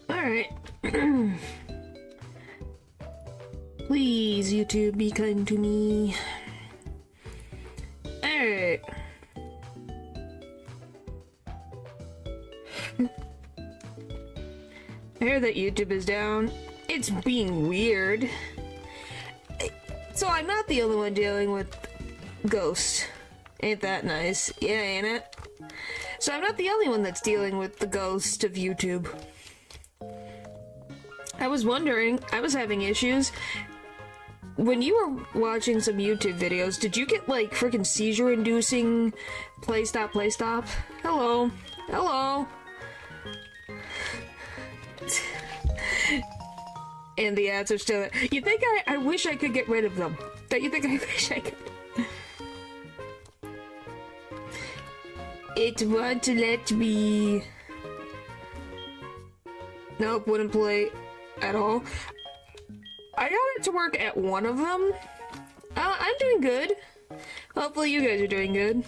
Alright. Please, YouTube, be kind to me. Alright. I hear that YouTube is down. It's being weird. So I'm not the only one dealing with ghosts. Ain't that nice? Yeah, ain't it? So I'm not the only one that's dealing with the ghost of YouTube. I was wondering, I was having issues. When you were watching some YouTube videos, did you get like freaking seizure-inducing play stop? Hello? Hello? And the ads are still there. You think I wish I could get rid of them? Don't you think I wish I could? It won't let me. Nope, wouldn't play at all. I got it to work at one of them. I'm doing good. Hopefully you guys are doing good.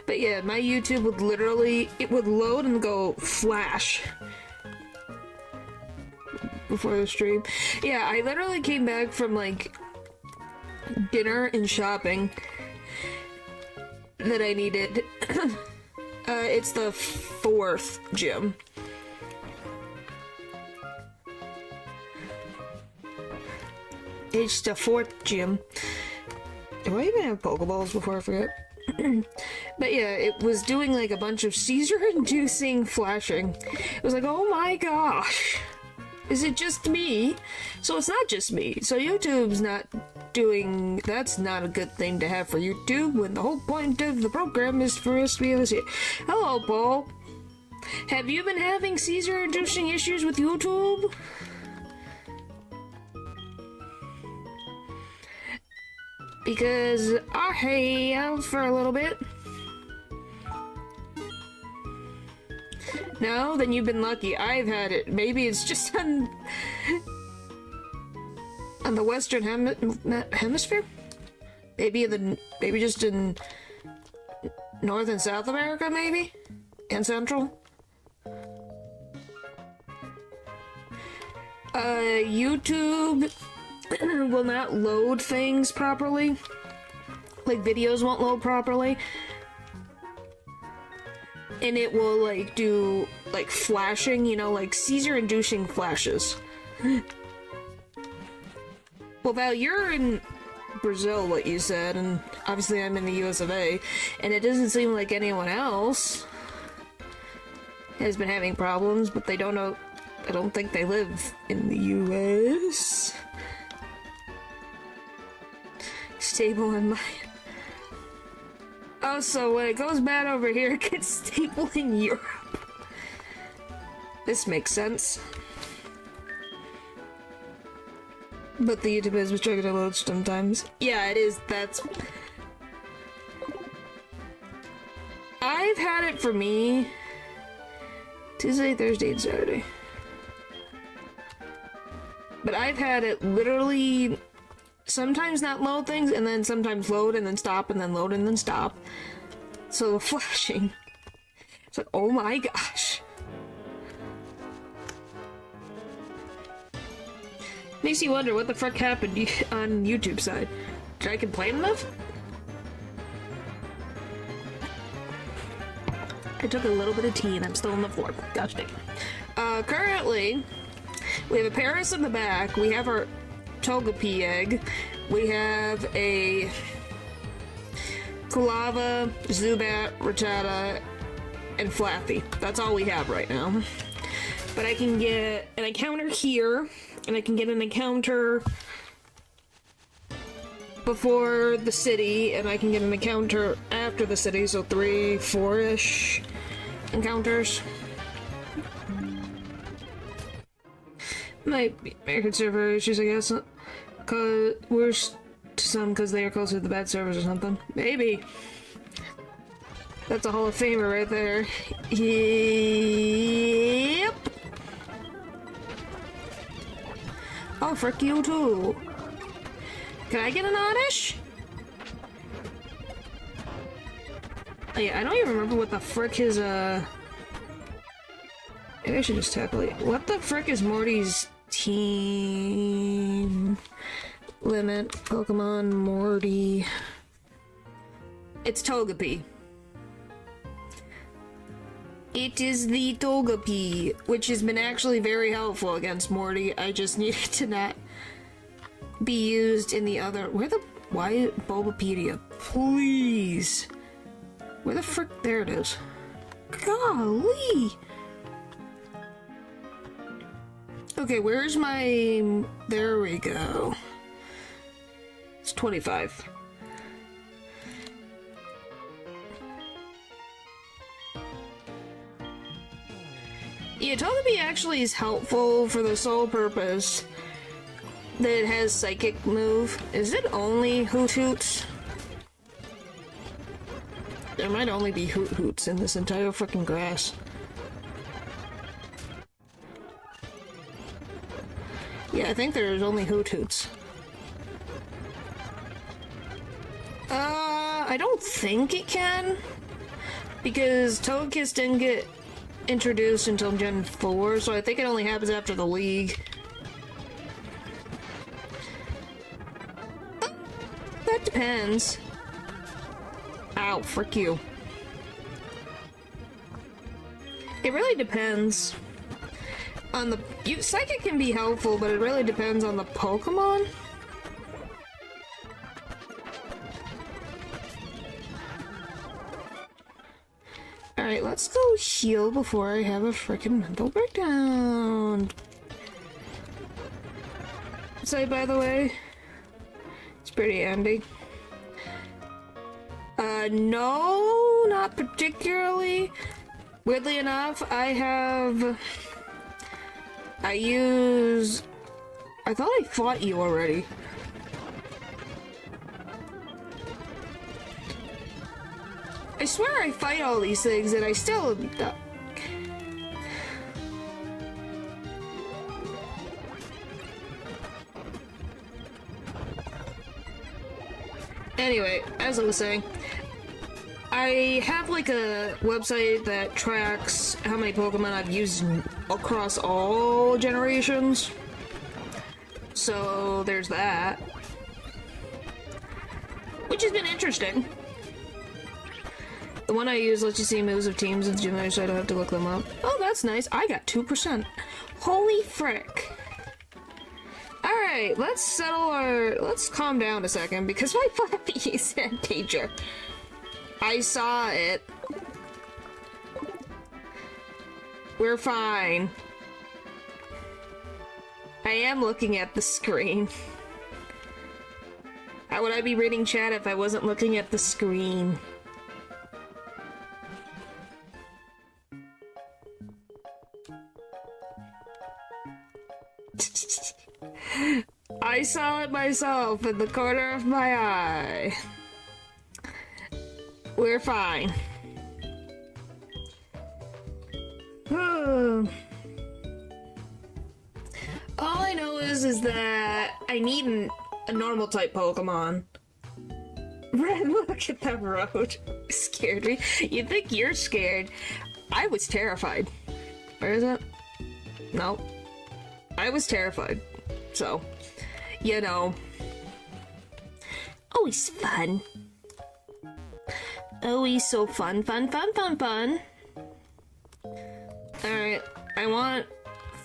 But yeah, my YouTube would literally, it would load and go flash before the stream. Yeah, I literally came back from like dinner and shopping that I needed. It's the 4th gym. It's the 4th gym. Do I even have Pokeballs before I forget? But yeah, it was doing like a bunch of seizure-inducing flashing. It was like, oh my gosh. Is it just me? So it's not just me. So YouTube's not doing... That's not a good thing to have for YouTube when the whole point of the program is for us to be able to see it. Hello, Paul. Have you been having seizure-inducing issues with YouTube? Because I have for a little bit. No? Then you've been lucky. I've had it. Maybe it's just on the Western Hemisphere? Maybe just in North and South America, maybe? And Central? YouTube will not load things properly. Like, videos won't load properly. And it will, like, do, like, flashing, you know, like, seizure-inducing flashes. Well, Val, you're in Brazil, what you said, and obviously I'm in the US of A, and it doesn't seem like anyone else has been having problems, but they don't know, I don't think they live in the US. Stable in my... Oh, so when it goes bad over here, it gets stable in Europe. This makes sense. But the YouTube is struggling to load sometimes. Yeah, it is. That's... I've had it for me Tuesday, Thursday, and Saturday. But I've had it literally sometimes not load things, and then sometimes load and then stop, and then load and then stop. So the flashing. It's like, oh my gosh. Makes you wonder what the frick happened on YouTube side. Did I complain enough? I took a little bit of tea and I'm still on the floor. Gosh dang it. Currently, we have a Paris in the back, we have our Togepi egg, we have a Kulava, Zubat, Rattata, and Flappy. That's all we have right now. But I can get an encounter here, and I can get an encounter before the city, and I can get an encounter after the city, so 3, 4-ish encounters. Might be American server issues, I guess. Cause worse to some because they are closer to the bad servers or something. Maybe. That's a Hall of Famer right there. Yep. Oh, frick you too. Can I get an Oddish? Oh yeah, I don't even remember what the frick his Maybe I should just tackle it. What the frick is Morty's team limit? Pokemon Morty. It's Togepi. It is the Togepi, which has been actually very helpful against Morty. I just needed to not be used in the other. Why Bulbapedia? Please. Where the frick? There it is. Golly. Okay, where's my... There we go. It's 25. Yeah, Togepi actually is helpful for the sole purpose that it has Psychic move. Is it only Hoot Hoots? There might only be Hoot Hoots in this entire freaking grass. Yeah, I think there's only Hoot Hoots. I don't think it can. Because Togekiss didn't get introduced until Gen 4, so I think it only happens after the League. That depends. Ow, frick you. It really depends on the... Psychic can be helpful, but it really depends on the Pokemon. Alright, let's go heal before I have a freaking mental breakdown. Say, by the way, it's pretty handy. No, not particularly. Weirdly enough, I thought I fought you already. I swear I fight all these things and I still... Anyway, as I was saying, I have like a website that tracks how many Pokemon I've used across all generations. So there's that. Which has been interesting. The one I use lets you see moves of teams in the gym, so I don't have to look them up. Oh, that's nice. I got 2%. Holy frick. Alright, let's calm down a second, because my puppy is in danger. I saw it. We're fine. I am looking at the screen. How would I be reading chat if I wasn't looking at the screen? I saw it myself in the corner of my eye. We're fine. All I know is that I need a normal type Pokemon. Red, look at that road. Scared me. You think you're scared. I was terrified. Where is it? No. I was terrified. So, you know. Always fun. Always so fun, fun, fun, fun, fun. Alright, I want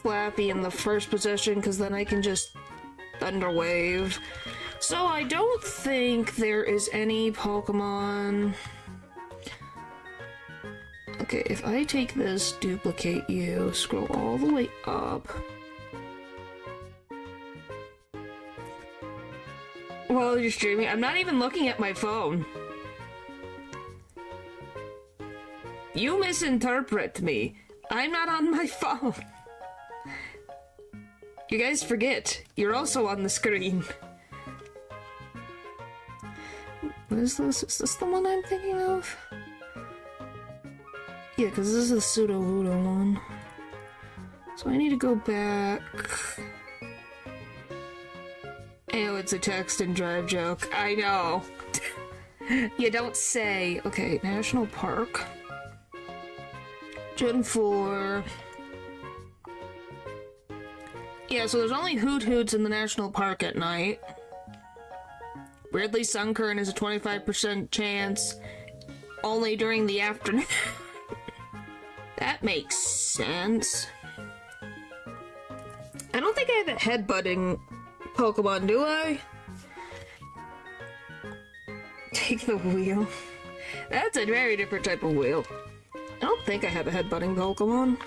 Flappy in the first position because then I can just Thunder Wave. So I don't think there is any Pokemon... Okay, if I take this, duplicate you, scroll all the way up... While you're streaming, I'm not even looking at my phone. You misinterpret me. I'm not on my phone. You guys forget, you're also on the screen. What is this? Is this the one I'm thinking of? Yeah, because this is the Pseudo-Hoodo one. So I need to go back... Oh, it's a text and drive joke. I know. You don't say. Okay, National Park. Gen 4. Yeah, so there's only Hoot Hoots in the national park at night. Weirdly, Suncurrent is a 25% chance only during the afternoon. That makes sense. I don't think I have a headbutting Pokemon, do I? Take the wheel. That's a very different type of wheel. I don't think I have a headbutting Pokemon.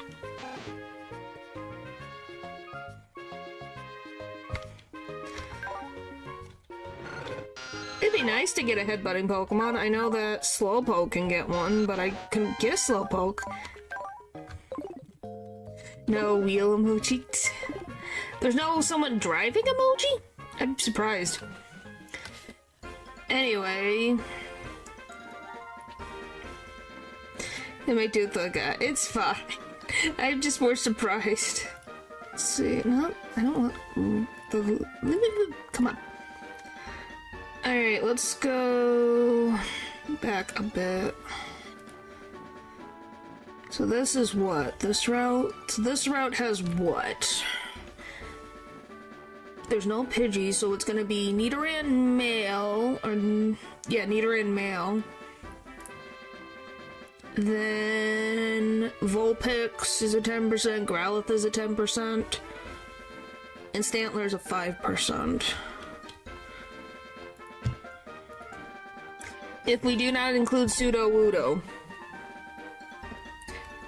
It'd be nice to get a headbutting Pokemon. I know that Slowpoke can get one, but I couldn't get a Slowpoke. No wheel emojis. There's no someone driving emoji? I'm surprised. Anyway. I might do the it's fine. I'm just more surprised. Let's see. No, I don't want the come on. Alright, let's go back a bit. So this is what? This route? So this route has what? There's no Pidgey, so it's gonna be Nidoran male, or yeah, Nidoran male. Then Vulpix is a 10%, Growlithe is a 10%, and Stantler is a 5%. If we do not include Sudowoodo,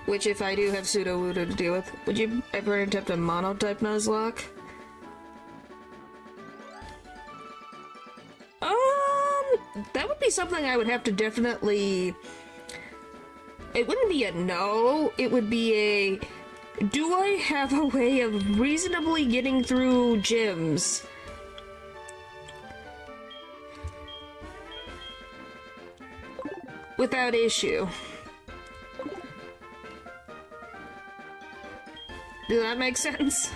which if I do have Sudowoodo to deal with, would you ever attempt a mono-type Nuzlocke? That would be something I would have to definitely... It wouldn't be a no, it would be a... Do I have a way of reasonably getting through gyms? Without issue. Does that make sense?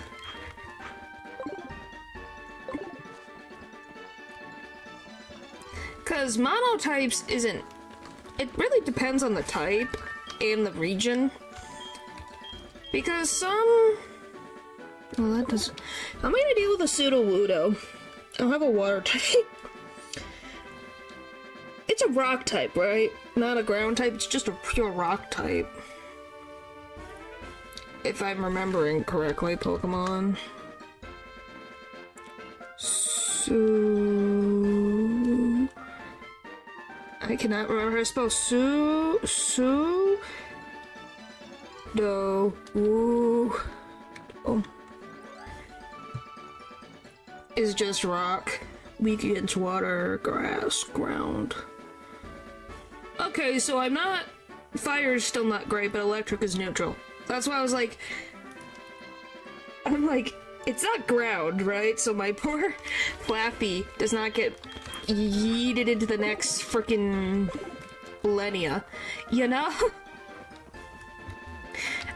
Because monotypes isn't... It really depends on the type and the region. Because some... Well, that does... I'm gonna deal with a Sudowoodo. I'll have a water type. It's a rock type, right? Not a ground type, it's just a pure rock type. If I'm remembering correctly, Pokemon. I cannot remember how to spell is just rock. Weak against water, grass, ground. Okay, so I'm not... Fire is still not great, but electric is neutral. That's why I was like... I'm like, it's not ground, right? So my poor Flappy does not get yeeted into the next freaking millennia. You know?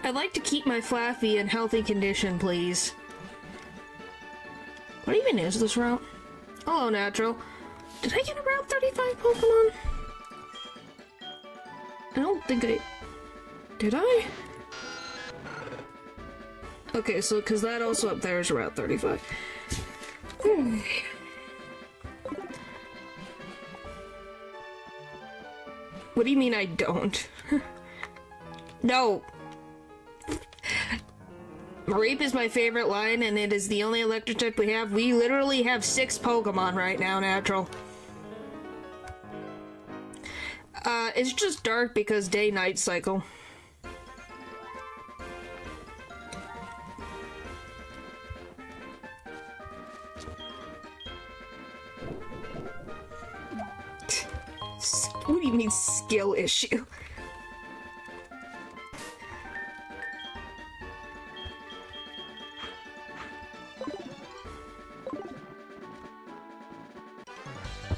I'd like to keep my Flappy in healthy condition, please. What even is this route? Hello, Natural. Did I get a Route 35 Pokemon? I don't think I... Did I? Okay, so, because that also up there is Route 35. What do you mean I don't? No! Mareep is my favorite line, and it is the only electric type we have. We literally have 6 Pokemon right now, Natural. It's just dark because day-night cycle. What do you mean, skill issue?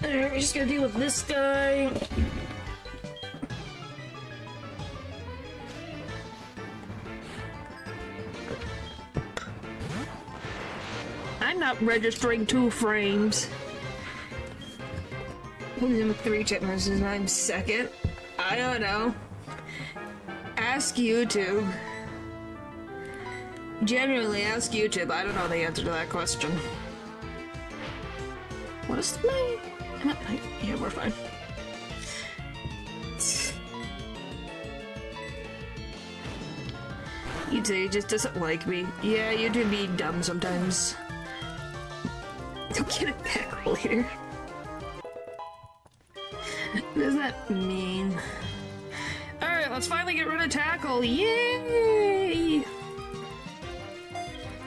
Alright, we're just gonna deal with this guy. I'm not registering 2 frames. Who's in with 3 Titmers and I'm second? I don't know. Ask YouTube. genuinely ask YouTube. I don't know the answer to that question. What is my... Yeah, we're fine. YouTube just doesn't like me. Yeah, YouTube being dumb sometimes. Don't get it back later. What does that mean? Alright, let's finally get rid of Tackle. Yay!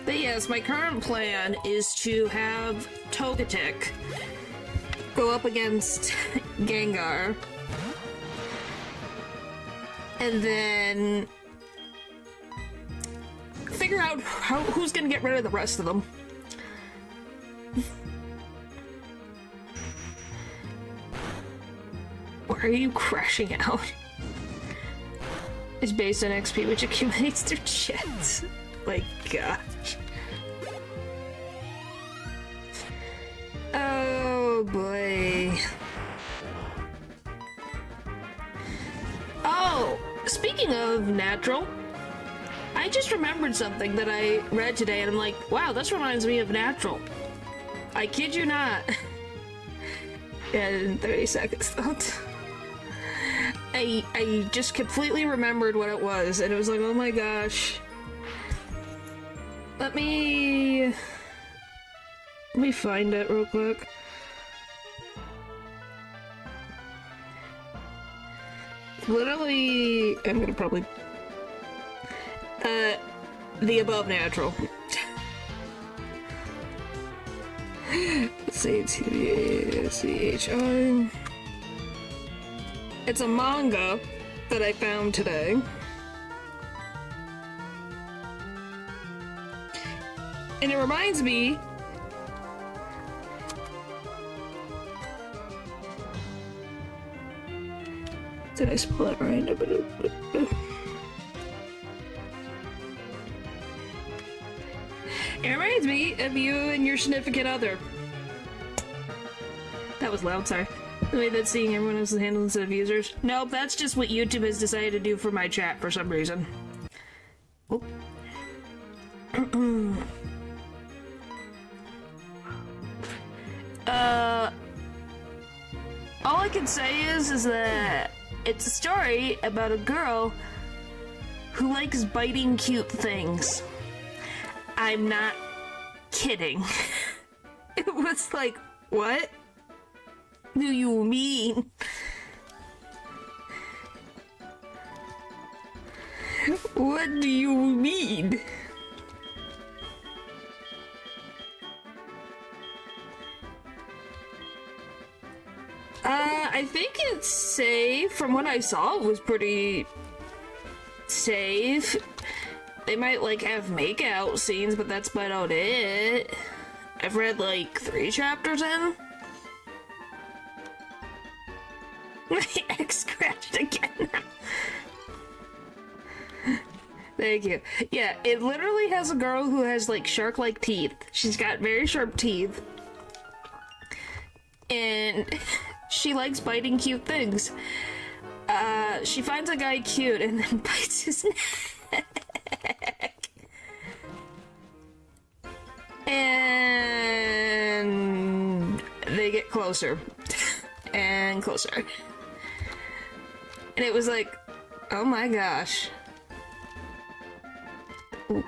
But yes, my current plan is to have Togetic go up against Gengar. And then figure out who's gonna get rid of the rest of them. Why are you crashing out? It's based on XP, which accumulates through chats. My gosh. Oh boy. Oh, speaking of natural, I just remembered something that I read today and I'm like, wow, this reminds me of natural. I kid you not. Yeah, in 30 seconds thought. I just completely remembered what it was and it was like, oh my gosh. Let me find it real quick. Literally, I'm gonna probably the above natural. Let's see, TBA-CHI. It's a manga that I found today. And it reminds me did I spell it right? It reminds me of you and your significant other. That was loud, sorry. The way that seeing everyone else's handles instead of users. Nope, that's just what YouTube has decided to do for my chat for some reason. Oh. All I can say is that it's a story about a girl who likes biting cute things. I'm not kidding. It was like, what do you mean? What do you mean? I think it's safe. From what I saw, it was pretty safe. They might, like, have make-out scenes, but that's about it. I've read, like, 3 chapters in. My ex crashed again. Thank you. Yeah, it literally has a girl who has, like, shark-like teeth. She's got very sharp teeth. And she likes biting cute things. She finds a guy cute and then bites his neck. And they get closer and closer. And it was like, oh my gosh.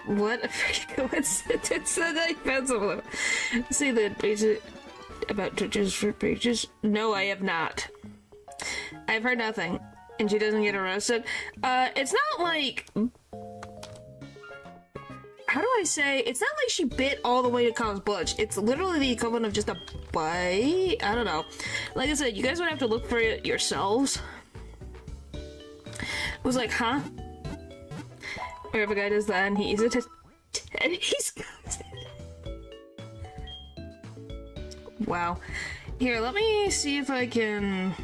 What a freaking coincidence that I found someone. See the pages about Twitches for pages? No, I have not. I've heard nothing. And she doesn't get arrested. It's not like... How do I say? It's not like she bit all the way to cause blood. It's literally the equivalent of just a bite. I don't know. Like I said, you guys would have to look for it yourselves. It was like, huh? Or if a guy does that and he's a he's wow. Here, let me see if I can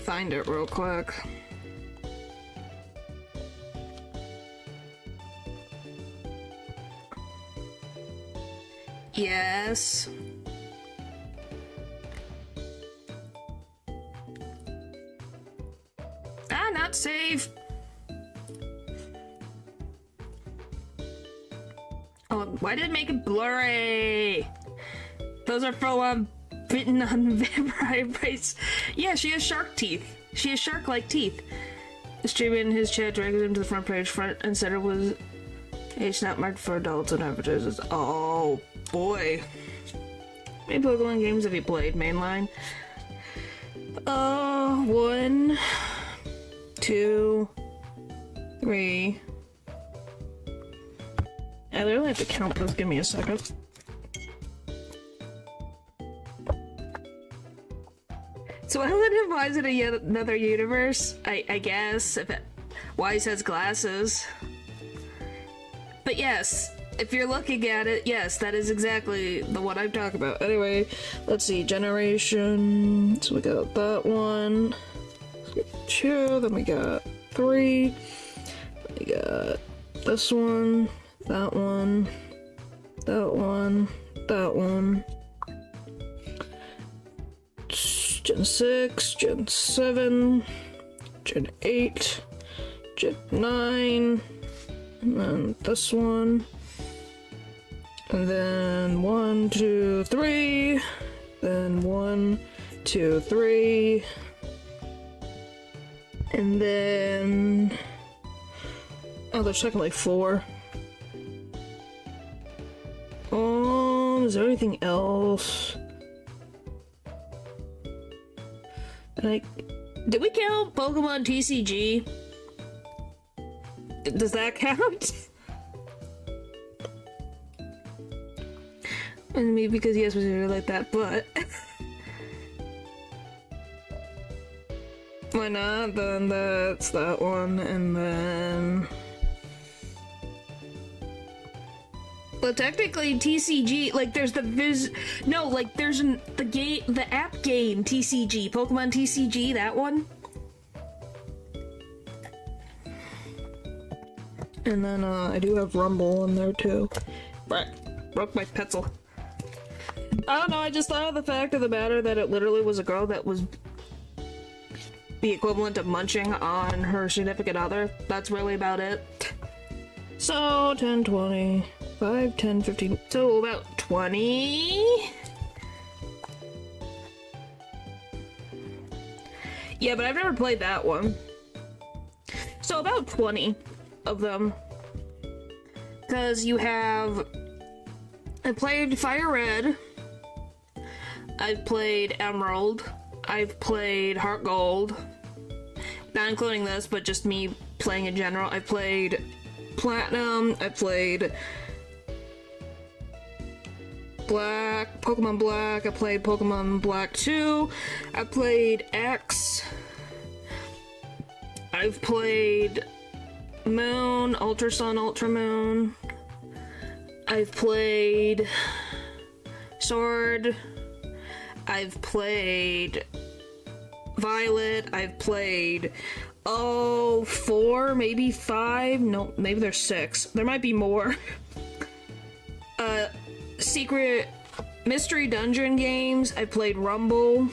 find it real quick. Yes. Ah, not safe. Oh, why did it make it blurry? Those are full-on bitten on vampire bites. Yeah, she has shark teeth. She has shark-like teeth. The streamer in his chat dragged him to the front page. Front and center was a snap marked for adults and advertisers. Oh, boy. How many Pokemon games have you played? Mainline? 1, 2, 3. I literally have to count this. Give me a second. So I wonder why is it yet another universe? I guess if Wise has glasses. But yes, if you're looking at it, yes, that is exactly the one I'm talking about. Anyway, let's see, generation. So we got that one. 2, then we got 3. We got this one, that one, that one, that one. Gen 6, Gen 7, Gen 8, Gen 9, and then this one. And then 1, 2, 3, then 1, 2, 3, and then oh, there's technically 4. Is there anything else? Like, did we count Pokemon TCG? Does that count? And maybe because yes, was really like that, but why not? Then that's that one, and then well, technically TCG, like there's the there's the app game TCG, Pokemon TCG, that one. And then I do have Rumble in there too. Broke my pencil. I don't know, I just thought of the fact of the matter that it literally was a girl that was the equivalent of munching on her significant other. That's really about it. So 10, 20, 5, 10, 15, so about 20? Yeah, but I've never played that one. So about 20 of them. Because you have... I played Fire Red. I've played Emerald. I've played HeartGold. Not including this, but just me playing in general. I've played Platinum. I played Black, Pokemon Black. I played Pokemon Black 2. I played X. I've played Moon, Ultra Sun, Ultra Moon. I've played Sword. I've played Violet. I've played 4, maybe 5. No, maybe there's 6. There might be more. Secret Mystery Dungeon games. I played Rumble.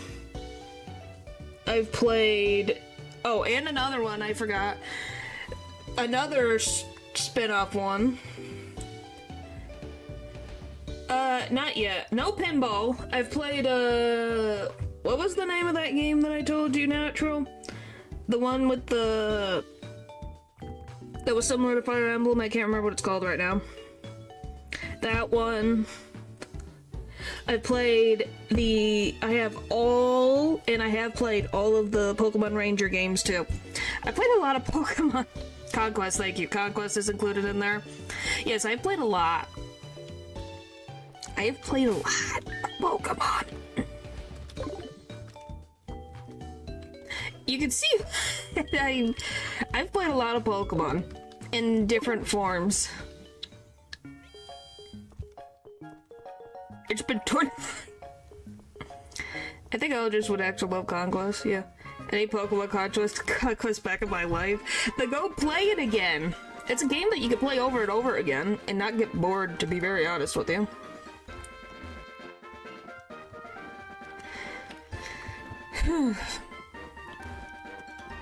I've played... Oh, and another one I forgot. Another spin-off one. Not yet. No pinball. I've played, what was the name of that game that I told you, Natural? The one with the... that was similar to Fire Emblem. I can't remember what it's called right now. That one. I played the... I have played all of the Pokemon Ranger games, too. I played a lot of Pokemon... Conquest, thank you. Conquest is included in there. Yes, I've played a lot. I have played a lot of Pokemon. You can see I've played a lot of Pokemon in different forms. It's been 20. I think I just would actually love Conquest, yeah. Any Pokemon Conquest back in my life. Then go play it again. It's a game that you can play over and over again and not get bored, to be very honest with you.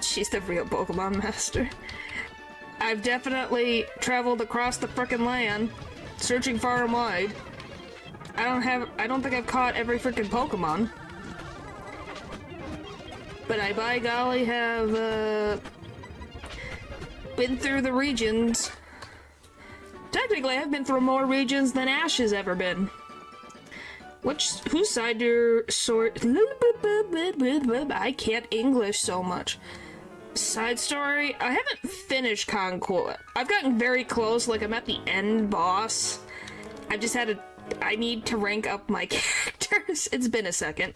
She's the real Pokemon master. I've definitely traveled across the frickin' land. searching far and wide. I don't think I've caught every freaking Pokemon. But I, by golly, have, been through the regions. Technically, I've been through more regions than Ash has ever been. Whose side do sort? I can't English so much. Side story? I haven't finished Conquest. I've gotten very close, like I'm at the end boss. I've just had I need to rank up my characters. It's been a second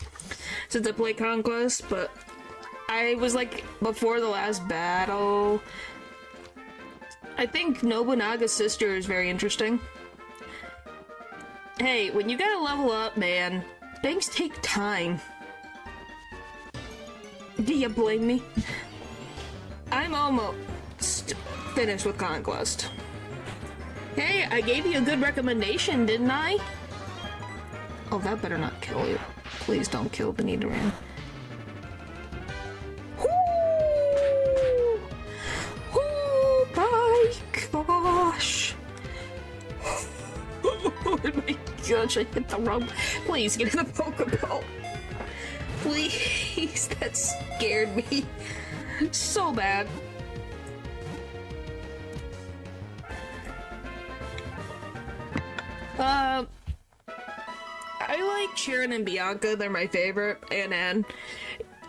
since I played Conquest, but I was like, before the last battle. I think Nobunaga's sister is very interesting. Hey, when you gotta level up, man, things take time. Do you blame me? I'm almost finished with Conquest. Hey, I gave you a good recommendation, didn't I? Oh, that better not kill you. Please don't kill the Nidoran. Oh my gosh! Oh my gosh, I hit the wrong. Please get in the Pokeball. Please, that scared me so bad. I like Sharon and Bianca, they're my favorite, and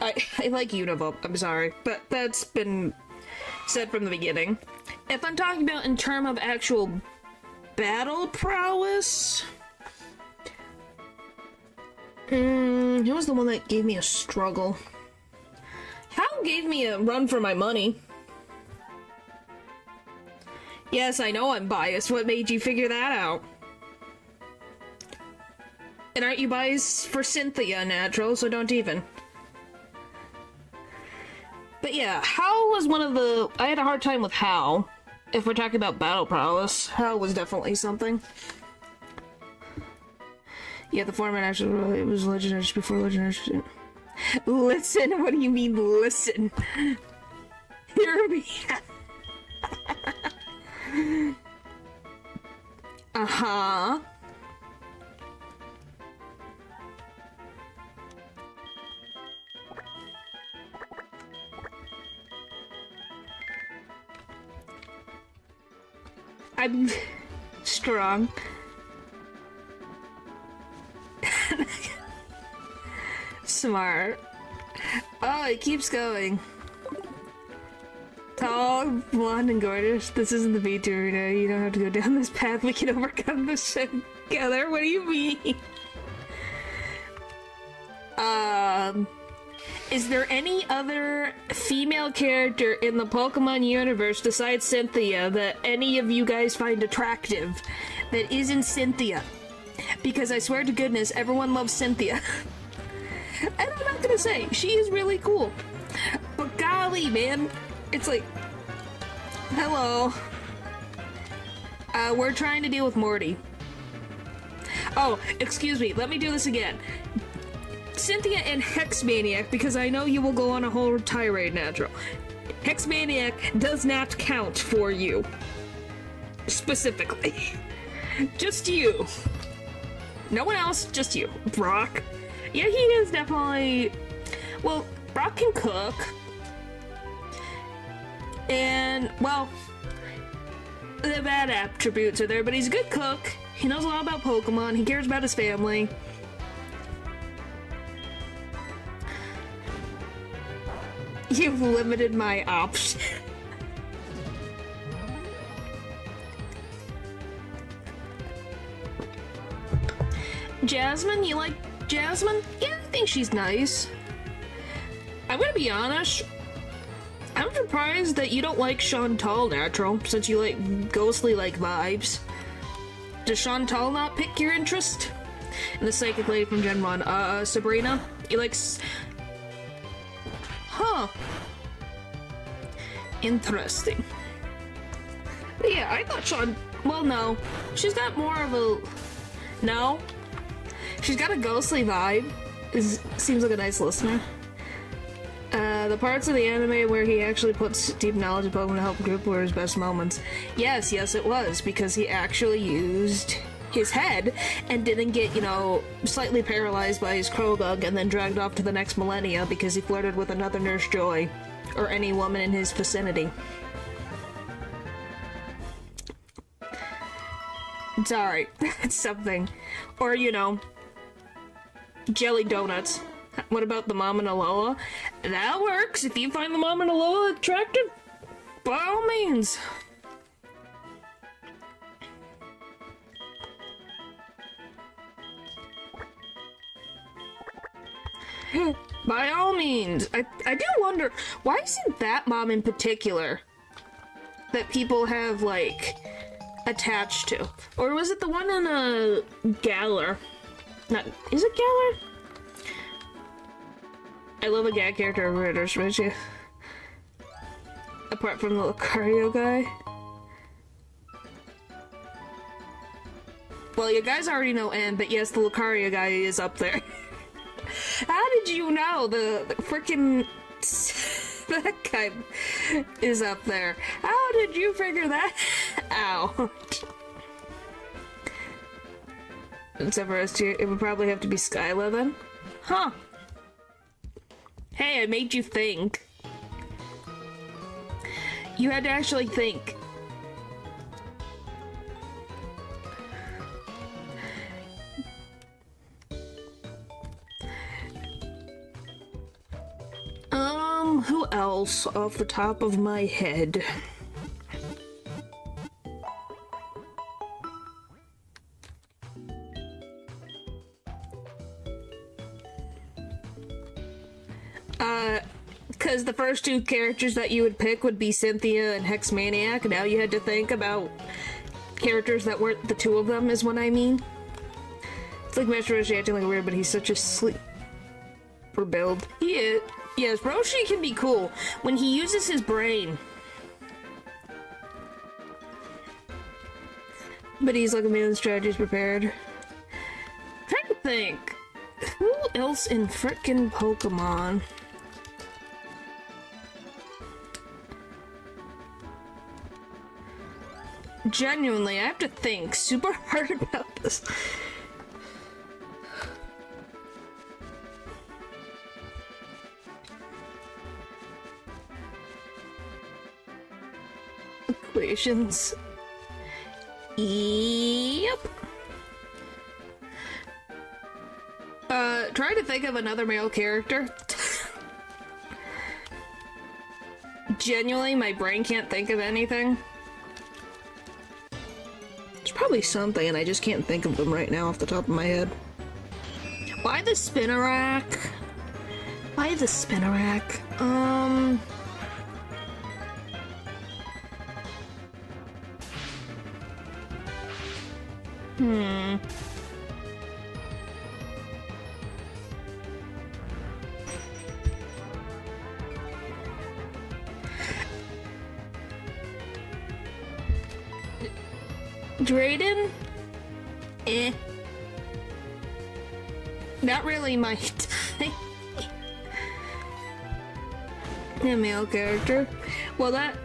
I like Unibop, I'm sorry, but that's been said from the beginning. If I'm talking about in terms of actual battle prowess, who was the one that gave me a struggle? Hal gave me a run for my money. Yes, I know I'm biased. What made you figure that out? And aren't you biased for Cynthia, Natural, so don't even. But yeah, Hal was one of the... I had a hard time with Hal. If we're talking about battle prowess, Hal was definitely something. Yeah, the format actually it was legendary just before legendary. Listen, what do you mean listen? Hear me. Uh-huh. I'm strong. Smart. Oh, it keeps going. Tall, blonde, and gorgeous. This isn't the beat arena. You don't have to go down this path. We can overcome this together. What do you mean? Is there any other female character in the Pokemon universe besides Cynthia that any of you guys find attractive that isn't Cynthia? Because I swear to goodness, everyone loves Cynthia. And I'm not gonna say, she is really cool. But golly, man, it's like, hello. We're trying to deal with Morty. Oh, excuse me, let me do this again. Cynthia and Hexmaniac, because I know you will go on a whole tirade, Natural. Hexmaniac does not count for you. Specifically. Just you. No one else, just you. Brock. Yeah, he is definitely... Well, Brock can cook. And, well, the bad attributes are there, but he's a good cook. He knows a lot about Pokemon. He cares about his family. You've limited my options. Jasmine? You like Jasmine? Yeah, I think she's nice. I'm gonna be honest. I'm surprised that you don't like Chantal, Natural, since you like ghostly-like vibes. Does Chantal not pick your interest? And the psychic lady from Gen 1, Sabrina? You like... Huh. Interesting. But yeah, I thought well, no. She's got more of a... No. She's got a ghostly vibe. Seems like a nice listener. The parts of the anime where he actually puts deep knowledge of Pokemon to help the group were his best moments. Yes, it was, because he actually used his head and didn't get, you know, slightly paralyzed by his Krogug and then dragged off to the next millennia because he flirted with another Nurse Joy or any woman in his vicinity. It's alright. It's something. Or, you know, jelly donuts. What about the mom and Alola? That works. If you find the mom and Alola attractive, by all means. By all means. I do wonder, why is it that mom in particular that people have, like, attached to? Or was it the one in Galar? Not, is it Galar? I love a gag character over at Earthridge. Apart from the Lucario guy. Well, you guys already know N, but yes, the Lucario guy is up there. How did you know? The frickin' that guy is up there. How did you figure that out? Except for us two, it would probably have to be Skyla then. Huh. Hey, I made you think. You had to actually think. Who else off the top of my head? Because the first two characters that you would pick would be Cynthia and Hexmaniac. Now you had to think about characters that weren't the two of them, is what I mean. It's like Master Roshi acting like weird, but he's such a sleeper build. He is. Yes, Roshi can be cool when he uses his brain. But he's like a million strategies prepared. I'm trying to think. Who else in frickin' Pokemon? Genuinely, I have to think super hard about this. Equations. Yep. Try to think of another male character. Genuinely, my brain can't think of anything. There's probably something, and I just can't think of them right now off the top of my head. Why the Spinarak? Why the Spinarak? Drayden? Eh. Not really my type. A male character. Well, that...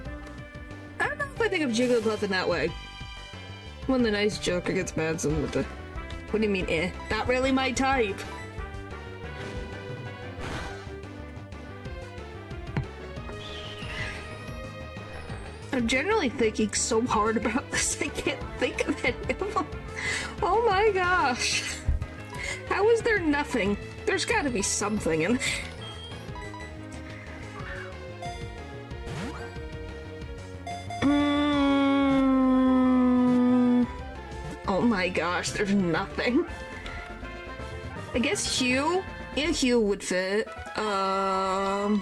I don't know if I think of Jigglypuff in that way. When the nice Joker gets mad, so with the... What do you mean, eh? Not really my type. I'm generally thinking so hard about this, I can't think of any of them. Oh my gosh. How is there nothing? There's gotta be something in there. Oh my gosh, there's nothing. I guess Hugh? Yeah, Hugh would fit. Oh.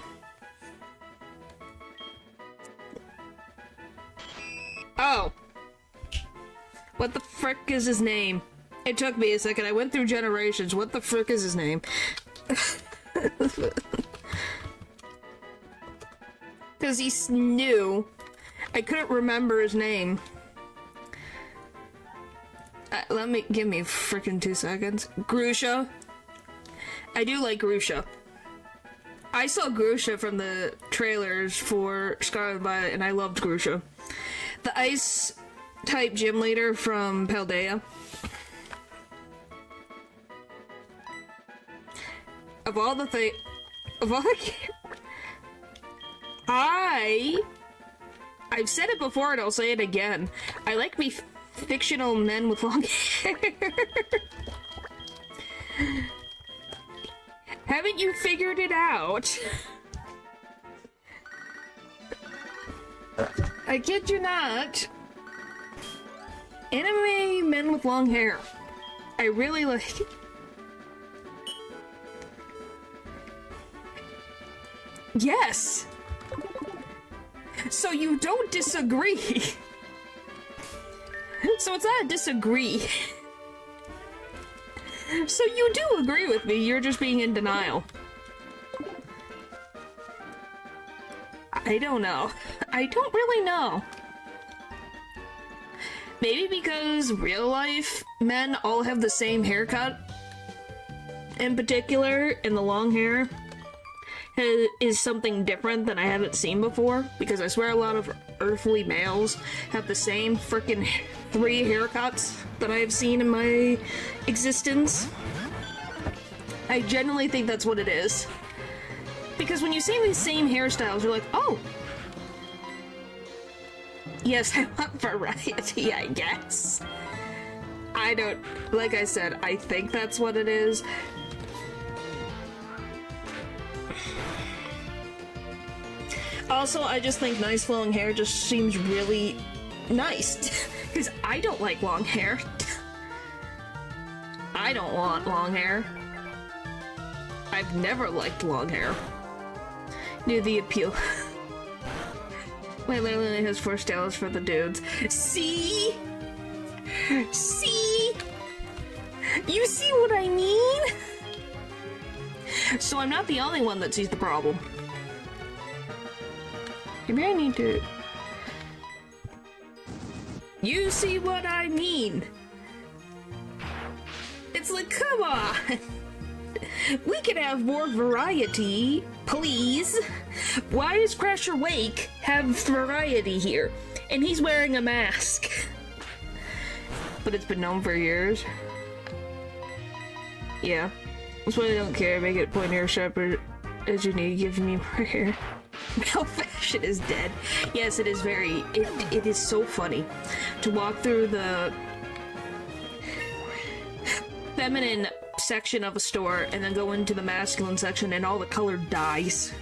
What the frick is his name? It took me a second. I went through generations. What the frick is his name? Because he's new. I couldn't remember his name. Give me frickin' 2 seconds. Grusha. I do like Grusha. I saw Grusha from the trailers for Scarlet Violet, and I loved Grusha. The ice-type gym leader from Paldea. Of all the I've said it before and I'll say it again. I like me fictional men with long hair. Haven't you figured it out? I kid you not. Anime men with long hair. I really like it. Yes! So you don't disagree. So it's not a disagree. So you do agree with me, you're just being in denial. I don't know. I don't really know. Maybe because real life men all have the same haircut in particular, and the long hair is something different than I haven't seen before, because I swear a lot of earthly males have the same frickin' 3 haircuts that I have seen in my existence. I genuinely think that's what it is. Because when you see these same hairstyles, you're like, oh! Yes, I want variety, I guess. I don't... Like I said, I think that's what it is. Also, I just think nice flowing hair just seems really nice. Because I don't like long hair. I don't want long hair. I've never liked long hair. Knew the appeal. My literally has 4 styles for the dudes. See? See? You see what I mean? So I'm not the only one that sees the problem. Maybe I need to... You see what I mean? It's like, come on! We can have more variety, please. Why does Crasher Wake have variety here? And he's wearing a mask. But it's been known for years. Yeah. That's why I don't care. Make it pointier, sharper as you need. Give me more hair. Male fashion is dead. Yes, it is very... It is so funny to walk through the feminine section of a store and then go into the masculine section and all the color dies.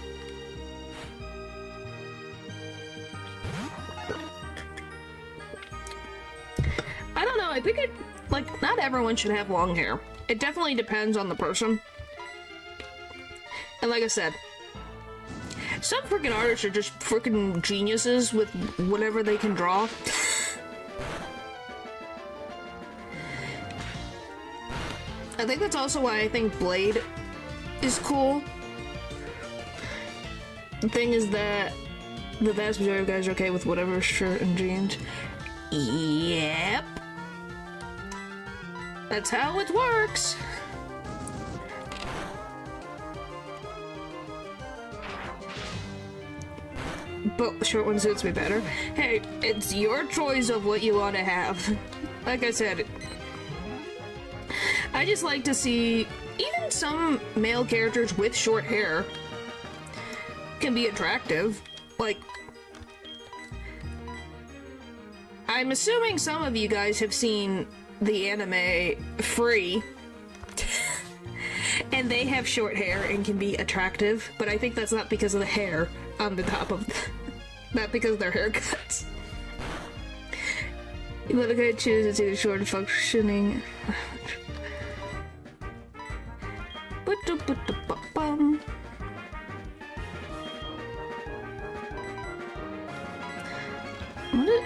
I don't know, I think like, not everyone should have long hair. It definitely depends on the person. And like I said, some freaking artists are just freaking geniuses with whatever they can draw. I think that's also why I think Blade is cool. The thing is that the vast majority of guys are okay with whatever shirt and jeans. Yep. That's how it works. But the short one suits me better. Hey, it's your choice of what you want to have. Like I said, I just like to see even some male characters with short hair can be attractive. Like, I'm assuming some of you guys have seen the anime Free, and they have short hair and can be attractive, but I think that's not because of the hair on the top of not because of their haircuts. You let a guy choose, it's either short and functioning.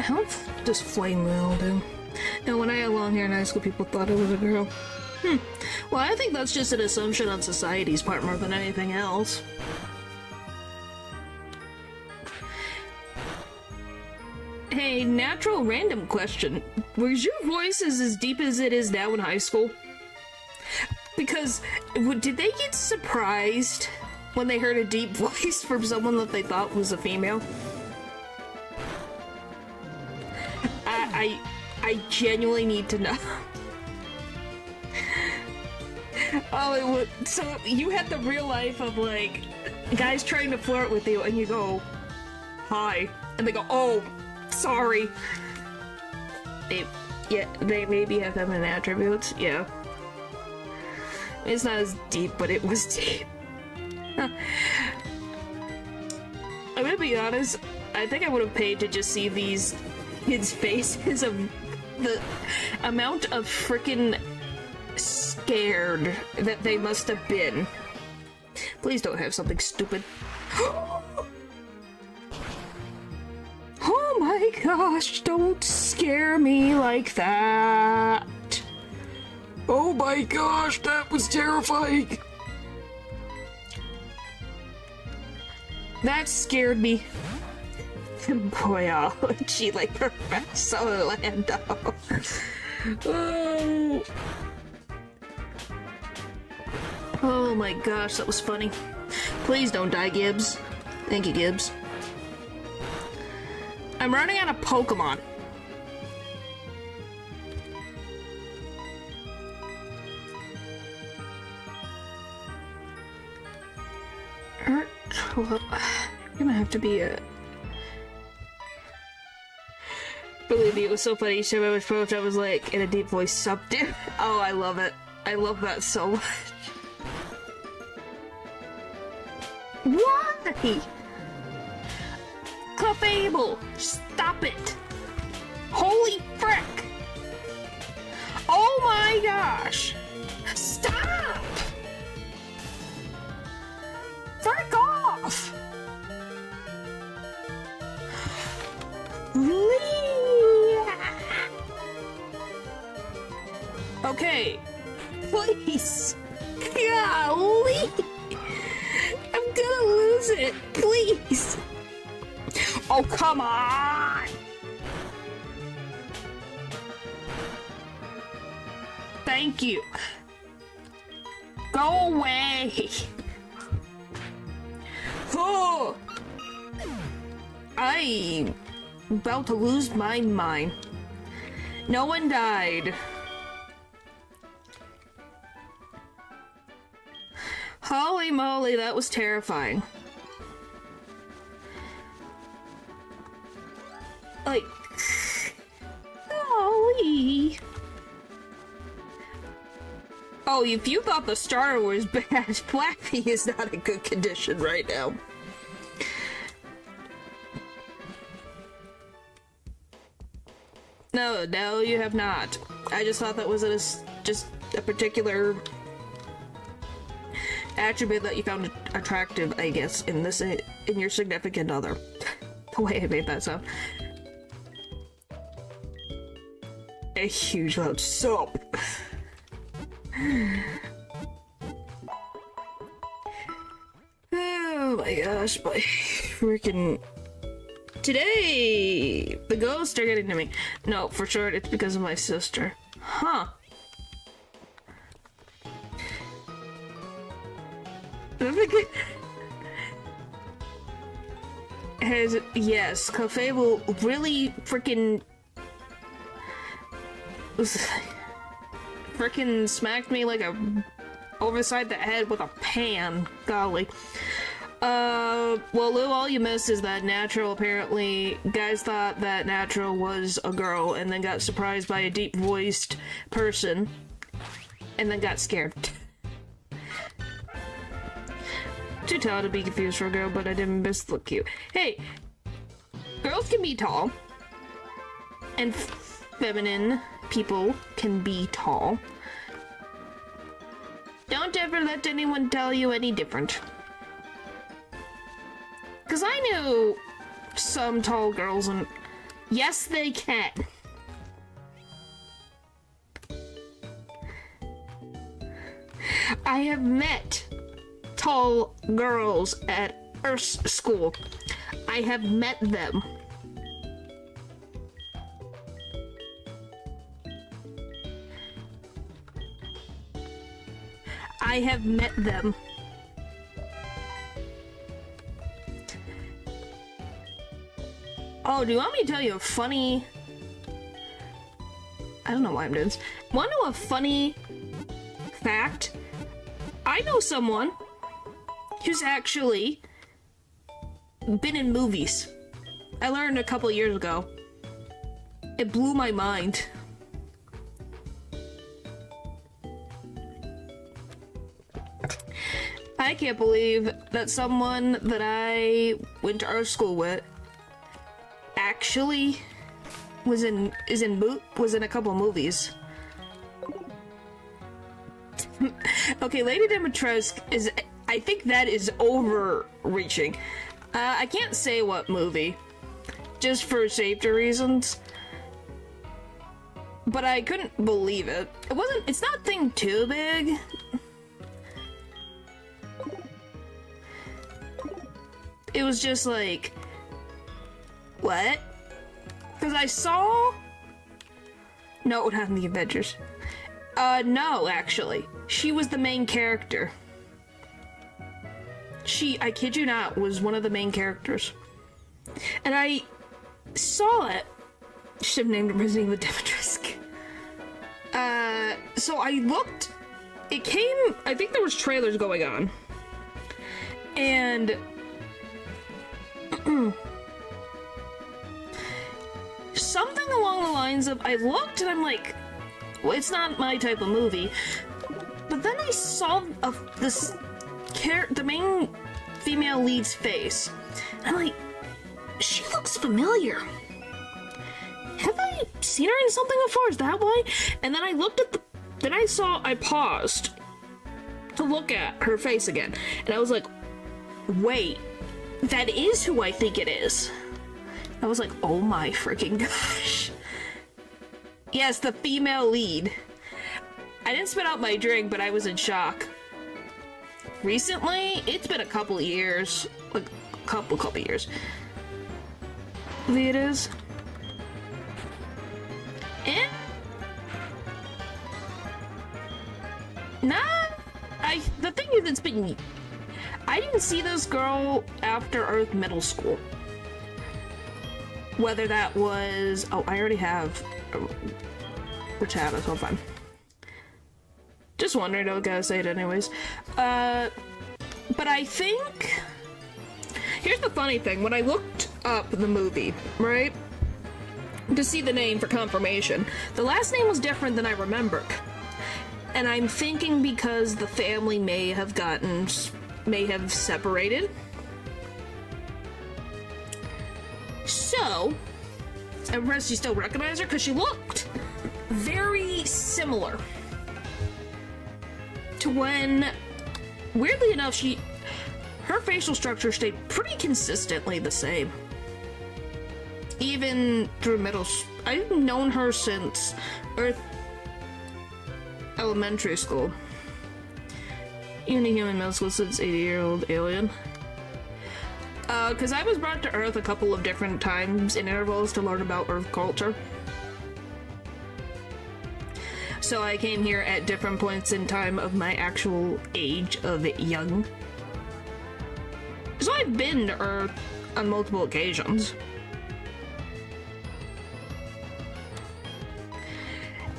How does Flame Wheel do? No, when I had long hair in high school, people thought I was a girl. Well, I think that's just an assumption on society's part more than anything else. Hey, natural random question. Was your voice as deep as it is now in high school? Because, did they get surprised when they heard a deep voice from someone that they thought was a female. I genuinely need to know. Oh, it was, so you had the real life of like guys trying to flirt with you and you go, hi, and they go, oh, sorry. They maybe have feminine attributes, yeah. It's not as deep, but it was deep. I'm gonna be honest, I think I would have paid to just see these kids' faces of the amount of freaking scared that they must have been. Please don't have something stupid. Oh my gosh, don't scare me like that. Oh my gosh, that was terrifying. That scared me. Boyology like Professor Orlando. Oh. Oh my gosh, that was funny. Please don't die, Gibbs. Thank you, Gibbs. I'm running out of Pokémon. Well, I'm gonna have to be a... Believe me, it was so funny. Each time I was approached, I was like, in a deep voice, subdued. Oh, I love it. I love that so much. Why? Clefable, stop it. Holy frick. Oh my gosh. Stop. Frick off. Okay, please. Golly. I'm gonna lose it. Please. Oh, come on. Thank you. Go away. Oh. I'm about to lose my mind. No one died. Holy moly, that was terrifying. Like, golly. Oh, if you thought the starter was bad, Flappy is not in good condition right now. No, you have not. I just thought that was just a particular attribute that you found attractive, I guess, in your significant other. The way I made that sound. A huge load of soap. Oh my gosh, my freaking... Today, the ghosts are getting to me. No, for sure, it's because of my sister. Huh. Yes, Clefable really freaking smacked me like overside the head with a pan. Golly. Well, Lou, all you missed is that Natural, apparently, guys thought that Natural was a girl and then got surprised by a deep-voiced person and then got scared. Too tall to be confused for a girl, but I didn't miss the look cute. Hey, girls can be tall, and feminine people can be tall. Don't ever let anyone tell you any different. Because I knew some tall girls, and yes, they can. I have met tall girls at Earth School. I have met them. I have met them. Oh, do you want me to tell you a funny... I don't know why I'm doing this. Want to know a funny fact? I know someone who's actually been in movies. I learned a couple years ago. It blew my mind. I can't believe that someone that I went to art school with actually was in a couple movies. Okay, Lady Dimitrescu is, I think that is overreaching. I can't say what movie, just for safety reasons. But I couldn't believe it. It's not thing too big. It was just like, what? Because I saw... No, it would happen in the Avengers. No, actually. She was the main character. She, I kid you not, was one of the main characters. And I saw it. Should have named it Resident Evil Dimitrescu. So I looked. It came, I think there was trailers going on. And... something along the lines of, I looked and I'm like, well, it's not my type of movie. But then I saw the main female lead's face. And I'm like, she looks familiar. Have I seen her in something before? Is that why? And then I looked at I paused to look at her face again. And I was like, wait, that is who I think it is. I was like, oh my freaking gosh. Yes, the female lead. I didn't spit out my drink, but I was in shock. Recently, it's been a couple years. Like, couple years. It is. And... nah, the thing is, it's been... I didn't see this girl after Earth Middle School. Whether that was... oh, I already have... which have it, so fine. Just wondering, I gotta say it anyways. But I think... here's the funny thing, when I looked up the movie, right? To see the name for confirmation, the last name was different than I remembered. And I'm thinking because the family may have separated. So, and rest you still recognize her because she looked very similar to when, weirdly enough, her facial structure stayed pretty consistently the same. Even through I've known her since elementary school. Even a human middle school since 80-year-old alien. Because I was brought to Earth a couple of different times in intervals to learn about Earth culture. So I came here at different points in time of my actual age of young. So I've been to Earth on multiple occasions.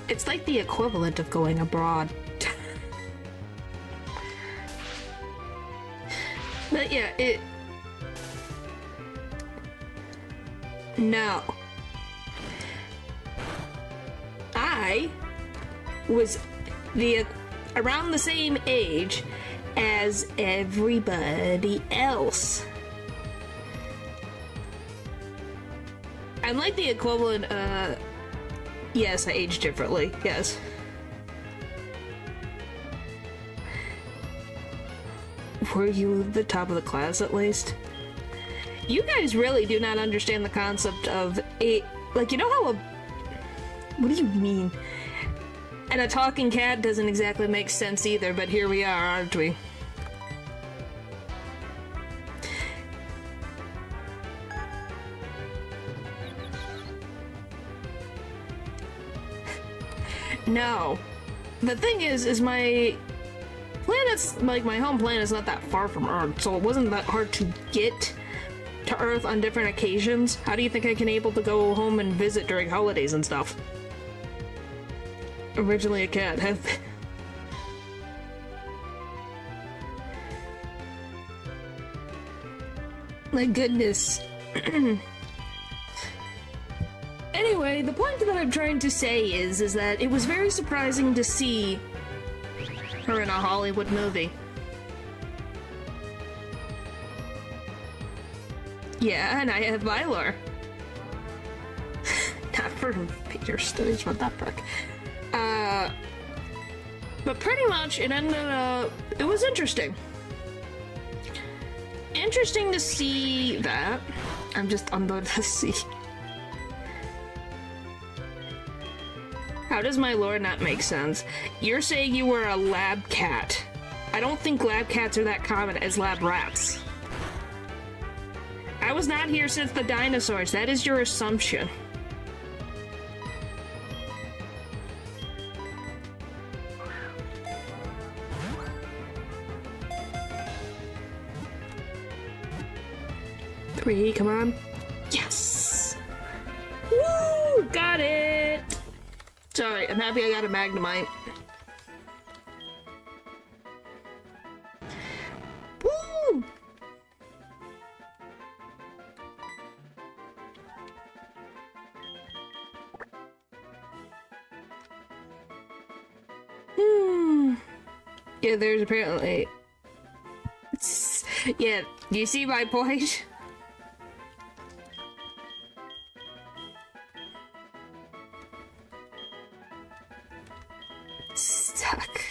It's like the equivalent of going abroad. But yeah, no. I was around the same age as everybody else. I'm like the equivalent, yes, I age differently, yes. Were you the top of the class at least? You guys really do not understand the concept of like, you know how what do you mean? And a talking cat doesn't exactly make sense either, but here we are, aren't we? No. The thing is my planet's, like, my home planet's not that far from Earth, so it wasn't that hard to get to Earth on different occasions, how do you think I can able to go home and visit during holidays and stuff? Originally a cat. My goodness. Anyway, the point that I'm trying to say is that it was very surprising to see her in a Hollywood movie. Yeah, and I have Vylar. Not for Peter studies, what that frick. But pretty much it ended up, it was interesting. Interesting to see that. I'm just under the sea. How does my lore not make sense? You're saying you were a lab cat. I don't think lab cats are that common as lab rats. I was not here since the dinosaurs. That is your assumption. Three, come on. Yes! Woo! Got it! Sorry, I'm happy I got a Magnemite. Woo! Yeah, there's apparently... Yeah, do you see my point? Stuck.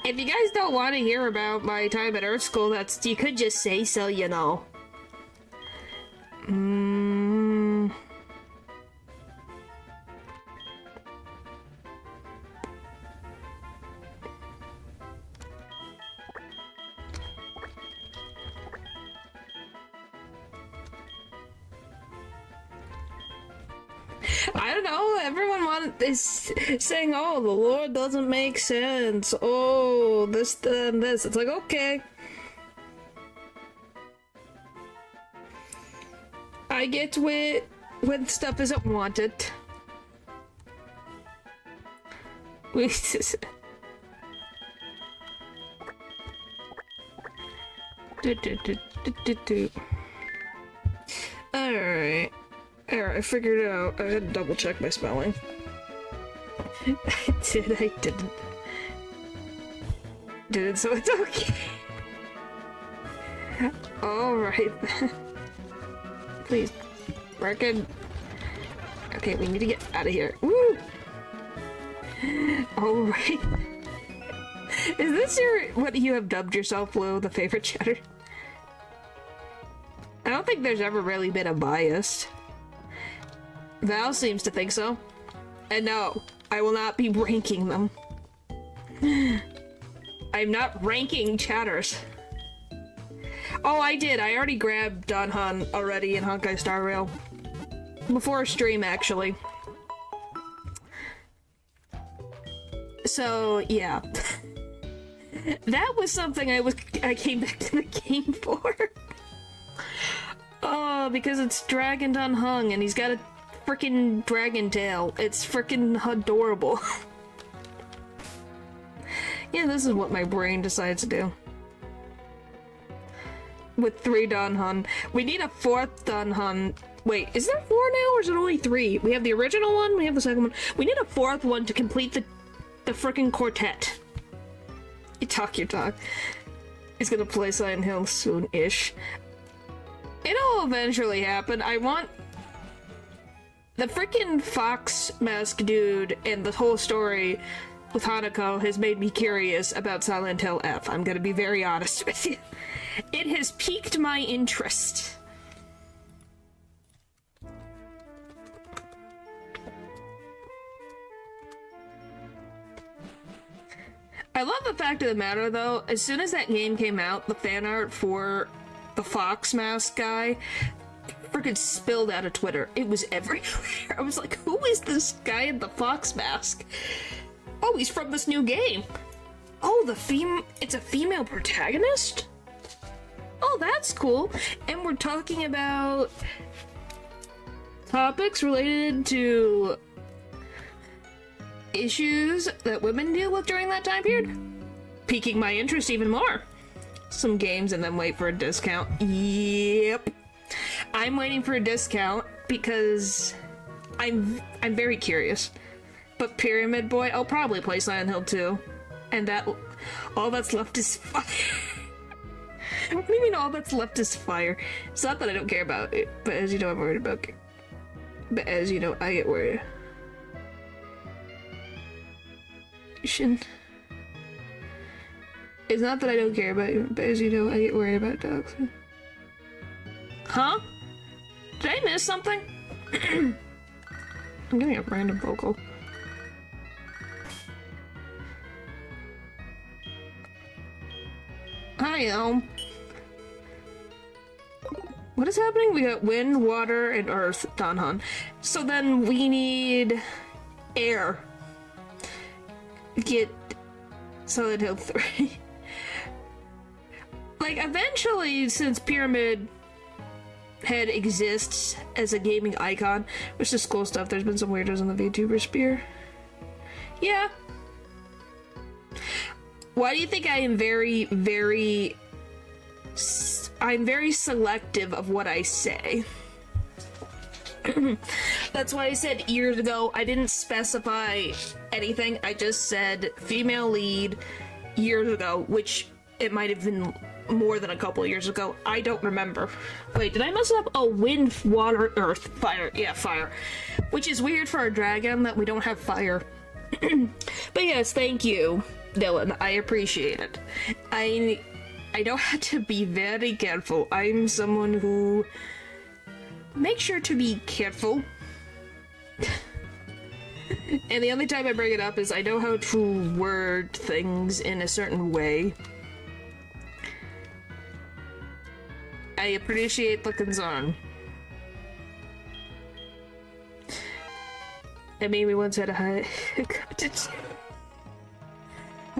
If you guys don't want to hear about my time at Earth School, you could just say so, you know. I don't know, everyone is saying, oh, the lore doesn't make sense, oh, this and this. It's like, okay. I get when stuff isn't wanted. Alright. Alright, I figured it out. I had to double check my spelling. I didn't. Did, so it's okay. Alright. Please. Working. Okay, we need to get out of here. Woo! Alright. Is this what you have dubbed yourself, Lou, the favorite chatter? I don't think there's ever really been a bias. Val seems to think so. And no, I will not be ranking them. I'm not ranking chatters. Oh, I did. I already grabbed Don Han already in Honkai Star Rail. Before stream, actually. So, yeah. That was something I came back to the game for. Oh, because it's Dragon Don Hung and he's got a freaking dragon tail. It's freaking adorable. Yeah, this is what my brain decides to do. With 3 Don Hun. We need a 4th Don Hun. Wait, is there 4 now or is it only 3? We have the original one, we have the second one. We need a 4th one to complete the freaking quartet. You talk your talk. He's gonna play Silent Hill soon-ish. It'll eventually happen. I want... The freaking fox mask dude and the whole story with Hanako has made me curious about Silent Hill F. I'm gonna be very honest with you. It has piqued my interest. I love the fact of the matter, though, as soon as that game came out, the fan art for the fox mask guy freaking spilled out of Twitter. It was everywhere. I was like, who is this guy in the fox mask? Oh, he's from this new game. Oh, it's a female protagonist? Oh, that's cool. And we're talking about topics related to issues that women deal with during that time period. Piquing my interest even more. Some games and then wait for a discount. Yep. I'm waiting for a discount because I'm very curious. But Pyramid Boy, I'll probably play Silent Hill 2. And that all that's left is fire. What do you mean all that's left is fire? It's not that I don't care about it, but as you know, I'm worried about it. But as you know, I get worried. It's not that I don't care about you, but as you know, I get worried about dogs. Huh? Did I miss something? I'm getting a random vocal. Hi, Elm. What is happening? We got wind, water, and earth, Donhan. So then we need air. Get Silent Hill 3. Like, eventually, since Pyramid Head exists as a gaming icon, which is cool stuff, there's been some weirdos in the VTuber sphere. Yeah. Why do you think I am I'm very selective of what I say. That's why I said years ago, I didn't specify anything, I just said female lead years ago, which it might have been more than a couple of years ago. I don't remember. Wait, did I mess up? Oh, wind, water, earth, fire. Yeah, fire. Which is weird for a dragon that we don't have fire. But yes, thank you, Dylan. I appreciate it. I don't have to be very careful. I'm someone who makes sure to be careful. And the only time I bring it up is I know how to word things in a certain way. I appreciate the concern. I mean, we once had a high...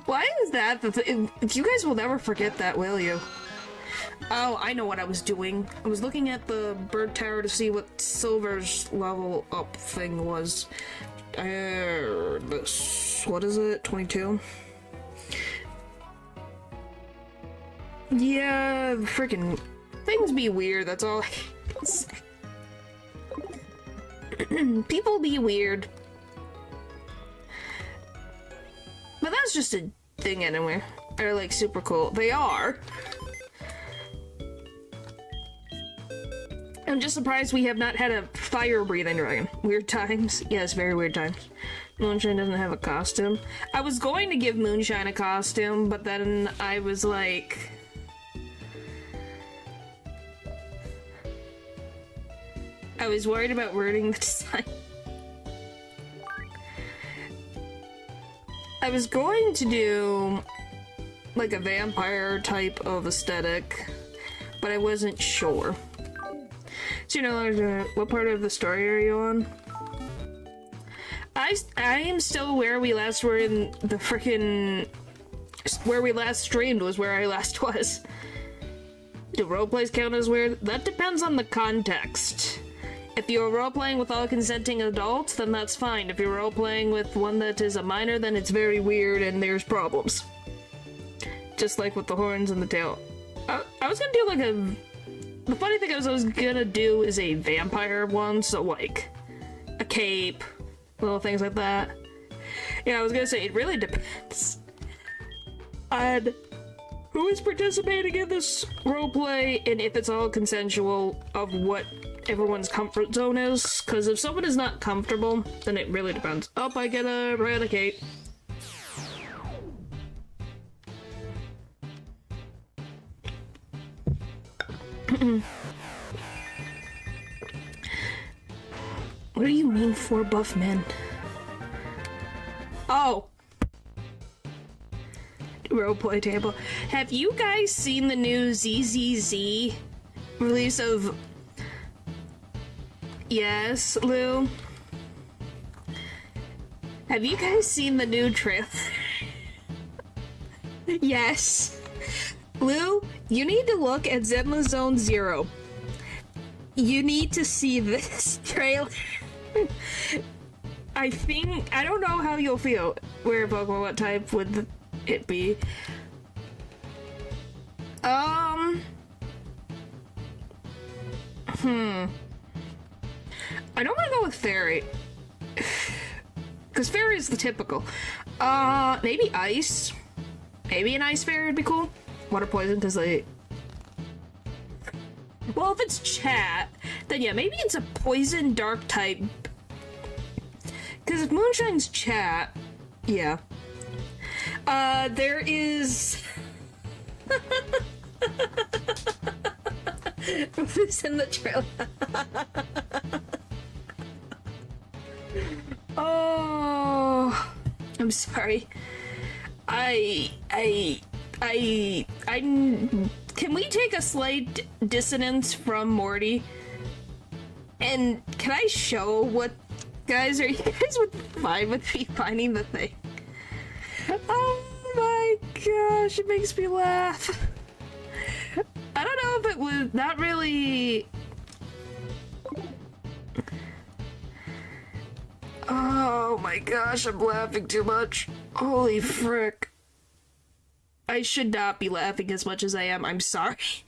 Why is that? You guys will never forget that, will you? Oh, I know what I was doing. I was looking at the bird tower to see what Silver's level up thing was. What is it? 22? Yeah, freaking things be weird, that's all I can say. People be weird. But that's just a thing anyway. They're like super cool. They are. I'm just surprised we have not had a fire-breathing dragon. Weird times. Yes, very weird times. Moonshine doesn't have a costume. I was going to give Moonshine a costume, but then I was like... I was worried about wording the design. I was going to do like a vampire type of aesthetic, but I wasn't sure. So, you know, what part of the story are you on? I am still where we last were in the frickin'... Where we last streamed was where I last was. Do roleplays count as weird? That depends on the context. If you're roleplaying with all consenting adults, then that's fine. If you're roleplaying with one that is a minor, then it's very weird and there's problems. Just like with the horns and the tail. I was gonna do like a... The funny thing is I was gonna do is a vampire one, so like a cape, little things like that. Yeah, I was gonna say it really depends on who is participating in this roleplay and if it's all consensual of what everyone's comfort zone is, because if someone is not comfortable, then it really depends. Oh, I get a eradicate. What do you mean 4 buff men? Oh! Roleplay table. Have you guys seen the new ZZZ release of... Yes, Lou? Have you guys seen the new trailer? Yes. Lou, you need to look at Zenless Zone Zero. You need to see this trailer. I don't know how you'll feel. Where Pokemon, what type would it be? I don't want to go with Fairy. Because Fairy is the typical. Maybe Ice. Maybe an Ice Fairy would be cool. Water Poison, because they... Well, if it's chat, then yeah, maybe it's a Poison Dark type. Because if Moonshine's chat, yeah. There is... Who's in the trailer? Oh, I'm sorry. Can we take a slight dissonance from Morty? And can I show what guys are you guys would fine with me finding the thing? Oh my gosh, it makes me laugh. I don't know if it was not really. Oh my gosh, I'm laughing too much. Holy frick. I should not be laughing as much as I am. I'm sorry.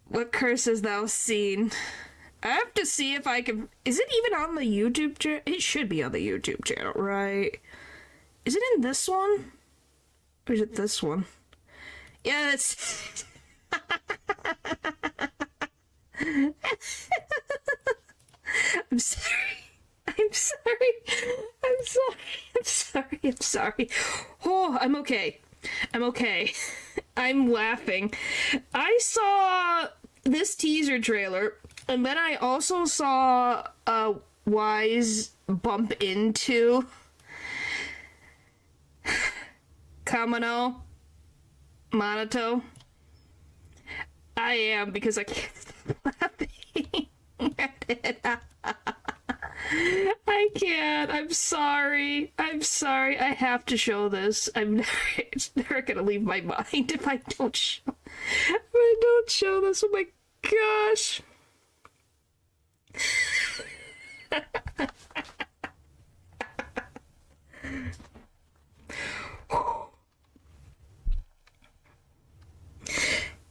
What curse has thou seen? I have to see if I can... Is it even on the YouTube channel? It should be on the YouTube channel, right? Is it in this one? Or is it this one? Yeah, it's... I'm sorry. I'm sorry. I'm sorry. I'm sorry. I'm sorry. Oh, I'm okay. I'm okay. I'm laughing. I saw this teaser trailer, and then I also saw Wise bump into Kamano Monato. I am, because I can't stop laughing at it. I can't. I'm sorry. I'm sorry. I have to show this. It's never gonna leave my mind if I don't show this. Oh my gosh.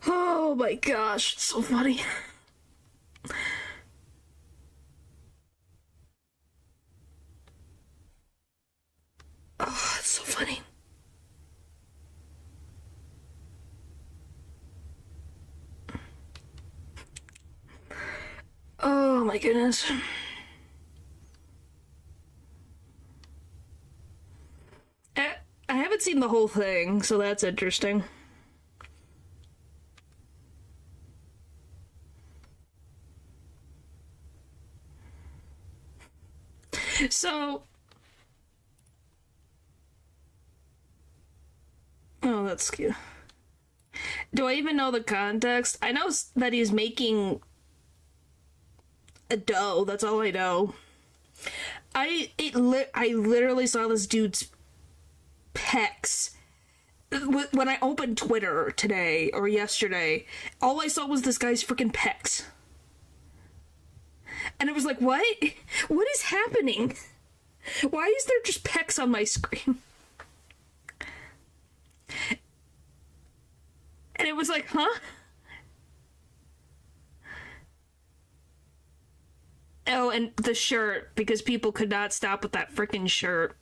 Oh my gosh, it's so funny. Oh, it's so funny. Oh my goodness. I haven't seen the whole thing, so that's interesting. So... Oh, that's cute. Do I even know the context? I know that he's making a dough. That's all I know. I literally saw this dude's pecs when I opened Twitter today or yesterday. All I saw was this guy's freaking pecs. And it was like, what? What is happening? Why is there just pecs on my screen? And it was like, huh? Oh, and the shirt, because people could not stop with that freaking shirt.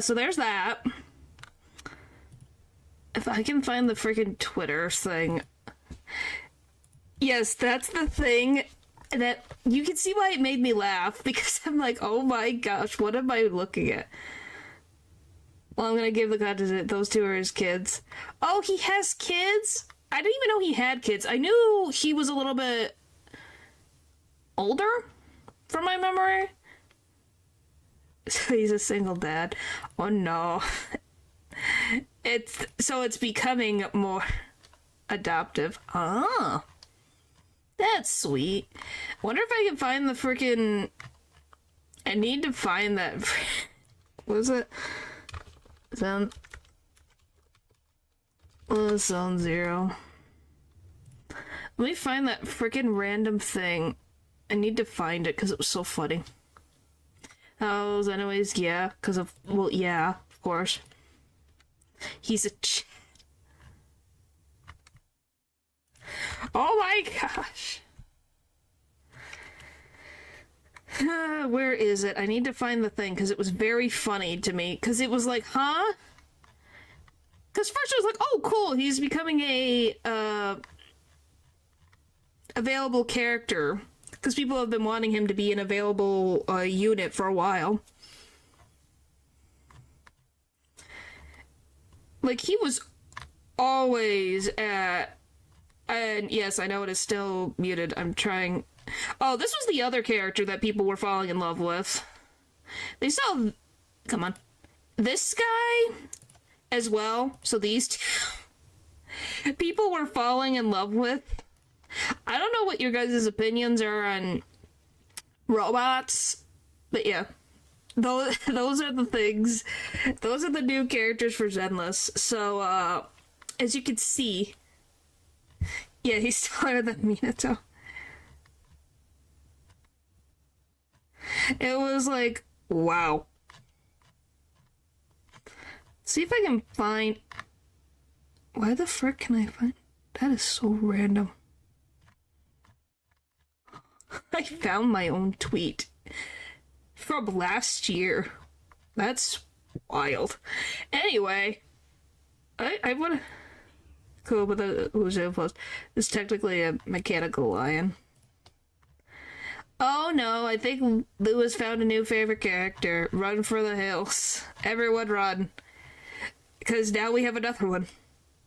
So there's that. If I can find the freaking Twitter thing. Yes, that's the thing that you can see why it made me laugh, because I'm like, oh my gosh, what am I looking at? Well, I'm gonna give the content. Those two are his kids. Oh, he has kids? I didn't even know he had kids. I knew he was a little bit older, from my memory. So he's a single dad. Oh no. it's becoming more adoptive. Ah, that's sweet. Wonder if I can find the freaking. I need to find that. What is it? Zone 0. Let me find that freaking random thing. I need to find it because it was so funny. Oh, anyways, yeah, because of, well, yeah, of course. He's a oh my gosh. Where is it? I need to find the thing because it was very funny to me. Because it was like, huh? Because first it was like, oh, cool, he's becoming a available character. Because people have been wanting him to be an available unit for a while. Like, he was always at... And yes, I know it is still muted. I'm trying... Oh, this was the other character that people were falling in love with. They saw... Come on. This guy as well. So these two... People were falling in love with... I don't know what your guys' opinions are on robots, but yeah. Those are the things. Those are the new characters for Zenless. So, as you can see... Yeah, he's taller than Minato. It was like, wow. See if I can find... Why the frick can I find... That is so random. I found my own tweet from last year. That's wild. Anyway, I wanna... Cool, but the Illusion Post is technically a mechanical lion. Oh no, I think Lewis found a new favorite character. Run for the hills. Everyone run. Because now we have another one.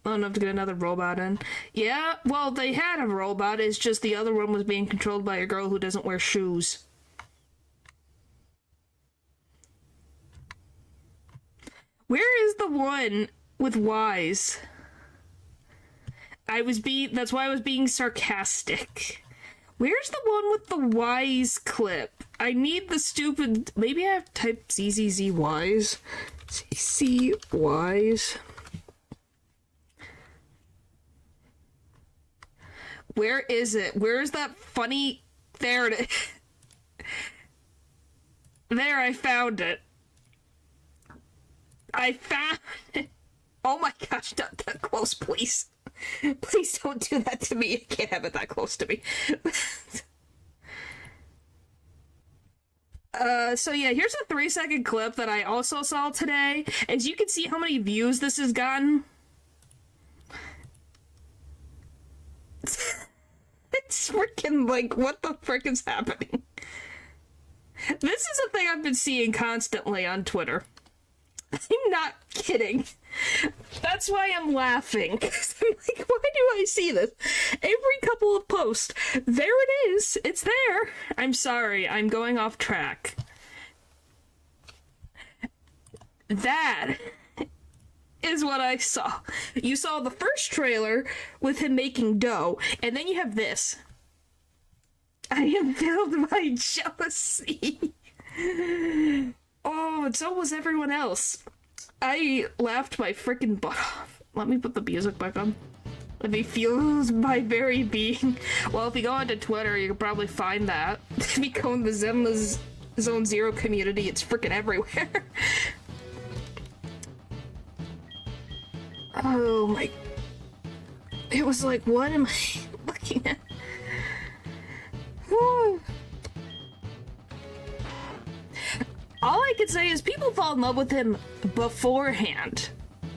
I don't have to get another robot in. Yeah, well, they had a robot, it's just the other one was being controlled by a girl who doesn't wear shoes. Where is the one with Wise? That's why I was being sarcastic. Where's the one with the Wise clip? I need the stupid... Maybe I have to type ZZZ Wise. ZZ Wise. Where is it? Where is that funny... There it is. There, I found it. I found it. Oh my gosh, not that close, please. Please don't do that to me. I can't have it that close to me. So yeah, here's a 3-second clip that I also saw today. As you can see how many views this has gotten. It's freaking like, what the frick is happening? This is a thing I've been seeing constantly on Twitter. I'm not kidding. That's why I'm laughing. 'Cause I'm like, why do I see this? Every couple of posts. There it is. It's there. I'm sorry. I'm going off track. That is what I saw. You saw the first trailer with him making dough, and then you have this. I am filled by jealousy. Oh, and so was everyone else. I laughed my freaking butt off. Let me put the music back on. If he feels my very being. Well, if you go onto Twitter, you can probably find that. If you go in the Zenless Zone Zero community, it's freaking everywhere. Oh my... It was like, what am I looking at? All I can say is people fall in love with him beforehand.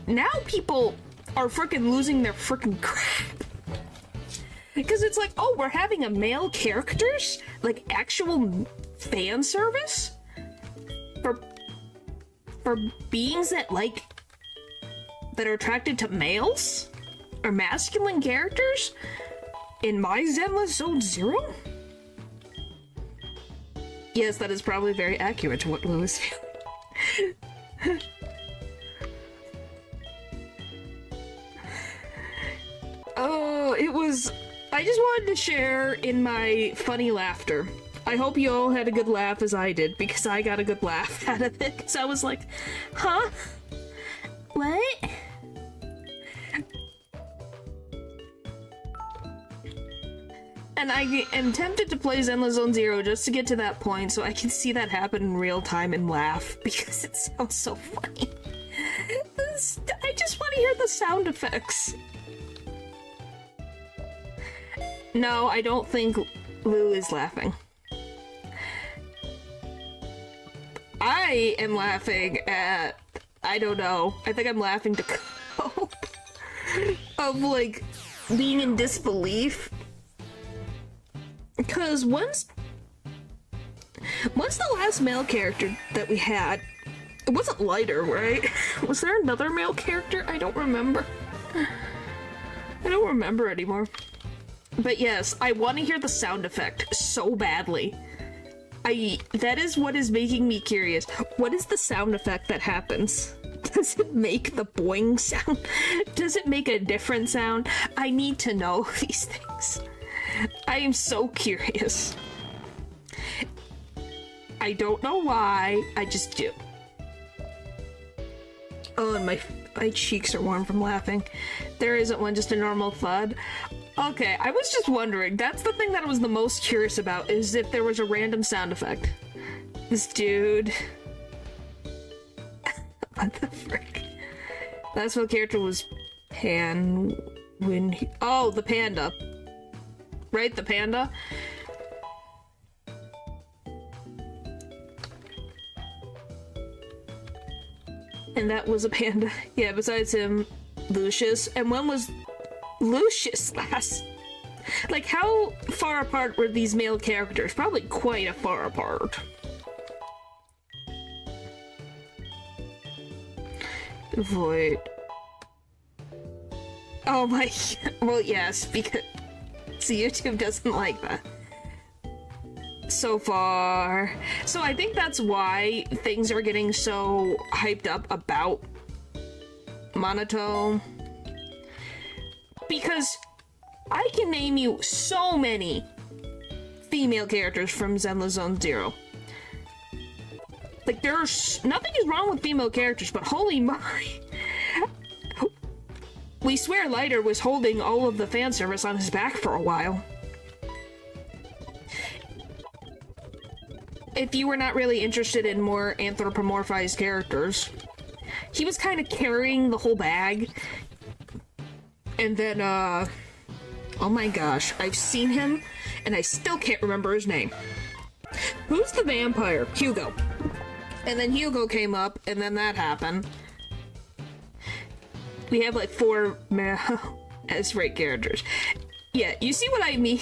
Now people are freaking losing their freaking crap. Because it's like, oh, we're having a male characters? Like actual fan service? For beings that that are attracted to males? Or masculine characters? In my Zenless Zone Zero? Yes, that is probably very accurate to what Lou is feeling. Oh, it was... I just wanted to share in my funny laughter. I hope you all had a good laugh as I did, because I got a good laugh out of it, because I was like, huh? What? And I am tempted to play Zenless Zone Zero just to get to that point so I can see that happen in real time and laugh, because it sounds so funny. I just want to hear the sound effects. No, I don't think Lou is laughing. I am laughing at... I don't know. I think I'm laughing to cope. Of, like, being in disbelief. Because once the last male character that we had... It wasn't Lighter, right? Was there another male character? I don't remember. I don't remember anymore. But yes, I want to hear the sound effect so badly. That is what is making me curious. What is the sound effect that happens? Does it make the boing sound? Does it make a different sound? I need to know these things. I am so curious. I don't know why, I just do. Oh, and my cheeks are warm from laughing. There isn't one, just a normal thud. Okay, I was just wondering, that's the thing that I was the most curious about, is if there was a random sound effect. This dude... What the frick? Last male character was Pan... when he... Oh, the panda. Right, the panda? And that was a panda. Yeah, besides him, Lucius. And when was Lucius last? Like, how far apart were these male characters? Probably quite a far apart. Void. Oh my... Well, yes, because YouTube doesn't like that. So far. So I think that's why things are getting so hyped up about Monotone. Because I can name you so many female characters from Zenless Zone Zero. Like, there's nothing is wrong with female characters, but holy moly. We swear Lighter was holding all of the fan service on his back for a while. If you were not really interested in more anthropomorphized characters, he was kind of carrying the whole bag. And then, oh my gosh, I've seen him, and I still can't remember his name. Who's the vampire? Hugo. And then Hugo came up, and then that happened. We have like 4 as right characters. Yeah, you see what I mean?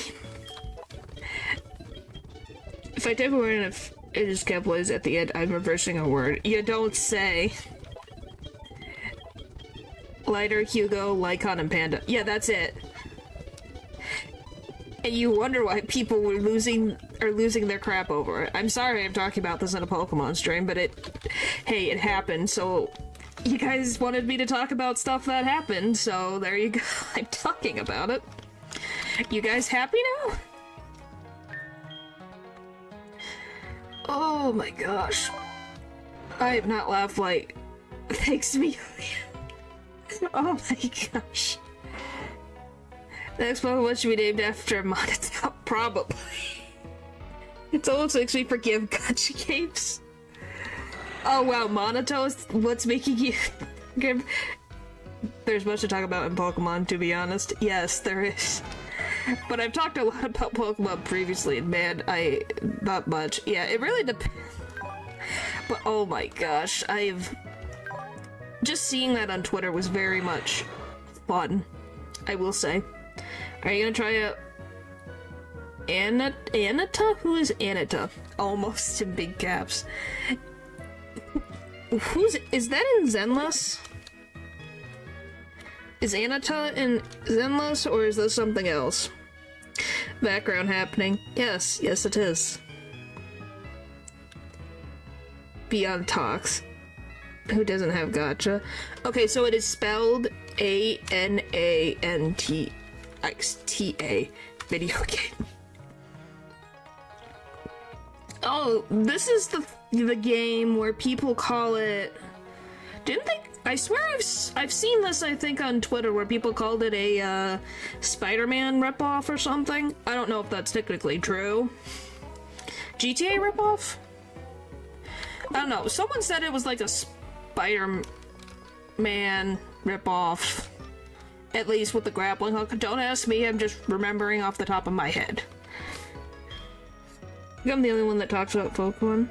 If I type a word and if it is capitalized at the end, I'm reversing a word. You don't say. Lighter, Hugo, Lycon, and Panda. Yeah, that's it. And you wonder why people were losing their crap over it. I'm sorry I'm talking about this in a Pokemon stream, but hey, it happened, so you guys wanted me to talk about stuff that happened, so there you go. I'm talking about it. You guys happy now? Oh my gosh. I have not laughed like... Thanks me. Oh my gosh. The next Pokemon should be named after Monotone. Probably. It almost makes me forgive gotcha games. Oh wow, Monotone is what's making you give. There's much to talk about in Pokemon, to be honest. Yes, there is. But I've talked a lot about Pokemon previously, and man, not much. Yeah, it really depends. But oh my gosh, just seeing that on Twitter was very much fun, I will say. Are you gonna try out Anita? Who is Anita? Almost in big caps. Is that in Zenless? Is Anita in Zenless, or is this something else? Background happening. Yes, it is. Beyond Talks. Who doesn't have gotcha? Okay, so it is spelled A-N-A-N-T. XTA video game. Oh, this is the game where people call it... Didn't they... I swear I've seen this, I think, on Twitter, where people called it a, Spider-Man ripoff or something. I don't know if that's technically true. GTA ripoff? I don't know. Someone said it was like a Spider-Man ripoff. At least with the grappling hook. Don't ask me, I'm just remembering off the top of my head. I'm the only one that talks about Pokemon.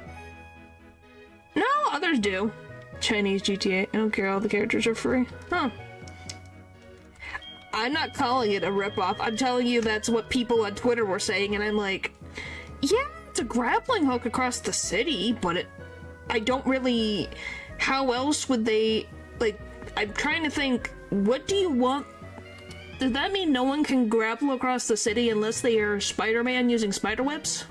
No, others do. Chinese GTA. I don't care, all the characters are free. Huh. I'm not calling it a ripoff. I'm telling you that's what people on Twitter were saying, and I'm like, yeah, it's a grappling hook across the city, but I don't really... How else would they... Like, I'm trying to think, what do you want? Does that mean no one can grapple across the city unless they are Spider-Man using spider webs?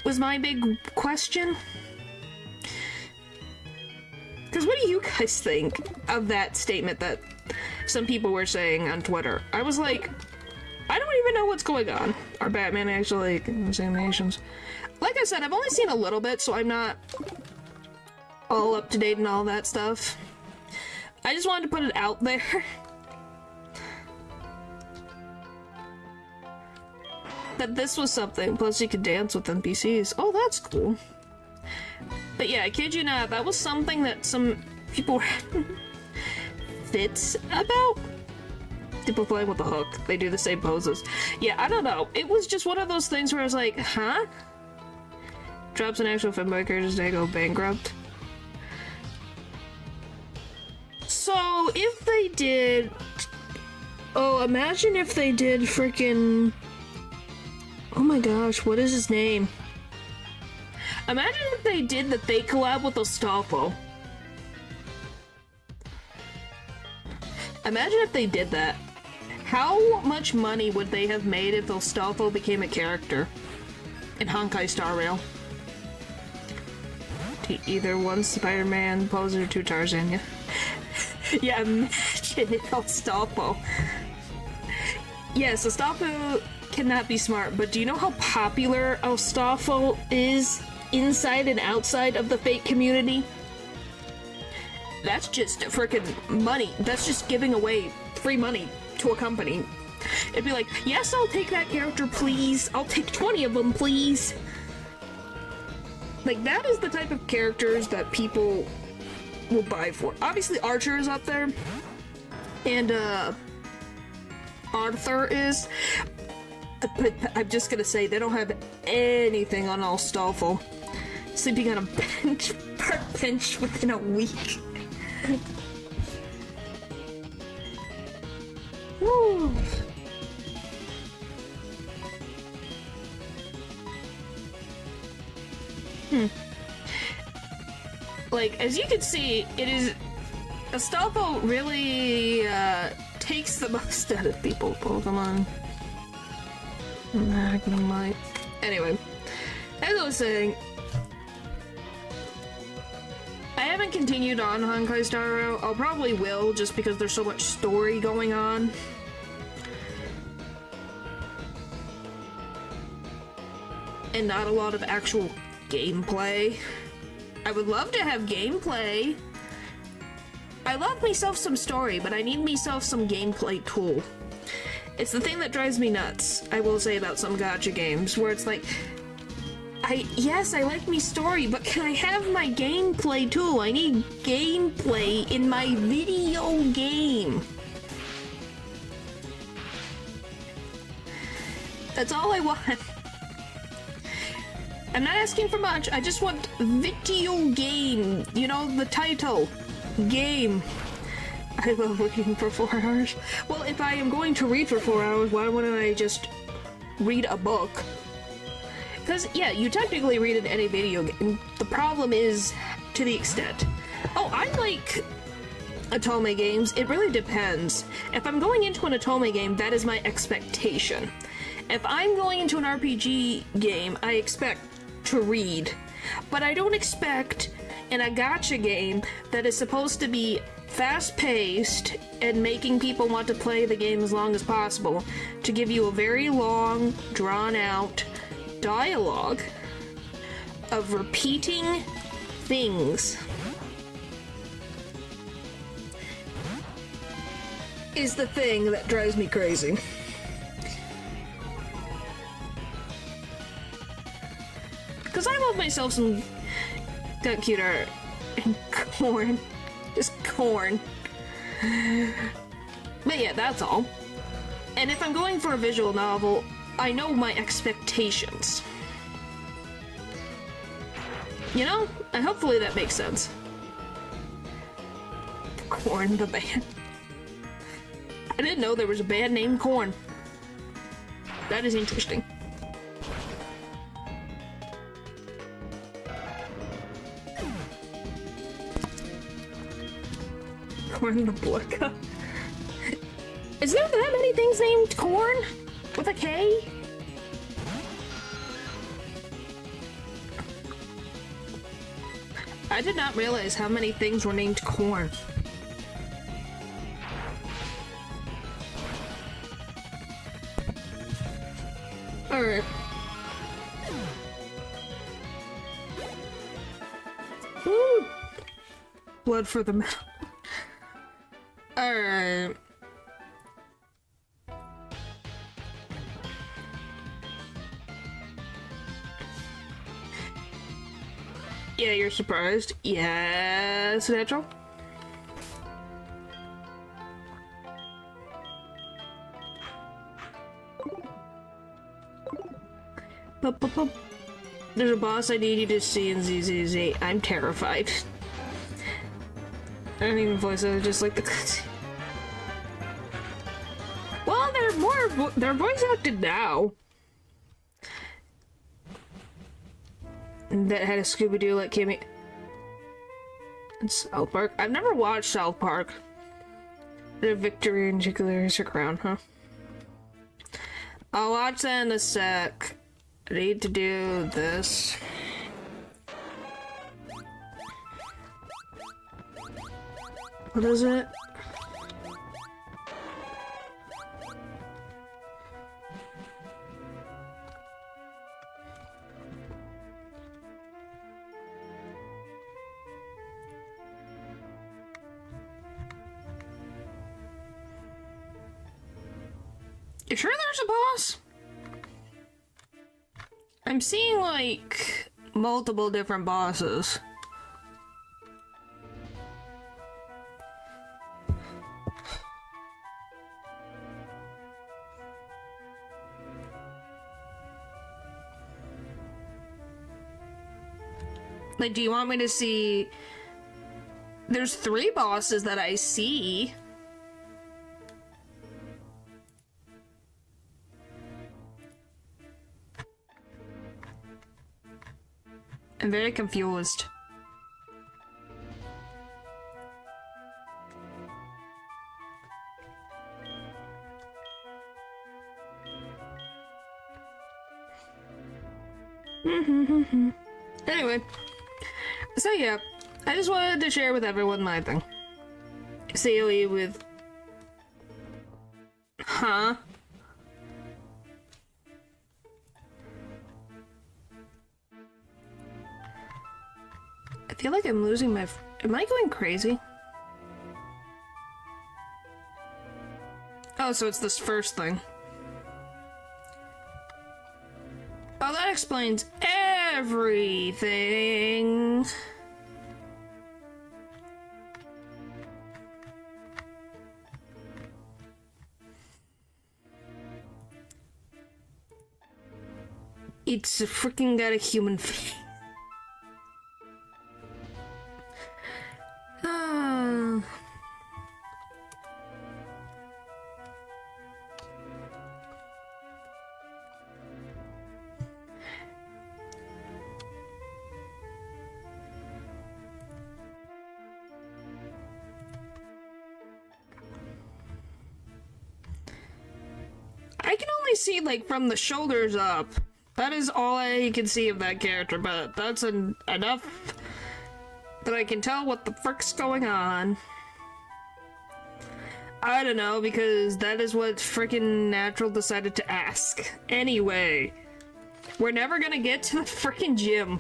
Was my big question. Because what do you guys think of that statement that some people were saying on Twitter? I was like, I don't even know what's going on. Are Batman actually discriminations? Like I said, I've only seen a little bit, so I'm not all up to date and all that stuff. I just wanted to put it out there. That this was something, plus you could dance with NPCs. Oh, that's cool. But yeah, I kid you not, that was something that some people fits about. People play with the hook. They do the same poses. Yeah, I don't know. It was just one of those things where I was like, huh? Drops an actual femboy characters, they go bankrupt. So, if they did... Oh, imagine if they did freaking... Oh my gosh, what is his name? Imagine if they did the fake collab with Ostafo. Imagine if they did that. How much money would they have made if Ostafo became a character in Honkai Star Rail? Either one Spider-Man pose or two Tarzan, yeah. Yeah, imagine it, Ostafo. Yes, Ostafo cannot be smart, but do you know how popular Ostafo is inside and outside of the fake community? That's just freaking money. That's just giving away free money to a company. It'd be like, yes, I'll take that character, please. I'll take 20 of them, please. Like, that is the type of characters that people will buy for. Obviously, Archer is up there. And, Arthur is. But I'm just gonna say, they don't have anything on Ostafo. Sleeping on a park bench within a week. Woo. Like, as you can see, it is... Ostafo really, takes the most out of people, Pokemon. Magnemite. Anyway, as I was saying, I haven't continued on Honkai Star Rail. I'll probably will, just because there's so much story going on. And not a lot of actual gameplay. I would love to have gameplay. I love myself some story, but I need myself some gameplay tool. It's the thing that drives me nuts, I will say, about some gacha games, where it's like, yes, I like me story, but can I have my gameplay tool? I need gameplay in my video game. That's all I want. I'm not asking for much, I just want video game. You know, the title. Game. I love reading for 4 hours. Well, if I am going to read for 4 hours, why wouldn't I just read a book? Because, yeah, you technically read in any video game. The problem is, to the extent. Oh, I like Otome games. It really depends. If I'm going into an Otome game, that is my expectation. If I'm going into an RPG game, I expect to read. But I don't expect in a gacha game that is supposed to be fast-paced and making people want to play the game as long as possible, to give you a very long, drawn-out dialogue of repeating things is the thing that drives me crazy. Because I love myself some that cute art and corn. Just corn. But yeah, that's all. And if I'm going for a visual novel, I know my expectations. You know? And hopefully that makes sense. Corn, the band. I didn't know there was a band named Corn. That is interesting. Corn the Blooka. Is there that many things named Corn? With a K? I did not realize how many things were named Corn. Alright. Woo! Blood for the mouth. Alright. Yeah, you're surprised. Yes, natural. There's a boss I need you to see in ZZZ. I'm terrified. I don't even voice it, just like the... Well, they're voice acted now. That had a Scooby-Doo like Kimmy. And South Park. I've never watched South Park. The Victory and Jiggler Crown, huh? I'll watch that in a sec. I need to do this. What is it? You sure there's a boss? I'm seeing, like, multiple different bosses. Like, do you want me to see... There's 3 bosses that I see. I'm very confused. Anyway, so yeah, I just wanted to share with everyone my thing. COE with... Huh? I feel like I'm losing my... Am I going crazy? Oh, so it's this first thing. Oh, that explains everything. It's freaking got a human face. I can only see, like, from the shoulders up. That is all I can see of that character, but that's enough that I can tell what the frick's going on. I don't know, because that is what frickin' Natural decided to ask. Anyway, we're never gonna get to the frickin' gym.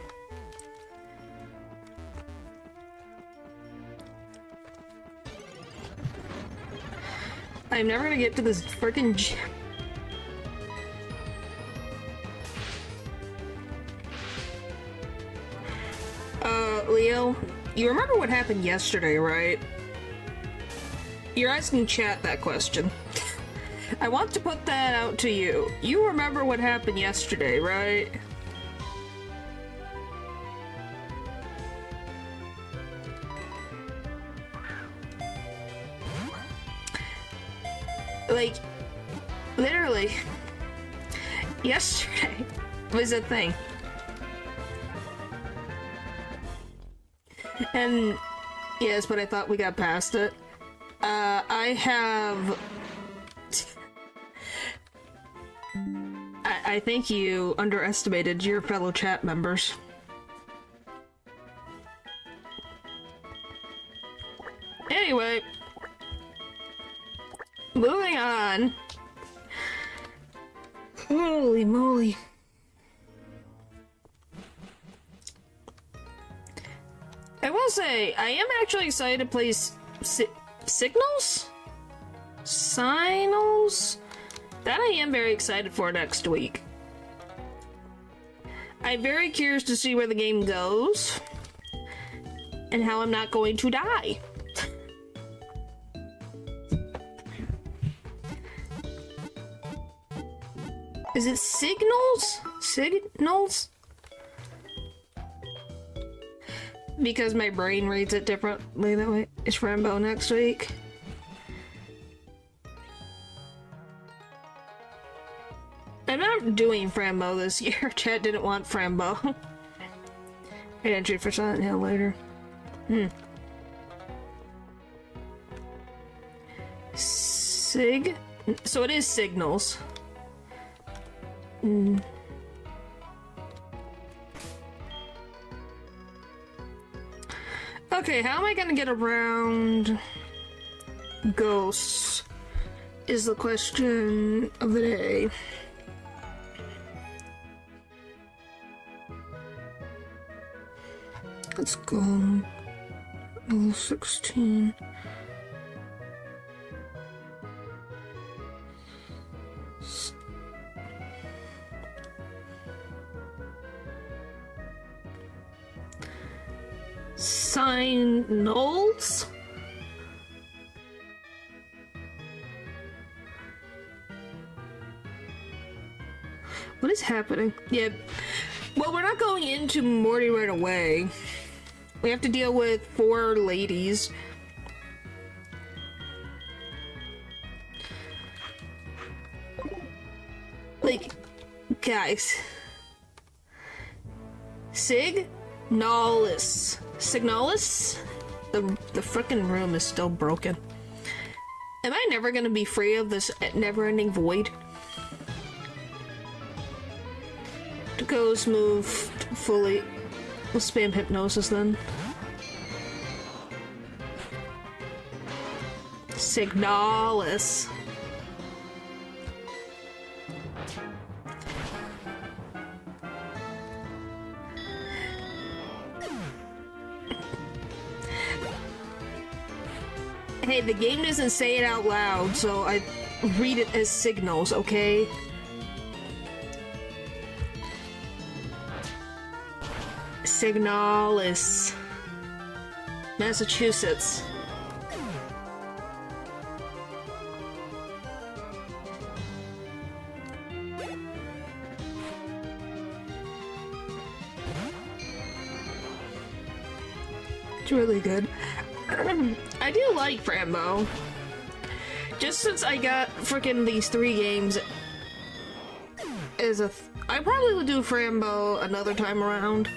I'm never gonna get to this frickin' gym. Leo, you remember what happened yesterday, right? You're asking chat that question. I want to put that out to you. You remember what happened yesterday, right? Like, literally, yesterday was a thing. And, yes, but I thought we got past it. I think you underestimated your fellow chat members. Anyway, moving on. Holy moly. I will say, I am actually excited to play Signals? Signals? That I am very excited for next week. I'm very curious to see where the game goes. And how I'm not going to die. Is it Signals? Signals? Because my brain reads it differently that way. It's Rambo next week. I'm not doing Frambo this year. Chat didn't want Frambo. I'd entry for Silent Hill later. So it is Signals. Okay, how am I gonna get around ghosts is the question of the day. Let's go level 16. Signals? What is happening? Yeah. Well, we're not going into Morty right away. We have to deal with 4 ladies. Like, guys. Signalis. Signalis? The frickin' room is still broken. Am I never gonna be free of this never-ending void? To goes move fully. We'll spam hypnosis then. Signalis. Hey, the game doesn't say it out loud, so I read it as signals, okay? Signalis. Massachusetts. It's really good. I do like Frambo. Just since I got frickin' these 3 games I probably would do Frambo another time around.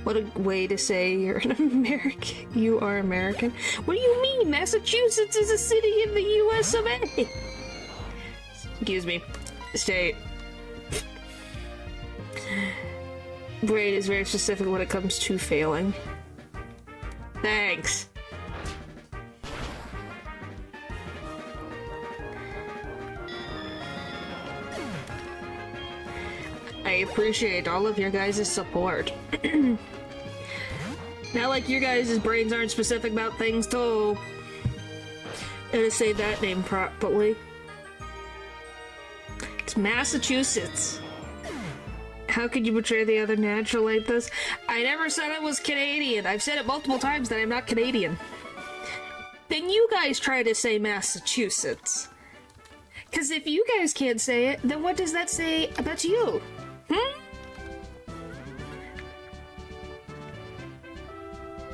What a way to say you're an American. You are American. What do you mean? Massachusetts is a city in the US of A. Excuse me. State. brain is very specific when it comes to failing. Thanks. I appreciate all of your guys' support. Not like your guys' brains aren't specific about things too. Gotta say that name properly. It's Massachusetts. How could you betray the other natural like this? I never said I was Canadian. I've said it multiple times that I'm not Canadian. Then you guys try to say Massachusetts. Because if you guys can't say it, then what does that say about you?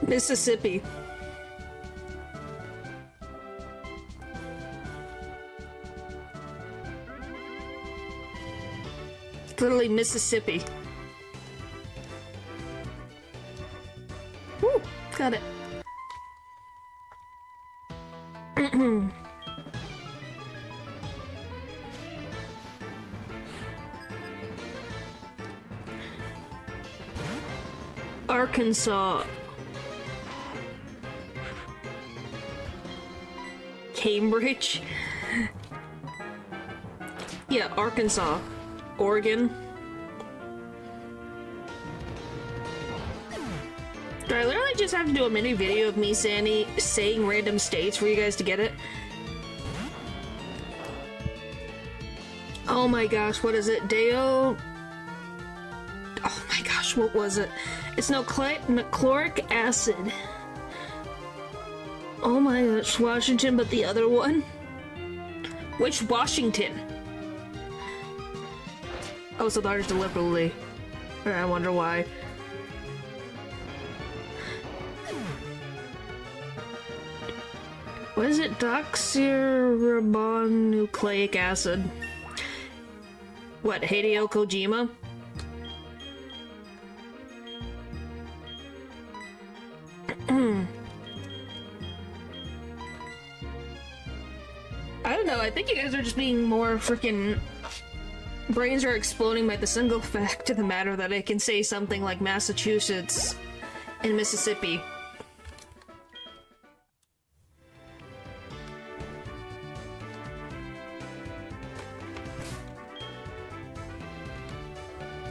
Mississippi. Literally Mississippi. Woo, got it. Arkansas. Cambridge. Yeah, Arkansas. Oregon. Do I literally just have to do a mini video of me saying random states for you guys to get it? Oh my gosh, what is it? Deo... Oh my gosh, what was it? It's chloric acid. Oh my gosh, Washington, but the other one? Which Washington? Oh, so large deliberately. I wonder why. What is it? Deoxyribonucleic acid. What, Hideo Kojima? I don't know, I think you guys are just being more freaking... Brains are exploding by the single fact of the matter that I can say something like Massachusetts and Mississippi.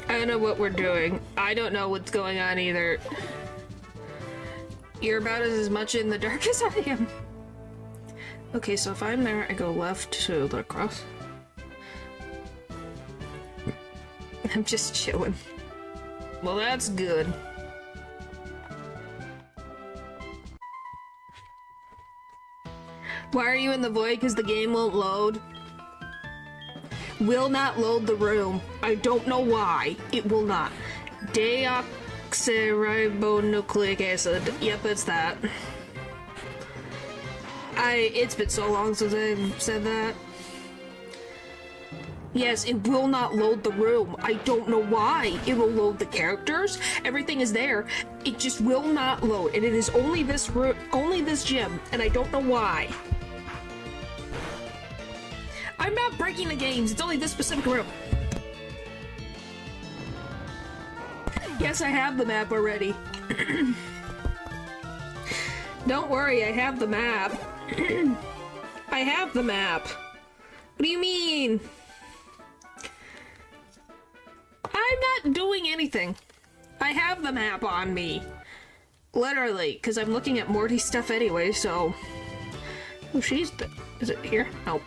I don't know what we're doing. I don't know what's going on either. You're about as much in the dark as I am. Okay, so if I'm there, I go left to the cross. I'm just chilling. Well, that's good. Why are you in the void? Because the game won't load. Will not load the room. I don't know why. It will not. Deoxyribonucleic acid. Yep, it's that. It's been so long since I've said that. Yes, it will not load the room. I don't know why. It will load the characters. Everything is there. It just will not load. And it is only this gym, and I don't know why. I'm not breaking the games. It's only this specific room. Yes, I have the map already. Don't worry, I have the map. I have the map. What do you mean? I'm not doing anything. I have the map on me. Literally, because I'm looking at Morty's stuff anyway, so... Oh, is it here? Nope.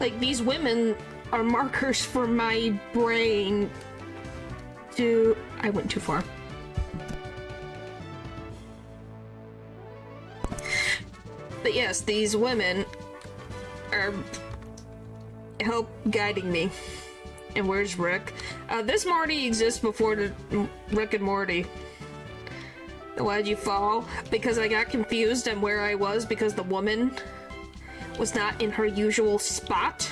Like, these women are markers for my brain to... I went too far. But yes, these women are help guiding me. And where's Rick? This Morty exists before the Rick and Morty. Why'd you fall? Because I got confused on where I was because the woman was not in her usual spot.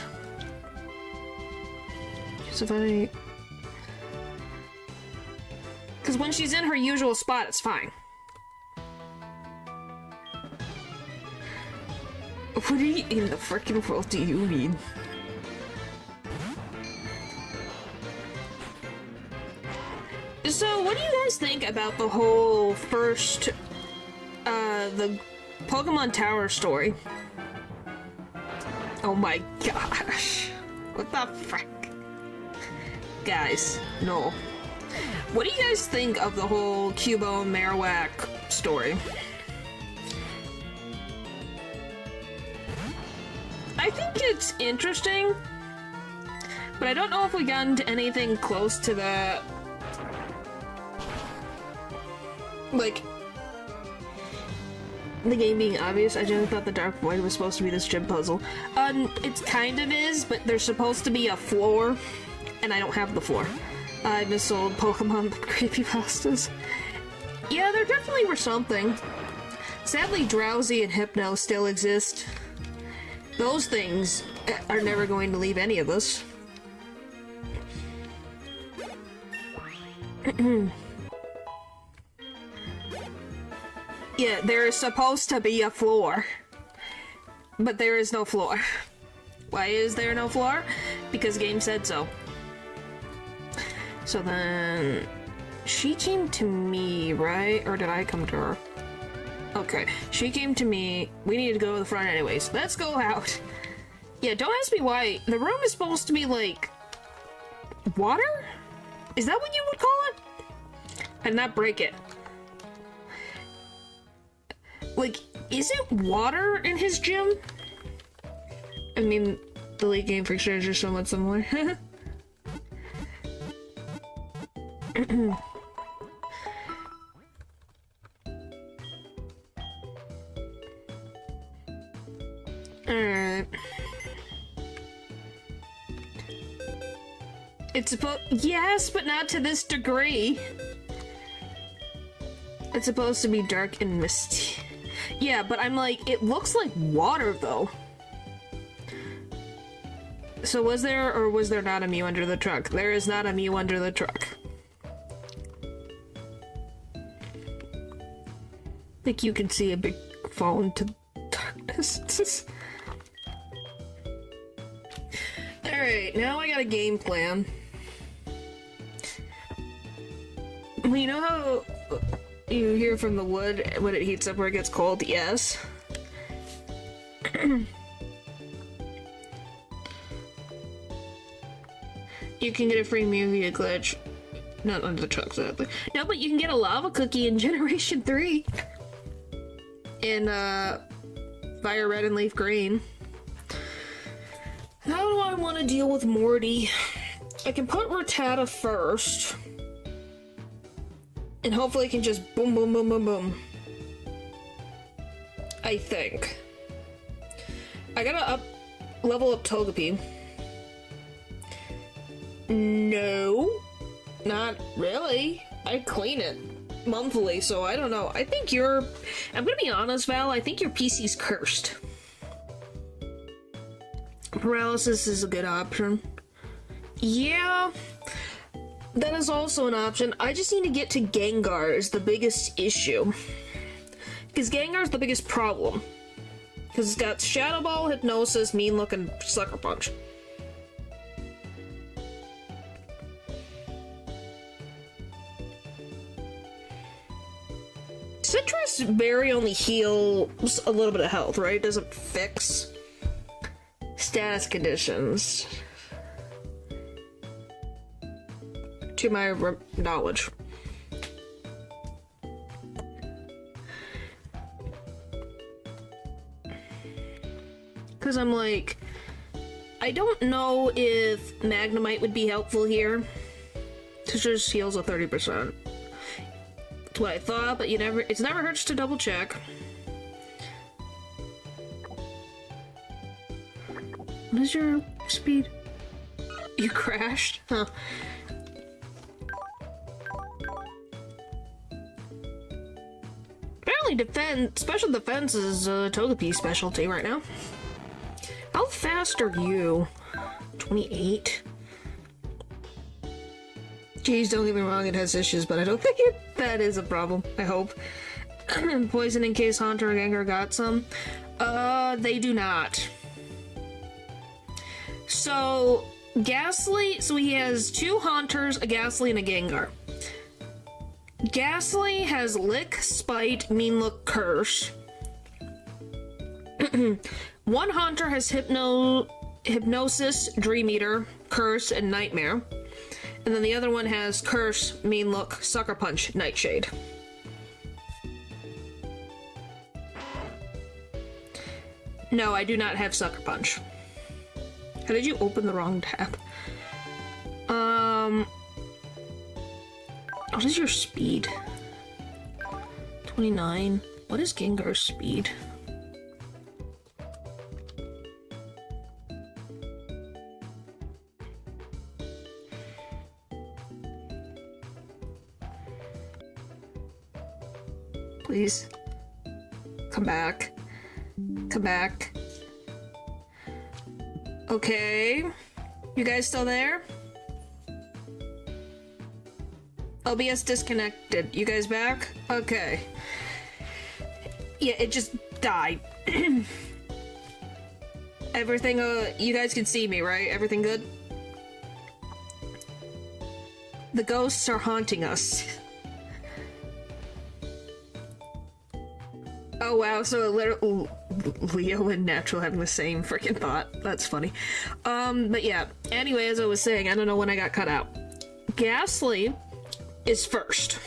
So if because when she's in her usual spot, it's fine. What in the frickin' world do you mean? So, what do you guys think about the whole first, the Pokemon Tower story? Oh my gosh. What the frick? Guys, no. What do you guys think of the whole Cubone Marowak story? I think it's interesting, but I don't know if we got into anything close to that. Like, the game being obvious, I generally thought the Dark Void was supposed to be this gym puzzle. It kind of is, but there's supposed to be a floor, and I don't have the floor. I missold Pokemon creepypastas. Yeah, there definitely were something. Sadly, Drowsy and Hypno still exist. Those things are never going to leave any of us. Yeah, there is supposed to be a floor. But there is no floor. Why is there no floor? Because game said so. So then... she came to me, right? Or did I come to her? Okay, she came to me. We need to go to the front anyways. Let's go out. Yeah, don't ask me why. The room is supposed to be like... water? Is that what you would call it? And not break it. Like, is it water in his gym? I mean, the late game fixtures are somewhat similar. Alright. It's supposed- yes, but not to this degree. It's supposed to be dark and misty. Yeah, but I'm like, it looks like water, though. So was there or was there not a Mew under the truck? There is not a Mew under the truck. I think you can see a big fall into darkness. Alright, now I got a game plan. Well, you know how you hear from the wood when it heats up where it gets cold? Yes. You can get a free Mew via glitch. Not under the truck, sadly. No, but you can get a lava cookie in Generation 3. In, Fire Red and Leaf Green. How do I want to deal with Morty? I can put Rattata first. And hopefully I can just boom, boom, boom, boom, boom. I think. I gotta level up Togepi. No. Not really. I clean it monthly, so I don't know. I think I'm gonna be honest, Val, I think your PC's cursed. Paralysis is a good option. Yeah. That is also an option. I just need to get to Gengar is the biggest issue. Because Gengar is the biggest problem. Because it's got Shadow Ball, Hypnosis, Mean Look, and Sucker Punch. Citrus Berry only heals a little bit of health, right? It doesn't fix status conditions. To my knowledge. Because I'm like, I don't know if Magnemite would be helpful here. It just heals a 30%. That's what I thought, but it's never hurts to double check. What is your speed? You crashed? Huh. Apparently special defense is Togepi's specialty right now. How fast are you? 28? Jeez, don't get me wrong, it has issues, but I don't think that is a problem. I hope. Poison in case Haunter or Gengar got some. They do not. So, Ghastly, so he has 2 Haunters, a Ghastly, and a Gengar. Ghastly has Lick, Spite, Mean Look, Curse. One Haunter has Hypnosis, Dream Eater, Curse, and Nightmare. And then the other one has Curse, Mean Look, Sucker Punch, Nightshade. No, I do not have Sucker Punch. How did you open the wrong tab? What is your speed? 29. What is Gengar's speed? Please. Come back. Come back. Okay. You guys still there? OBS disconnected. You guys back? Okay. Yeah, it just died. Everything, you guys can see me, right? Everything good? The ghosts are haunting us. Oh wow, so Leo and Natural having the same freaking thought. That's funny. But yeah, anyway, as I was saying, I don't know when I got cut out. Ghastly is first.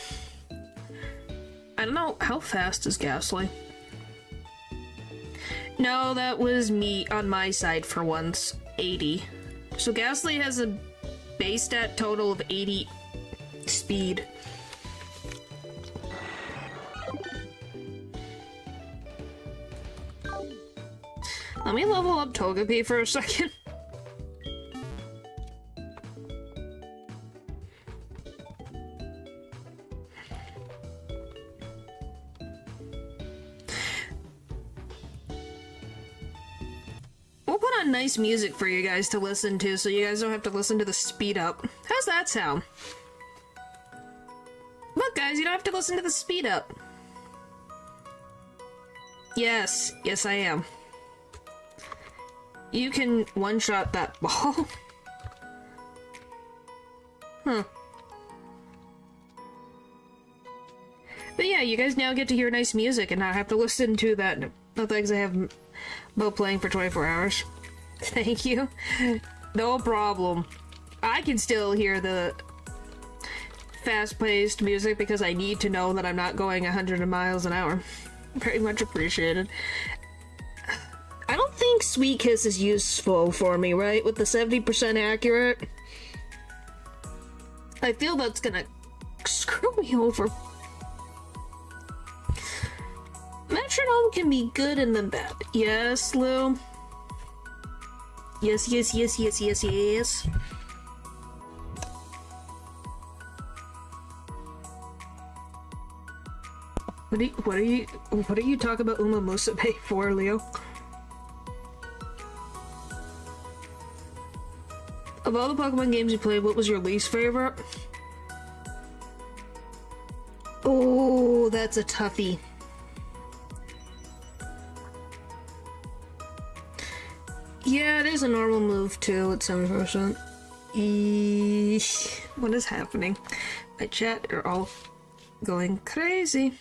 I don't know, how fast is Ghastly? No, that was me on my side for once. 80. So Ghastly has a base stat total of 80 speed. Let me level up Togepi for a second. We'll put on nice music for you guys to listen to so you guys don't have to listen to the speed up. How's that sound? Look guys, you don't have to listen to the speed up. Yes, yes I am. You can one-shot that ball. Huh. But yeah, you guys now get to hear nice music and not have to listen to that. No thanks, I have Bo playing for 24 hours. Thank you. No problem. I can still hear the fast-paced music because I need to know that I'm not going 100 miles an hour. Very much appreciated. I don't think Sweet Kiss is useful for me, right? With the 70% accurate. I feel that's gonna screw me over. Metronome can be good and then bad. Yes, Lou? Yes, yes, yes, yes, yes, yes. What are you talking about Uma Musume for, Leo? Of all the Pokemon games you played, what was your least favorite? Oh, that's a toughie. Yeah, it is a normal move too, at 7%. Eesh. What is happening? My chat are all going crazy.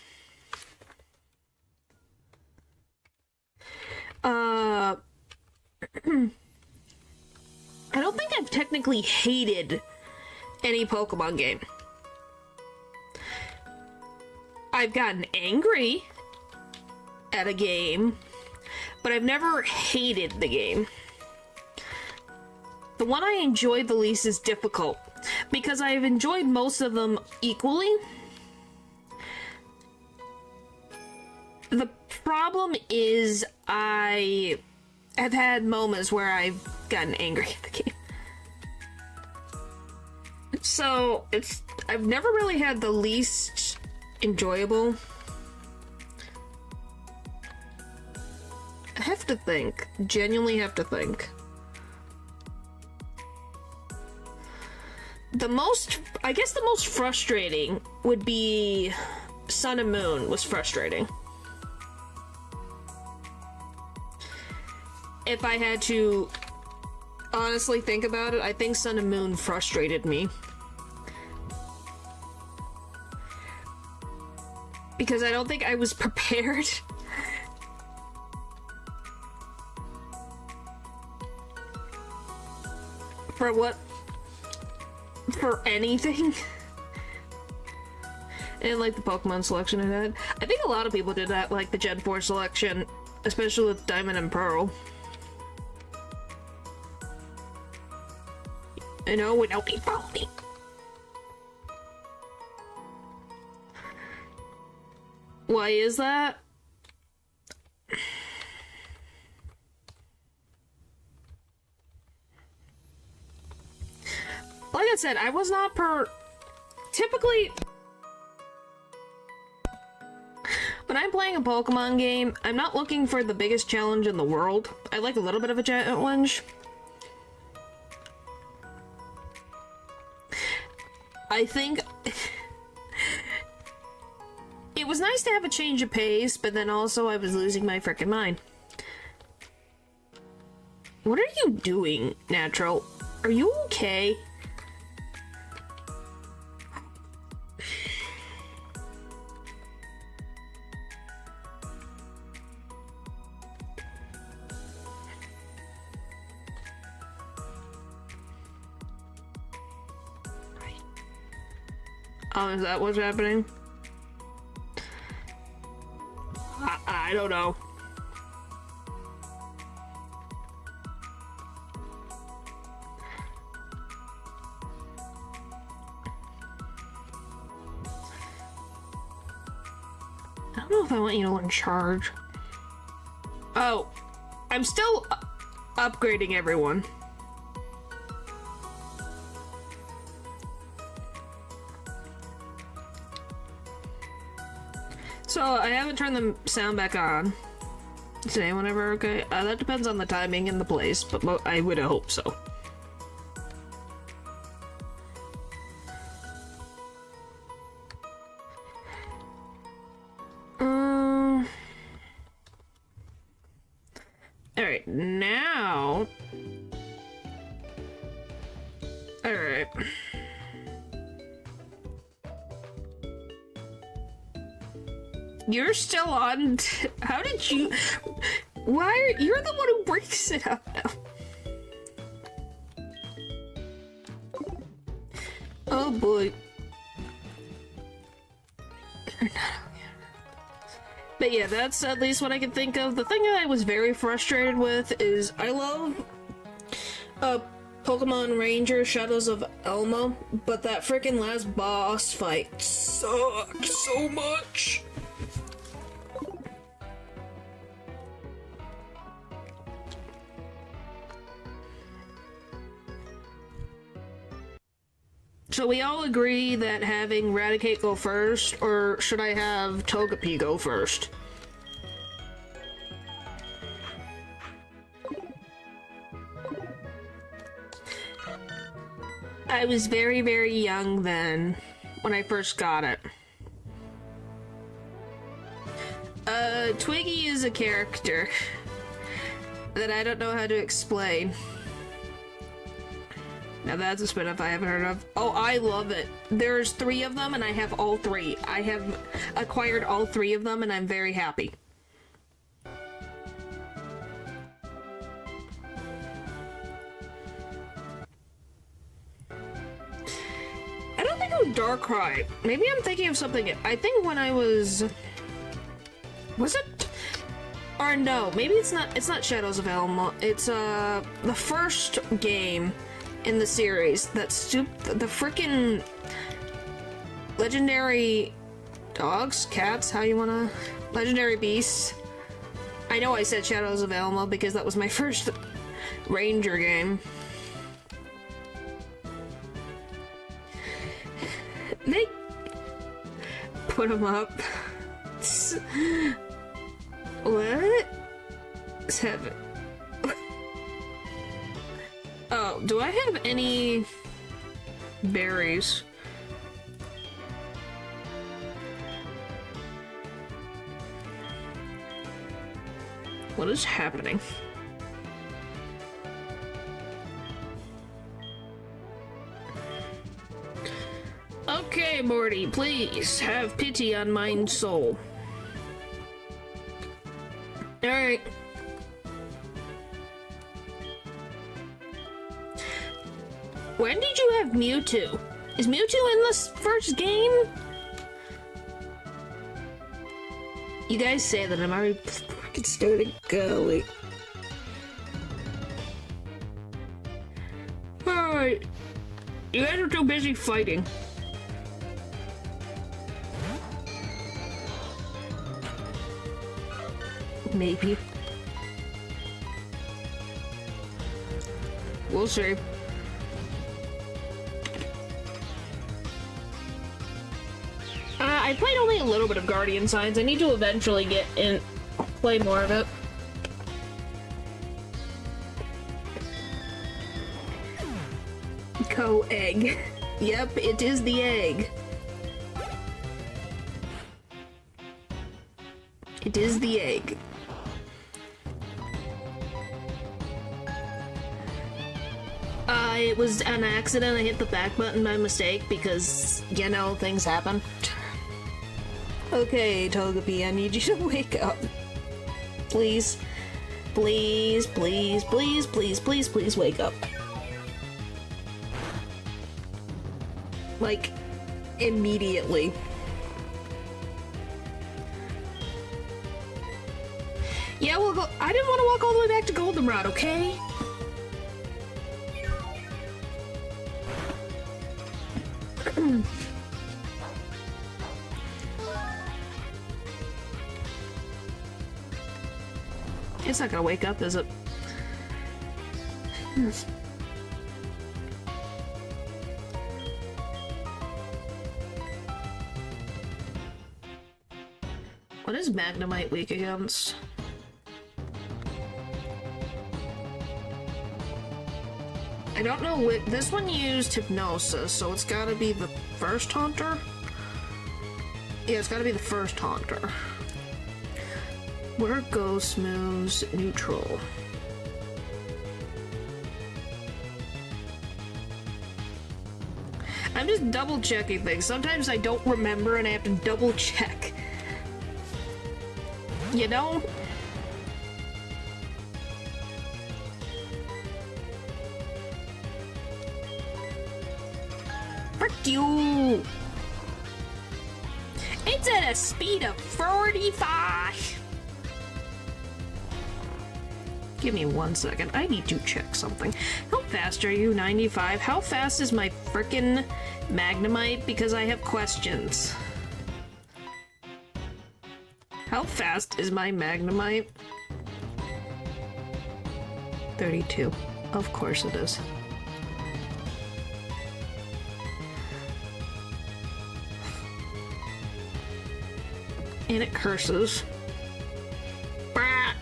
I don't think I've technically hated any Pokemon game. I've gotten angry at a game, but I've never hated the game. The one I enjoyed the least is Difficult, because I've enjoyed most of them equally. The problem is I have had moments where I've gotten angry at the game. So, I've never really had the least enjoyable. I have to think. Genuinely have to think. I guess the most frustrating would be Sun and Moon was frustrating. If I had to honestly think about it, I think Sun and Moon frustrated me. because I don't think I was prepared. For what? For anything? And like the Pokemon selection it had. I think a lot of people did that, like the Gen 4 selection, especially with Diamond and Pearl. You know, without me, follow me. Why is that? Like I said, I was not typically, when I'm playing a Pokemon game, I'm not looking for the biggest challenge in the world. I like a little bit of a challenge. I think it was nice to have a change of pace, but then also I was losing my frickin' mind. What are you doing, Natural? Are you okay? Oh, is that what's happening? I don't know. I don't know if I want you to learn charge. Oh, I'm still upgrading everyone. So, I haven't turned the sound back on. Is anyone ever okay? That depends on the timing and the place, but I would hope so. Alright, now... Alright. You're still on. How did you? Why? You're the one who breaks it up now. Oh boy. But yeah, that's at least what I can think of. The thing that I was very frustrated with is I love Pokemon Ranger Shadows of Elma, but that freaking last boss fight sucked so much. So we all agree that having Raticate go first, or should I have Togepi go first? I was very, very young then, when I first got it. Twiggy is a character that I don't know how to explain. Now that's a spin-off I haven't heard of. Oh, I love it. There's 3 of them and I have all 3. I have acquired all 3 of them and I'm very happy. I don't think it was Darkrai. Maybe I'm thinking of something. I think when I was it? Or no, maybe it's not Shadows of Elma. It's the first game in the series that's the frickin' legendary dogs, cats, how you wanna, legendary beasts. I know I said Shadows of Elma because that was my first Ranger game. They put them up. What? 7. Oh, do I have any berries? What is happening? Okay, Morty, please have pity on mine soul. Alright. When did you have Mewtwo? Is Mewtwo in this first game? You guys say that I'm already freaking starting going. Alright. You guys are too busy fighting. Maybe. We'll see. I played only a little bit of Guardian Signs. I need to eventually get in, play more of it. Co-egg. Yep, it is the egg. It is the egg. It was an accident. I hit the back button by mistake because, you know, things happen. Okay, Togepi, I need you to wake up. Please. Please, please, please, please, please, please wake up. Like, immediately. Yeah, we'll go. I didn't want to walk all the way back to Goldenrod, okay? It's not gonna wake up, is it? What is Magnemite weak against? I don't know what. This one used Hypnosis, so it's gotta be the first Haunter? Yeah, it's gotta be the first Haunter. Where Ghost moves neutral. I'm just double checking things. Sometimes I don't remember and I have to double check. You know? Frick you! It's at a speed of 45! Give me 1 second. I need to check something. How fast are you? 95? How fast is my frickin' Magnemite? Because I have questions. How fast is my Magnemite? 32. Of course it is. And it curses. Back!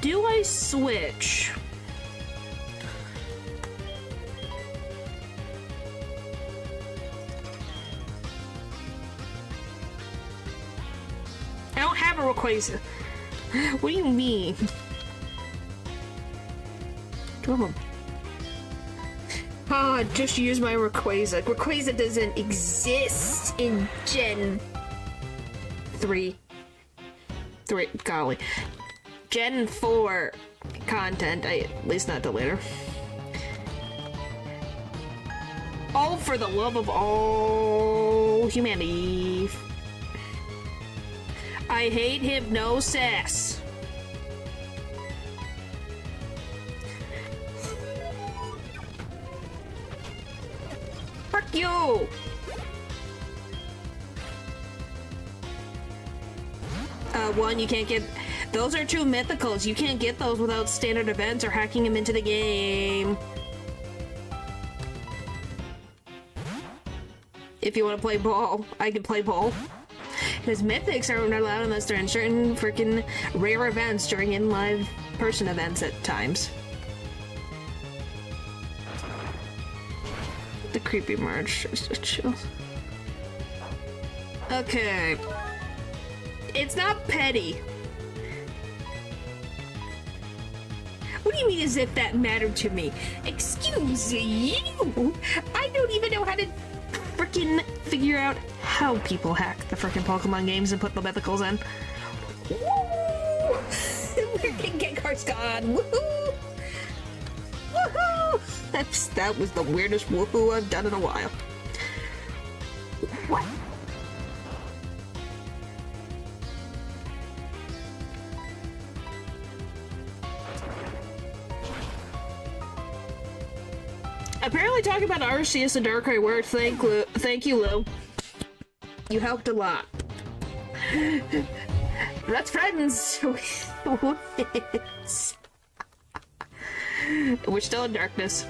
Do I switch? I don't have a Rayquaza. What do you mean? Come on. Ah, just use my Rayquaza. Rayquaza doesn't exist in Gen 3. Golly. Gen 4 content, at least not the later. All for the love of all humanity. I hate Hypnosis. Fuck you! One, you can't get... Those are 2 mythicals. You can't get those without standard events or hacking them into the game. If you want to play ball, I can play ball. Because mythics are not allowed unless they're in certain freaking rare events during in-live person events at times. The creepy march just to chill. Okay. It's not petty. What do you mean as if that mattered to me? Excuse you? I don't even know how to frickin' figure out how people hack the frickin' Pokemon games and put the mythicals in. Woo! Frickin' Gengar's gone! Woohoo! Woohoo! That was the weirdest woohoo I've done in a while. What? Apparently talking about Arceus and Darkrai worked. Thank you, Lou. You helped a lot. That's friends! We're still in darkness.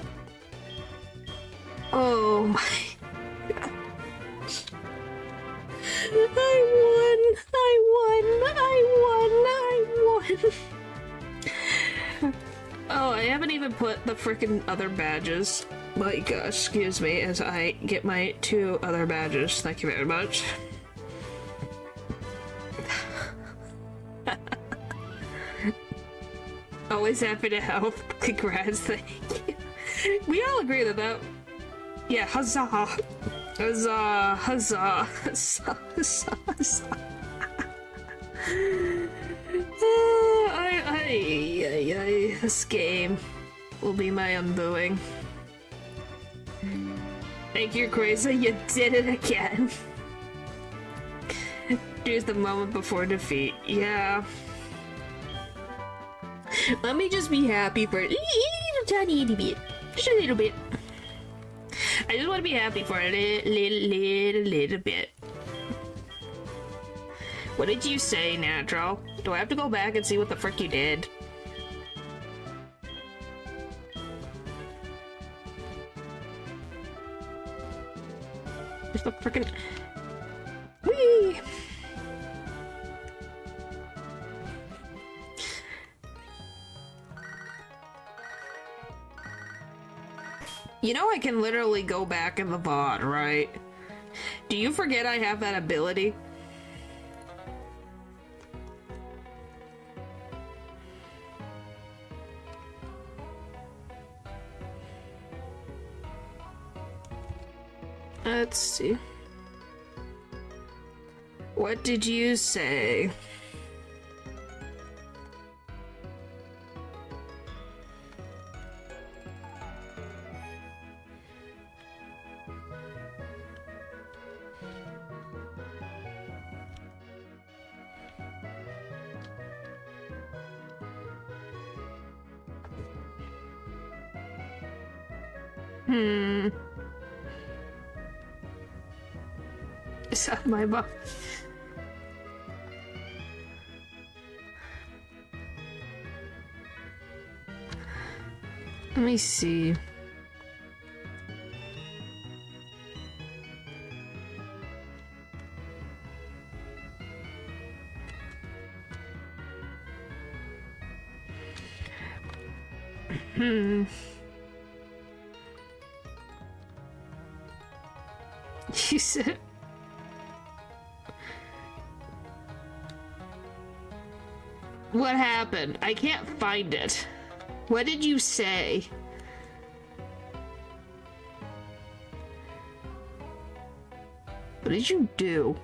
Oh my gosh. I won! Oh, I haven't even put the frickin' other badges. My gosh, excuse me as I get my 2 other badges. Thank you very much. Always happy to help. Congrats, thank you. We all agree that yeah, huzzah. Huzzah, huzzah, huzzah, huzzah, huzzah. This game will be my undoing. Thank you, Crazy. You did it again. Here's the moment before defeat. Yeah. Let me just be happy for a little tiny bit. Just a little bit. I just want to be happy for a little bit. What did you say, Natural? Do I have to go back and see what the frick you did? There's the frickin'... Whee! You know I can literally go back in the VOD, right? Do you forget I have that ability? Let's see. What did you say? Is that my mom? Let me see. You said... What happened? I can't find it. What did you say? What did you do?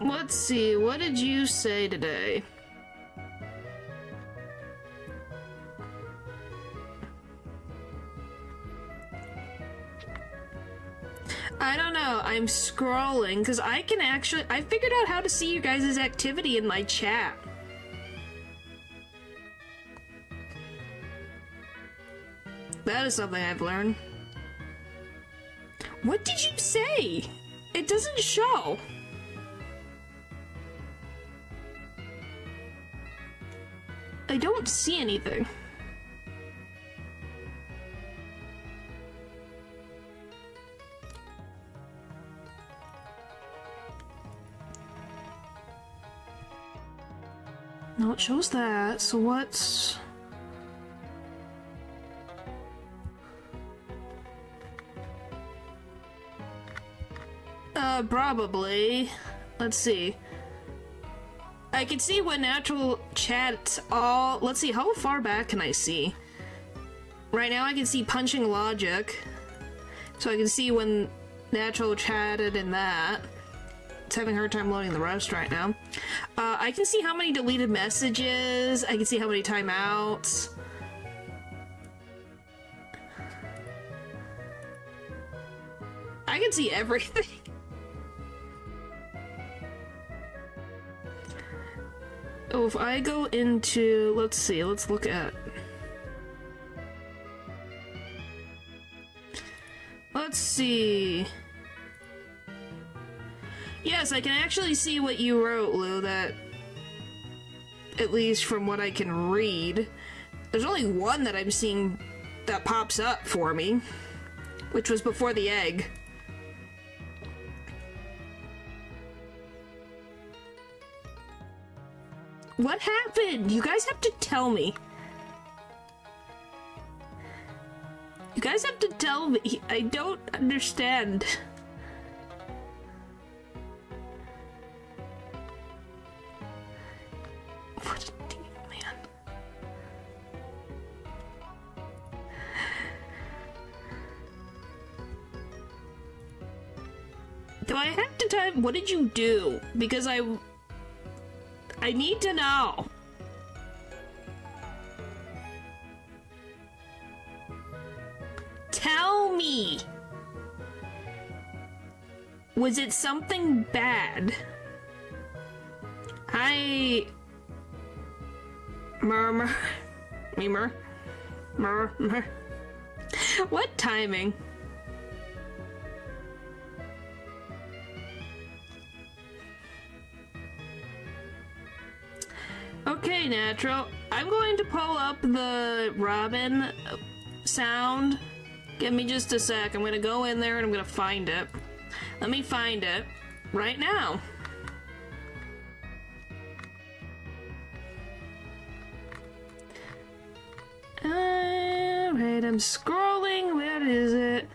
Let's see, what did you say today? I don't know, I'm scrolling because I can actually, I figured out how to see you guys' activity in my chat. That is something I've learned. What did you say? It doesn't show. I don't see anything. No, it shows that. So what's... probably. Let's see. I can see when natural chat all... Let's see, how far back can I see? Right now I can see punching logic. So I can see when natural chatted in that. It's having a hard time loading the rest right now. I can see how many deleted messages. I can see how many timeouts. I can see everything. Oh, if I go into, let's see, let's look at. Let's see. Yes, I can actually see what you wrote, Lou, that, at least from what I can read, there's only one that I'm seeing that pops up for me, which was before the egg. What happened? You guys have to tell me. You guys have to tell me. I don't understand. What a deal, man. Do I have to type? What did you do? Because I need to know. Tell me. Was it something bad? Murmur. What timing? Okay, Natural. I'm going to pull up the Robin sound. Give me just a sec. I'm gonna go in there and I'm gonna find it. Let me find it right now. Alright, I'm scrolling. Where is it?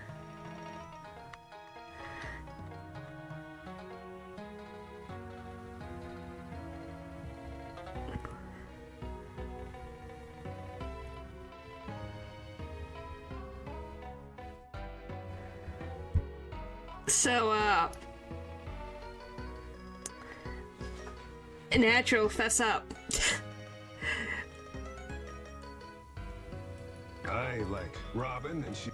So, Natural, fess up. I like Robin and she...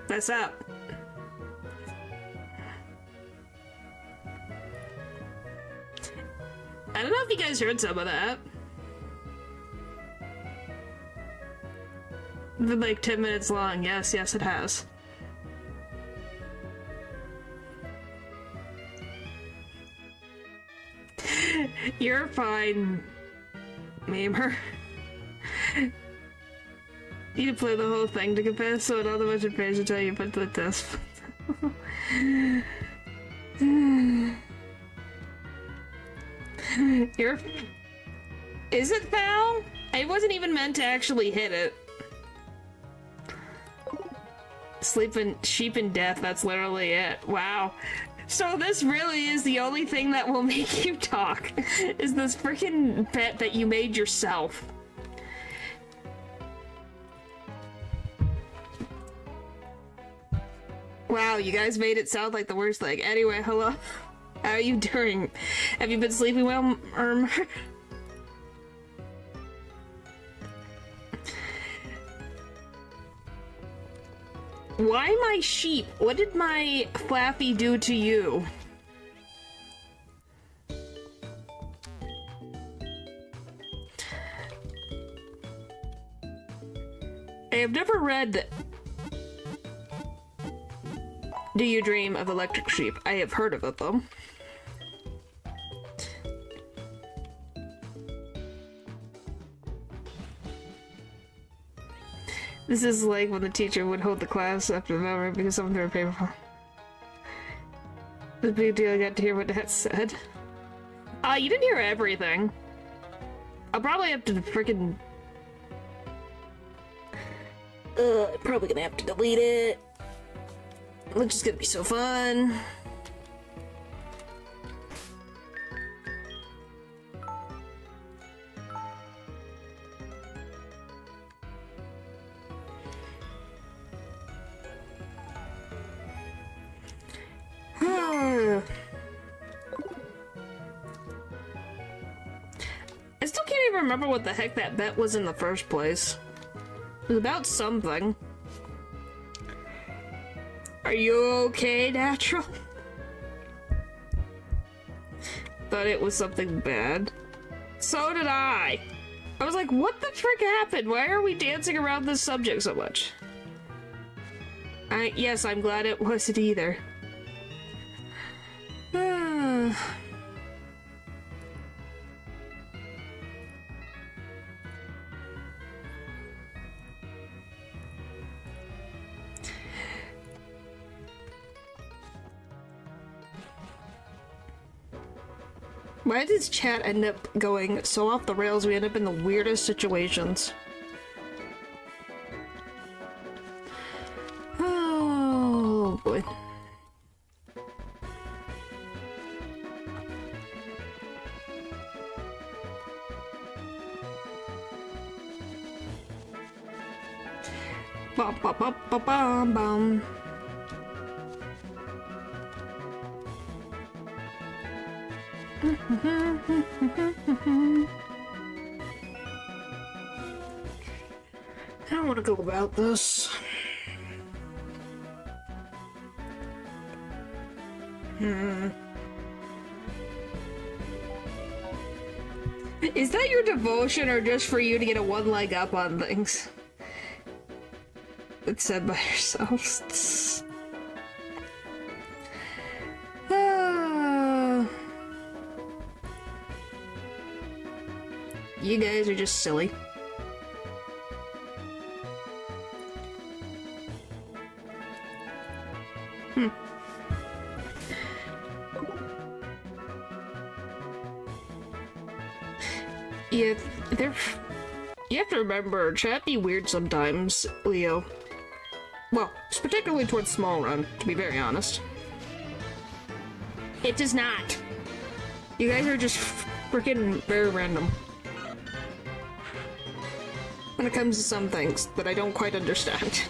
Fess up. I don't know if you guys heard some of that. It's been like 10 minutes long. Yes, it has. You're fine, Memer. You need to play the whole thing to confess, so all the bunch of page to tell you put the test. You're... Is it foul? I wasn't even meant to actually hit it. Sleeping sheep in death, that's literally it. Wow. So this really is the only thing that will make you talk, is this freaking pet that you made yourself. Wow, you guys made it sound like the worst thing. Anyway, hello. How are you doing? Have you been sleeping well, Why my sheep? What did my Flappy do to you? I have never read Do You Dream of Electric Sheep? I have heard of it though. This is like when the teacher would hold the class after the memory because someone threw a paper. The big deal, I got to hear what Dad said. You didn't hear everything. I'll probably have to freaking... probably gonna have to delete it. Which is gonna be so fun. I still can't even remember what the heck that bet was in the first place. It was about something. Are you okay, Natural? Thought it was something bad. So did I. I was like, what the frick happened? Why are we dancing around this subject so much? Yes, I'm glad it wasn't either. Why does chat end up going so off the rails we end up in the weirdest situations? Oh boy. Bum bum bum bum bum bum. I don't want to go about this. Is that your devotion or just for you to get a one leg up on things? It's said by yourselves. You guys are just silly. Yeah, you have to remember, chat be weird sometimes, Leo. Well, it's particularly towards small run, to be very honest. It does not. You guys are just freaking very random. When it comes to some things that I don't quite understand.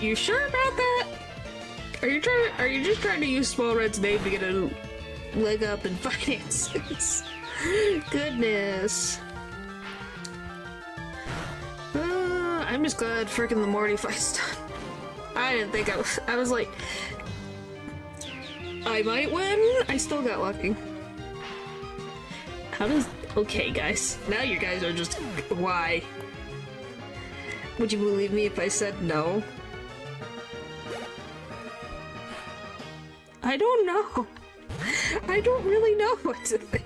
You sure about that? Are you just trying to use Small Red's name to get a leg up in finances? Goodness. I'm just glad frickin' the Morty fight's done. I didn't think I was like, I might win? I still got lucky. Okay guys, now you guys are just, why? Would you believe me if I said no? I don't know. I don't really know what to think.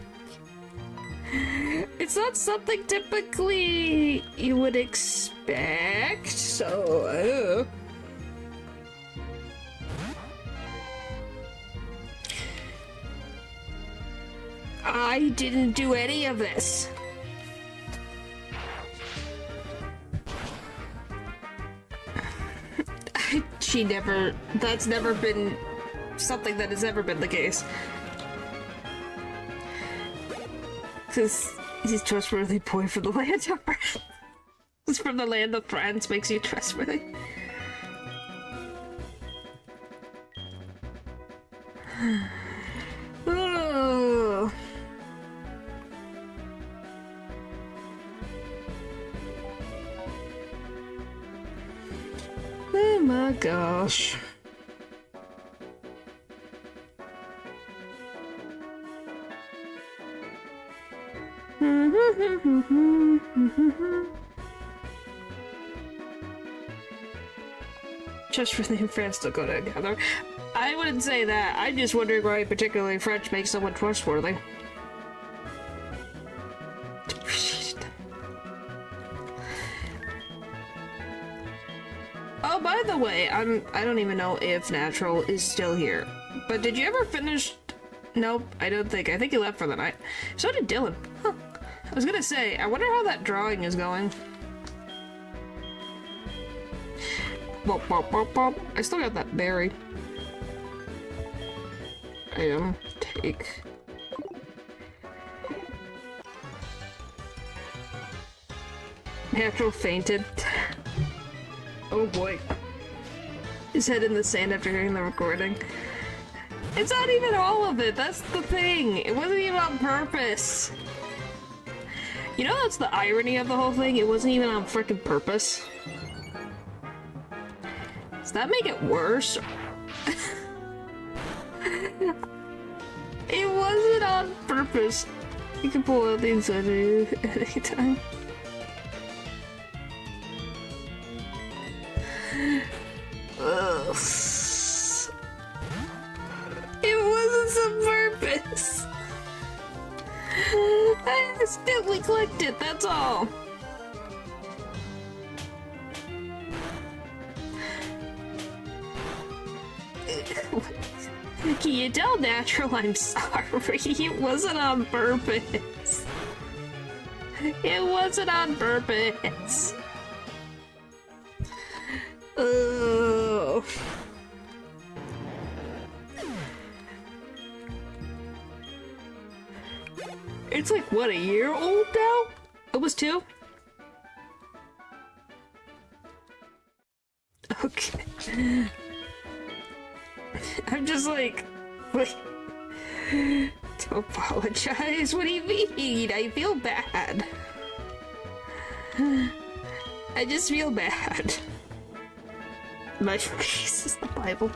It's not something typically you would expect, so I didn't do any of this. That's never been something that has ever been the case. Because he's a trustworthy boy from the land of France. It's from the land of France makes you trustworthy. Oh. Oh my gosh. Just for the France to go together. I wouldn't say that. I'm just wondering why particularly French makes someone trustworthy. Oh, by the way, I don't even know if Natural is still here. But did you ever finish? Nope, I don't think. I think he left for the night. So did Dylan. Huh. I was gonna say, I wonder how that drawing is going. Bop, bop, bop, bop. I still got that berry. Item. Take. Natural fainted. Oh boy. His head in the sand after hearing the recording. It's not even all of it, that's the thing. It wasn't even on purpose. You know that's the irony of the whole thing? It wasn't even on frickin' purpose. Does that make it worse? It wasn't on purpose. You can pull out the inside at any time. Ugh. It wasn't on purpose. I accidentally clicked it, that's all. Can you tell Natural I'm sorry? It wasn't on purpose. It wasn't on purpose. Oh. It's like, what, a year old now? It was 2? Okay. I'm just like, wait. To apologize? What do you mean? I feel bad. I just feel bad. My face is the Bible.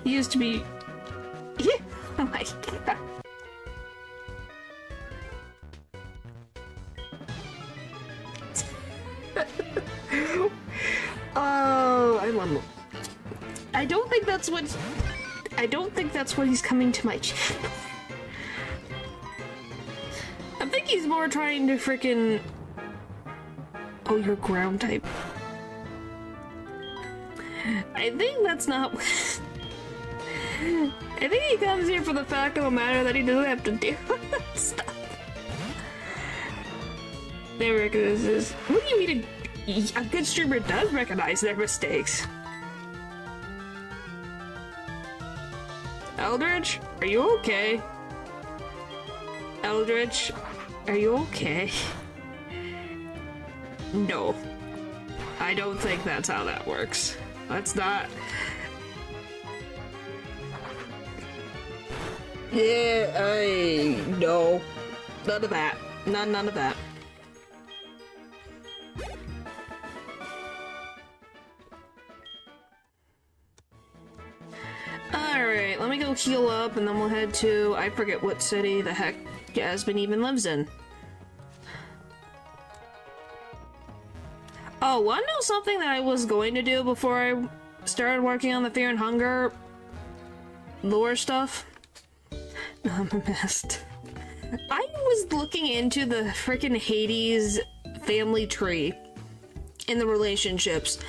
It used to be... Yeah. Oh my god. Oh, I'm on... I don't think that's what he's coming to my channel. I think he's more trying to frickin'... Oh, you're ground type. I think that's not... I think he comes here for the fact of the matter that he doesn't have to deal with that stuff. They recognize this. What do you mean a good streamer does recognize their mistakes? Eldridge, are you okay? Eldridge, are you okay? No. I don't think that's how that works. That's not... Yeah, no. None of that. None of that. Alright, let me go heal up and then we'll head to... I forget what city the heck Jasmine even lives in. Oh, wanna know something that I was going to do before I started working on the Fear and Hunger lore stuff? I'm a mess. I was looking into the frickin' Hades family tree in the relationships.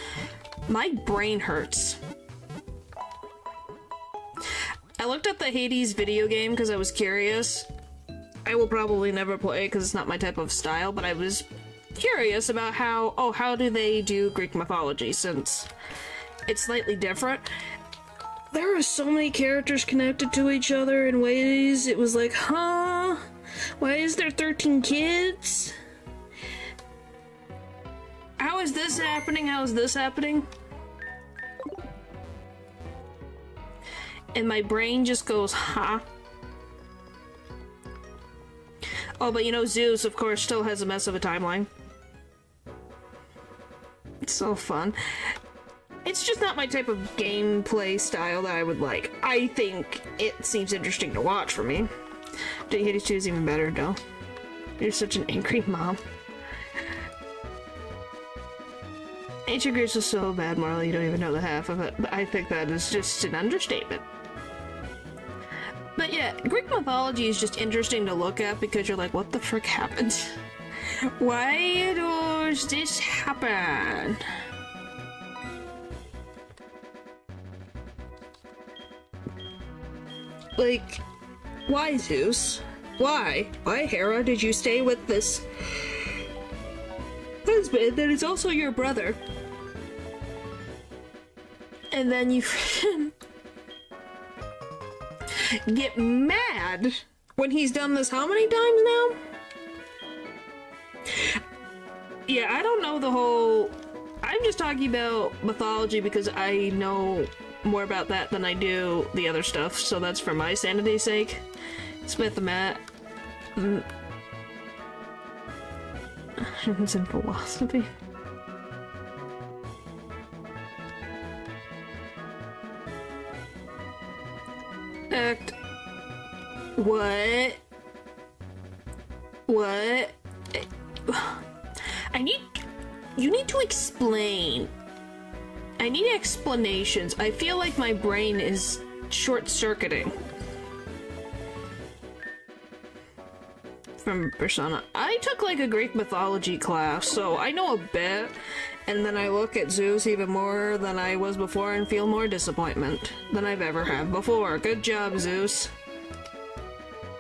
My brain hurts. I looked up the Hades video game because I was curious. I will probably never play it because it's not my type of style, but I was curious about how do they do Greek mythology since it's slightly different. There are so many characters connected to each other in ways it was like, huh? Why is there 13 kids? How is this happening? How is this happening? And my brain just goes, huh? Oh, but you know, Zeus, of course, still has a mess of a timeline. It's so fun. It's just not my type of gameplay style that I would like. I think it seems interesting to watch for me. Hades 2 is even better, though. You're such an angry mom. Ancient Greece was so bad, Marley, you don't even know the half of it. But I think that is just an understatement. But yeah, Greek mythology is just interesting to look at because you're like, what the frick happened? Why does this happen? Like, why, Zeus? Why? Why, Hera, did you stay with this husband that is also your brother? And then you get mad when he's done this how many times now? Yeah, I don't know the whole... I'm just talking about mythology because I know more about that than I do the other stuff, so that's for my sanity's sake. Smith and Matt. It's in philosophy. Act. What? What? You need to explain. I need explanations. I feel like my brain is short-circuiting. From Persona. I took like a Greek mythology class, so I know a bit, and then I look at Zeus even more than I was before and feel more disappointment than I've ever had before. Good job, Zeus.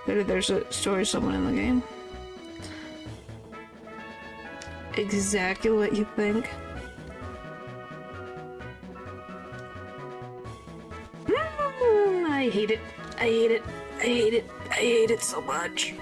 There's a story of someone in the game. Exactly what you think. I hate it. I hate it. I hate it. I hate it so much.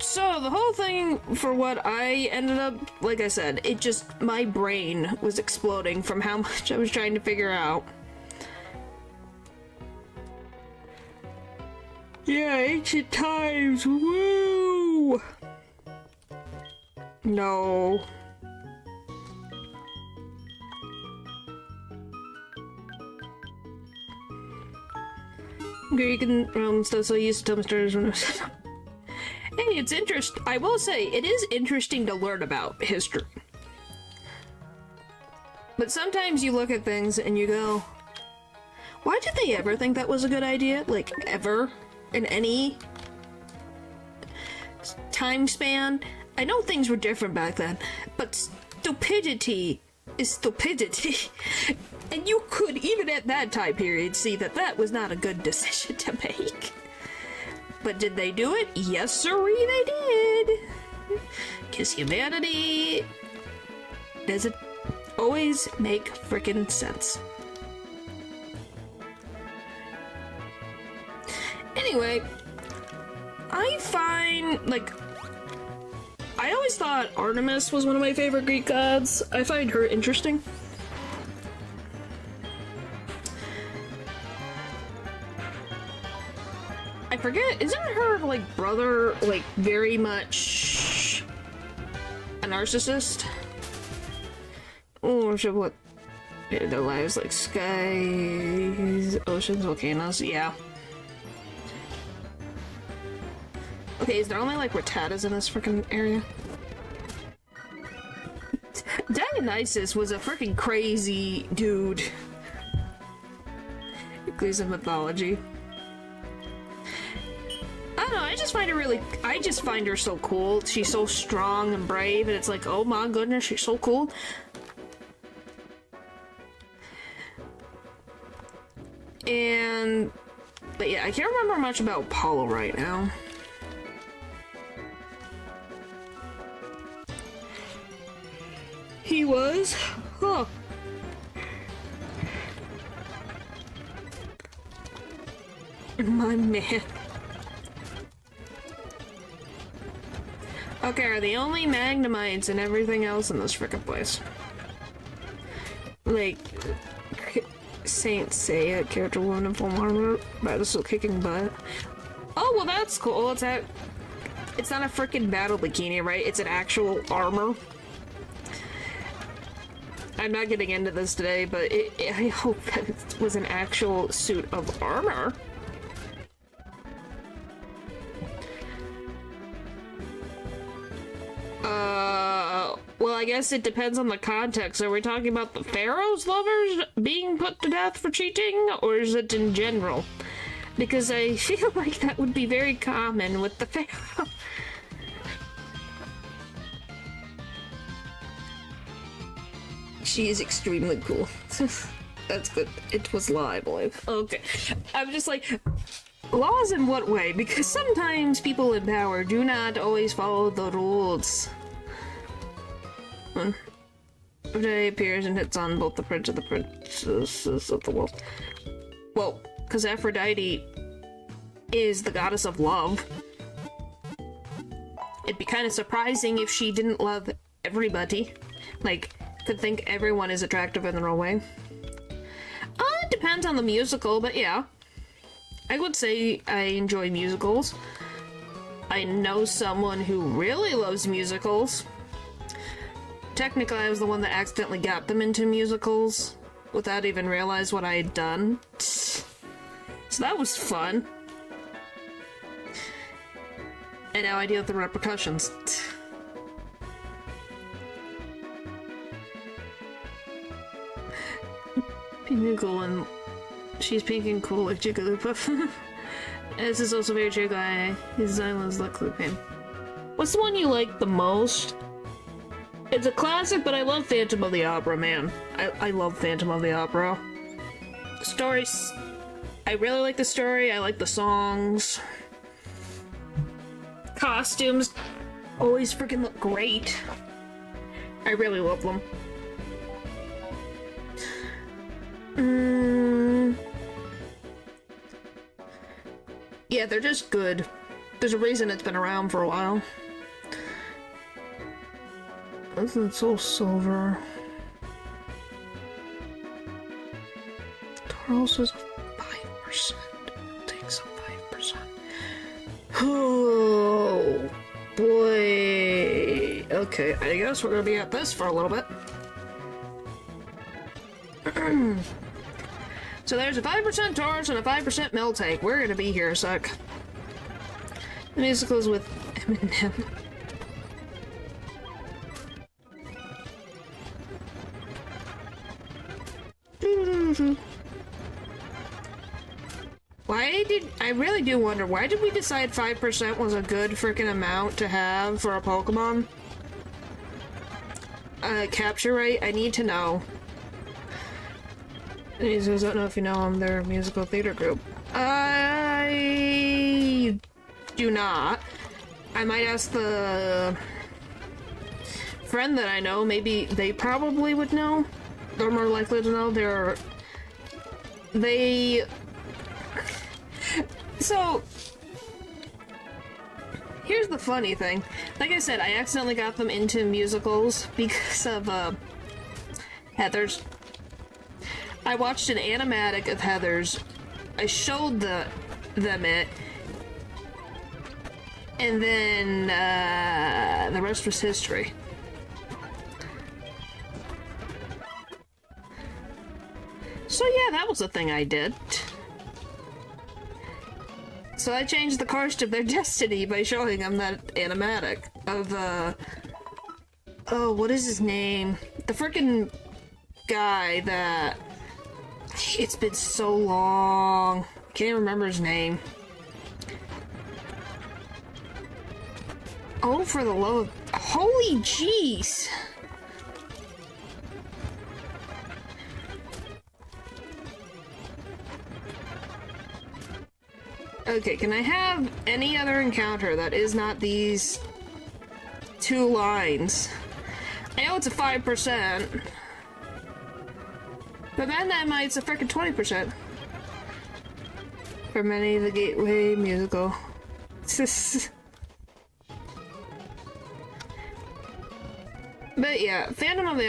So, the whole thing for what I ended up, like I said, it just, my brain was exploding from how much I was trying to figure out. Yeah, ancient times, woo! No. Greek and Roman stuff, so I used to tell my stories when I was... Hey, it's interesting. I will say, it is interesting to learn about history. But sometimes you look at things and you go, why did they ever think that was a good idea? Like, ever? In any time span? I know things were different back then, but stupidity is stupidity. And you could, even at that time period, see that that was not a good decision to make. But did they do it? Yes, sirree, they did. Because humanity doesn't always make frickin' sense. Anyway, I find, like, I always thought Artemis was one of my favorite Greek gods. I find her interesting. I forget, isn't her, like, brother, like, very much a narcissist? Oh, shit, what? The lives like skies, oceans, volcanoes, yeah. Okay, is there only, like, Rattatas in this freaking area? Dionysus was a freaking crazy dude. Greek mythology. I don't know, I just find her really, I just find her so cool. She's so strong and brave, and it's like, oh my goodness, she's so cool. And, but yeah, I can't remember much about Apollo right now. He was? Huh. My man. Okay, are the only Magnemites and everything else in this frickin' place? Like, Saint Seiya, character 1 in full armor, battle kicking butt. Oh, well that's cool. It's not a frickin' battle bikini, right? It's an actual armor. I'm not getting into this today, but I hope that it was an actual suit of armor. Well, I guess it depends on the context. Are we talking about the Pharaoh's lovers being put to death for cheating, or is it in general? Because I feel like that would be very common with the Pharaoh. She is extremely cool. That's good. It was law, I believe. Okay. I'm just like, laws in what way? Because sometimes people in power do not always follow the rules. Day appears and hits on both the prince and the princesses of the world. Well, because Aphrodite is the goddess of love. It'd be kind of surprising if she didn't love everybody. Like, could think everyone is attractive in their own way. It depends on the musical, but yeah. I would say I enjoy musicals. I know someone who really loves musicals. Technically, I was the one that accidentally got them into musicals without even realize what I had done. So that was fun. And now I deal with the repercussions. Pinnacle and she's pink and cool like Jigglypuff. This is also very true guy. His design was like Lupin. What's the one you like the most? It's a classic, but I love Phantom of the Opera, man. I love Phantom of the Opera. Stories. I really like the story. I like the songs. Costumes always freaking look great. I really love them. Yeah, they're just good. There's a reason it's been around for a while. Isn't Soul Silver? Tauros is 5%. Takes a 5%. Oh boy. Okay, I guess we're gonna be at this for a little bit. So there's a 5% Tauros and a 5% Miltank. We're gonna be here a sec. The musicals with Eminem. I really do wonder, why did we decide 5% was a good freaking amount to have for a Pokemon? Capture rate? I need to know. I don't know if you know them, they're a musical theater group. I do not. I might ask the friend that I know, maybe they probably would know. They're more likely to know. So, here's the funny thing. Like I said, I accidentally got them into musicals because of, Heathers. I watched an animatic of Heathers. I showed them it. And then, the rest was history. So yeah, that was the thing I did. So I changed the course of their destiny by showing them that animatic of, oh, what is his name? The frickin' guy that... It's been so long. Can't even remember his name. Oh, for the love of... Holy jeez! Okay, can I have any other encounter that is not these two lines? I know it's a 5%. But then that might it's a frickin' 20%. For many, the Gateway musical. But yeah, Phantom of the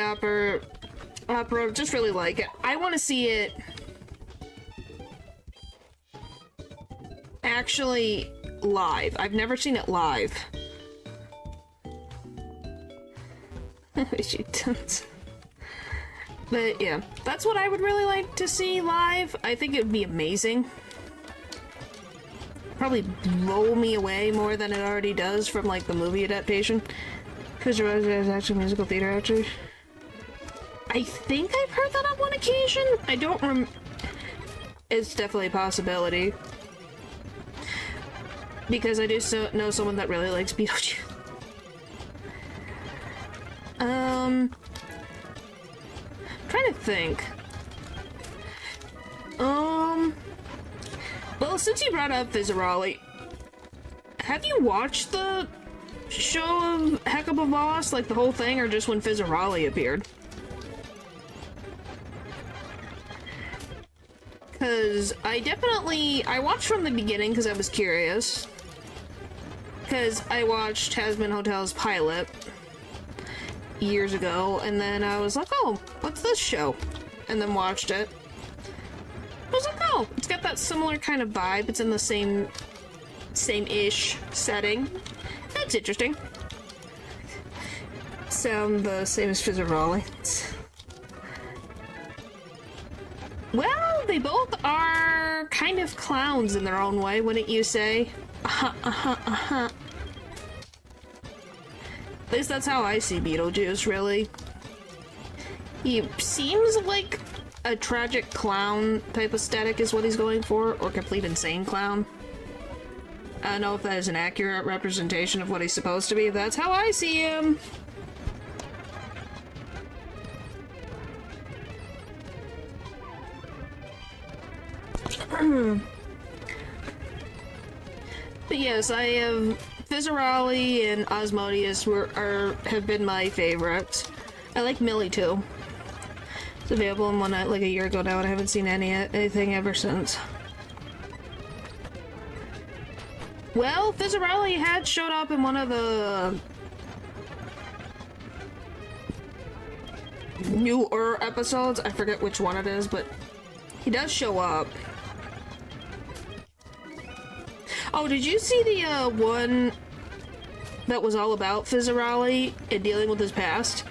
Opera, just really like it. I want to see it actually live. I've never seen it live. She does. But yeah, that's what I would really like to see live. I think it would be amazing. Probably blow me away more than it already does from like the movie adaptation. Because there's actually musical theater actually. I think I've heard that on one occasion. I don't It's definitely a possibility. Because I do know someone that really likes Beetlejuice. trying to think. Well, since you brought up Fizzarolli, have you watched the show of Heck of a Boss, like the whole thing, or just when Fizzarolli appeared? Because I watched from the beginning because I was curious. Because I watched Hazbin Hotel's pilot years ago, and then I was like, oh, what's this show? And then watched it. I was like, oh, it's got that similar kind of vibe. It's in the same-ish setting. That's interesting. Sound the same as Fizzarolli. Well, they both are kind of clowns in their own way, wouldn't you say? At least that's how I see Beetlejuice, really. He seems like a tragic clown type aesthetic is what he's going for, or complete insane clown. I don't know if that is an accurate representation of what he's supposed to be. That's how I see him. But yes, I have Fizzarolli and Osmodius have been my favorites. I like Millie too. It's available in one like a year ago now, and I haven't seen anything ever since. Well, Fizzarolli had showed up in one of the newer episodes. I forget which one it is, but he does show up. Oh, did you see the one that was all about Fizzarolli and dealing with his past?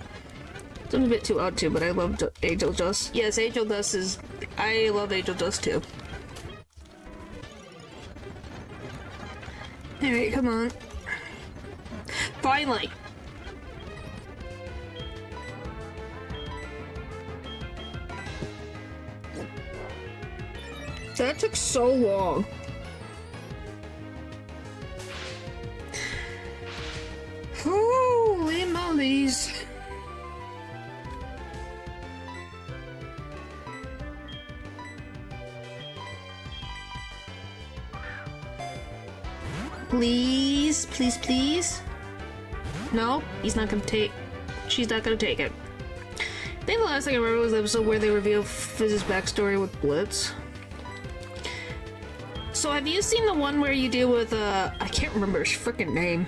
It's a bit too odd too, but I loved Angel Dust. Yes, Angel Dust is... I love Angel Dust too. Alright, come on. Finally! That took so long. Holy mollies. Please, please, please. No, he's not gonna take... She's not gonna take it. I think the last thing I remember was the episode where they revealed Fizz's backstory with Blitz. So have you seen the one where you deal with, I can't remember his freaking name.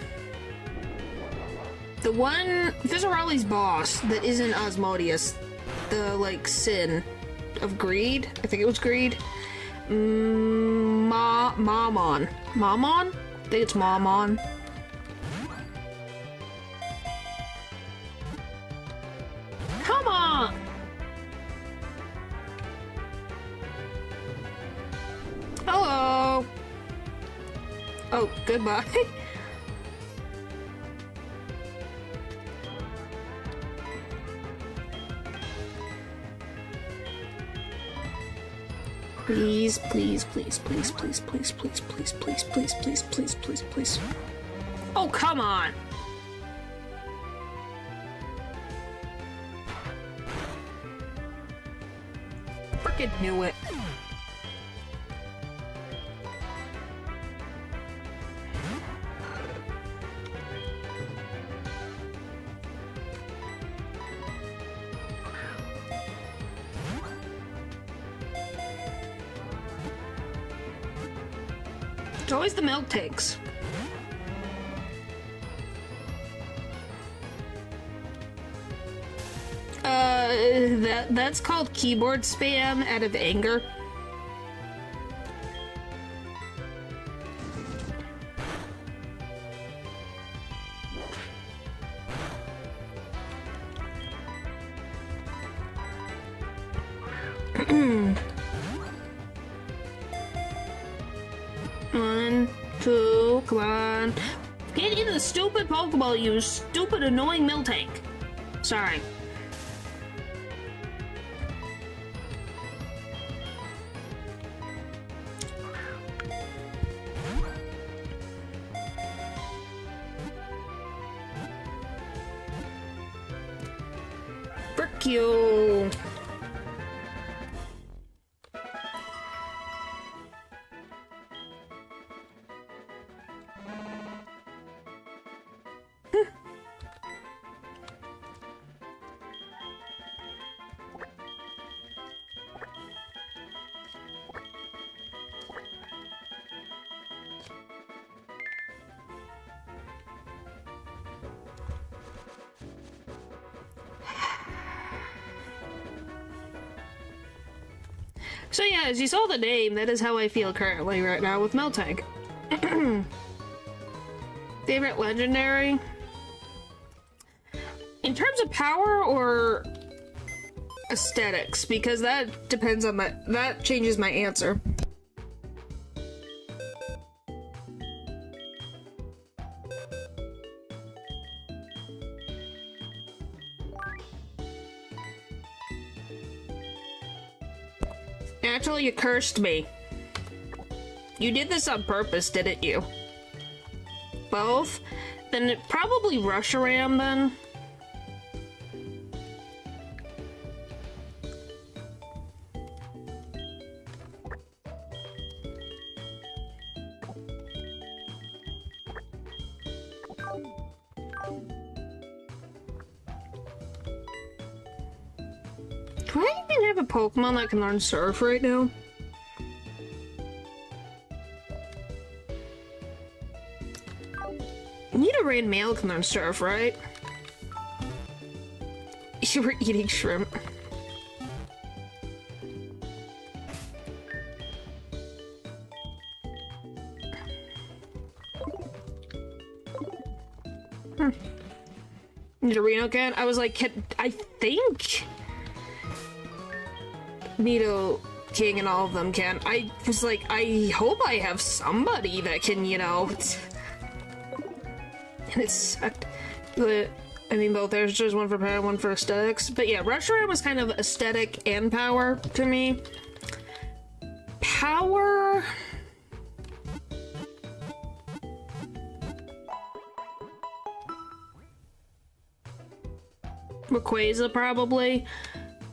The one, Fizzarolli's boss that isn't Osmodius. The, like, sin of greed. I think it was greed. Mammon. Mammon? I think it's Mammon. Come on! Hello! Oh, goodbye. Please, please, please, please, please, please, please, please, please, please, please, please, please, please. Oh, come on! Frickin' knew it. It's always the milk tanks. That's called keyboard spam out of anger. One, two, come on. Get into the stupid Pokeball, you stupid annoying Miltank. Sorry. Frick you. So yeah, as you saw the name, that is how I feel currently right now with Meltank. Favorite legendary? In terms of power or aesthetics, because that depends on that changes my answer. Actually, you cursed me. You did this on purpose, didn't you? Both? Then it probably Rusharam then. Do I even have a Pokemon that can learn Surf right now? Nidoran male can learn Surf, right? You were eating shrimp. Nidorino can? I was like, I think Nido King and all of them can. I was like, I hope I have somebody that can, you know. And it sucked. I mean, both. There's just one for power, one for aesthetics. But yeah, Reshiram was kind of aesthetic and power to me. Power. Rayquaza, probably.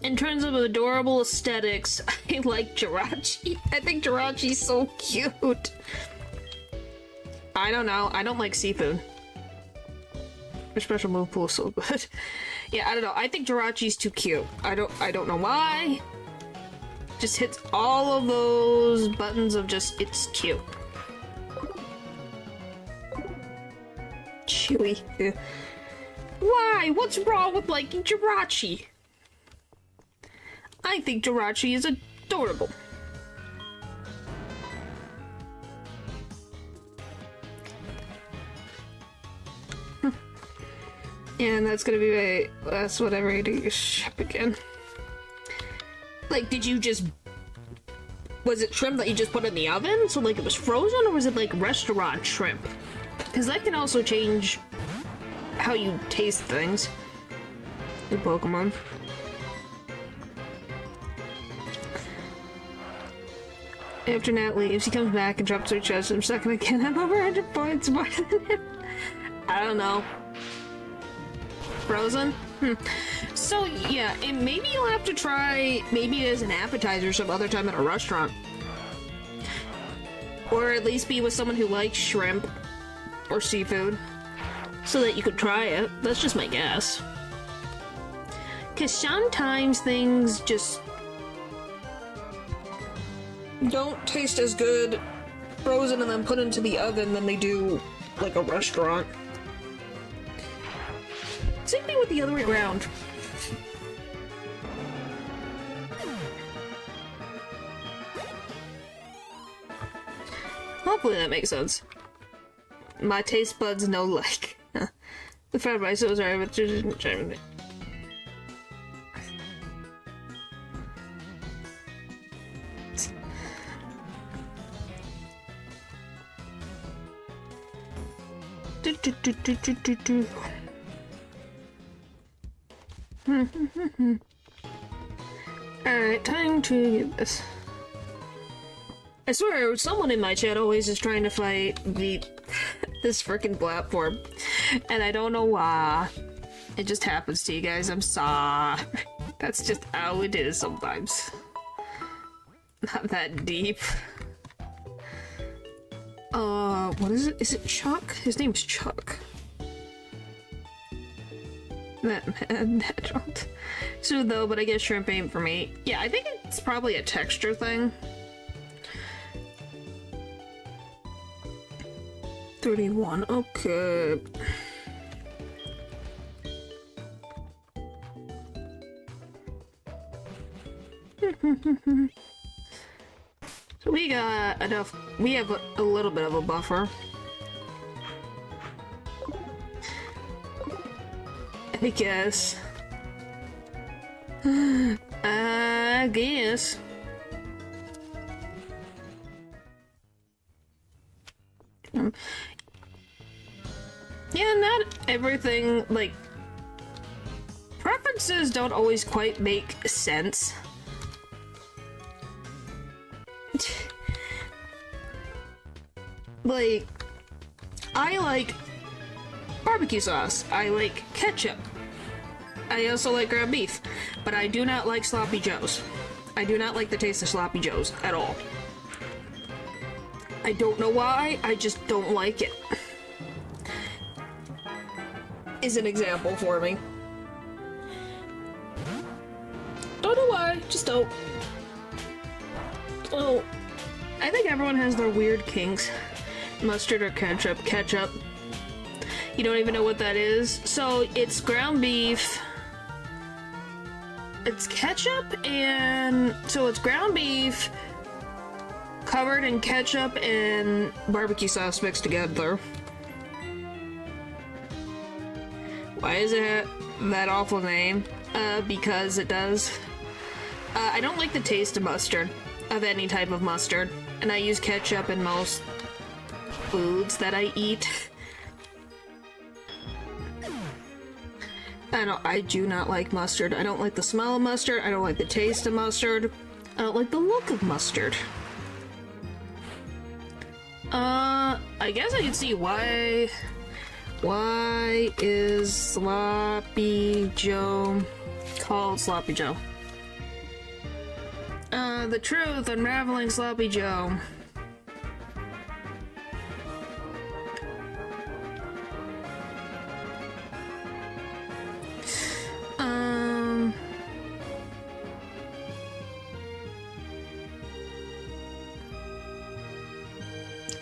In terms of adorable aesthetics, I like Jirachi. I think Jirachi's so cute. I don't know. I don't like seafood. Her special move pool is so good. Yeah, I don't know. I think Jirachi's too cute. I don't know why. Just hits all of those buttons of just, it's cute. Chewy. Yeah. Why? What's wrong with liking Jirachi? I think Jirachi is adorable. And that's gonna be my last whatever I do ship again. Like, did you just... Was it shrimp that you just put in the oven? So, like, it was frozen? Or was it, like, restaurant shrimp? Because that can also change how you taste things in Pokemon. After Nat leaves, he comes back and drops her chest. I'm second again. I'm over 100 points more than him. I don't know. Frozen? So, yeah, and maybe you'll have to try, maybe as an appetizer some other time at a restaurant. Or at least be with someone who likes shrimp or seafood, so that you could try it. That's just my guess. Because sometimes things just don't taste as good frozen and then put into the oven than they do like a restaurant. Same thing with the other way around. Hopefully that makes sense. My taste buds no like. The fried rice was alright, but just didn't try with it. Alright, time to get this. I swear, someone in my chat always is trying to fight this frickin' platform. And I don't know why. It just happens to you guys, I'm sorry. That's just how it is sometimes. Not that deep. What is it? Is it Chuck? His name's Chuck. That dropped. So though, but I guess shrimp ain't for me. Yeah, I think it's probably a texture thing. 31, okay. We got enough. We have a little bit of a buffer. I guess. I guess. Yeah, not everything, like, preferences don't always quite make sense. Like, I like barbecue sauce. I like ketchup. I also like ground beef. But I do not like sloppy joes. I do not like the taste of sloppy joes at all. I don't know why, I just don't like it. Is an example for me. Don't know why, just don't. Oh, I think everyone has their weird kinks. Mustard or ketchup? Ketchup. You don't even know what that is? So it's ground beef. It's ketchup and... So it's ground beef covered in ketchup and barbecue sauce mixed together. Why is it that awful name? Because it does. I don't like the taste of mustard, of any type of mustard, and I use ketchup in most foods that I eat. I do not like mustard. I don't like the smell of mustard. I don't like the taste of mustard. I don't like the look of mustard. I guess I can see why. Why is Sloppy Joe called Sloppy Joe? The truth, unraveling Sloppy Joe.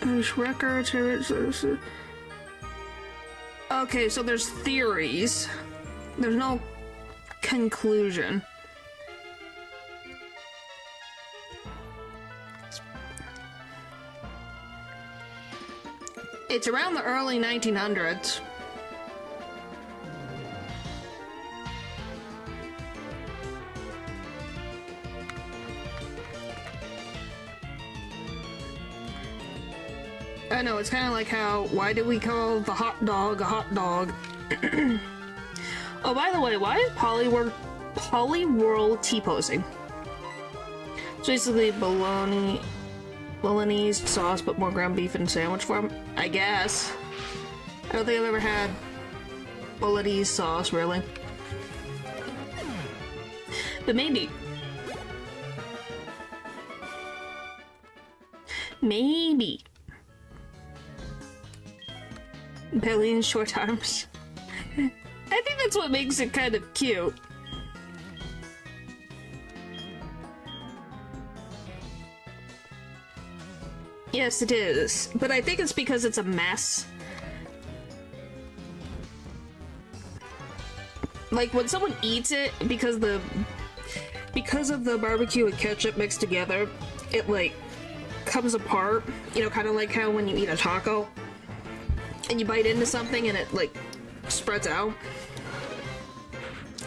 There's records. Okay, so there's theories. There's no conclusion. It's around the early 1900s. I know, it's kind of like how, why do we call the hot dog a hot dog? Oh, by the way, why is Polyworld T-posing? It's basically bolognese sauce, but more ground beef in sandwich form, I guess. I don't think I've ever had bolognese sauce, really. But maybe. Maybe. Belly and short arms. I think that's what makes it kind of cute. Yes, it is. But I think it's because it's a mess. Like, when someone eats it, because of the barbecue and ketchup mixed together, it, like, comes apart. You know, kind of like how when you eat a taco, and you bite into something and it, like, spreads out.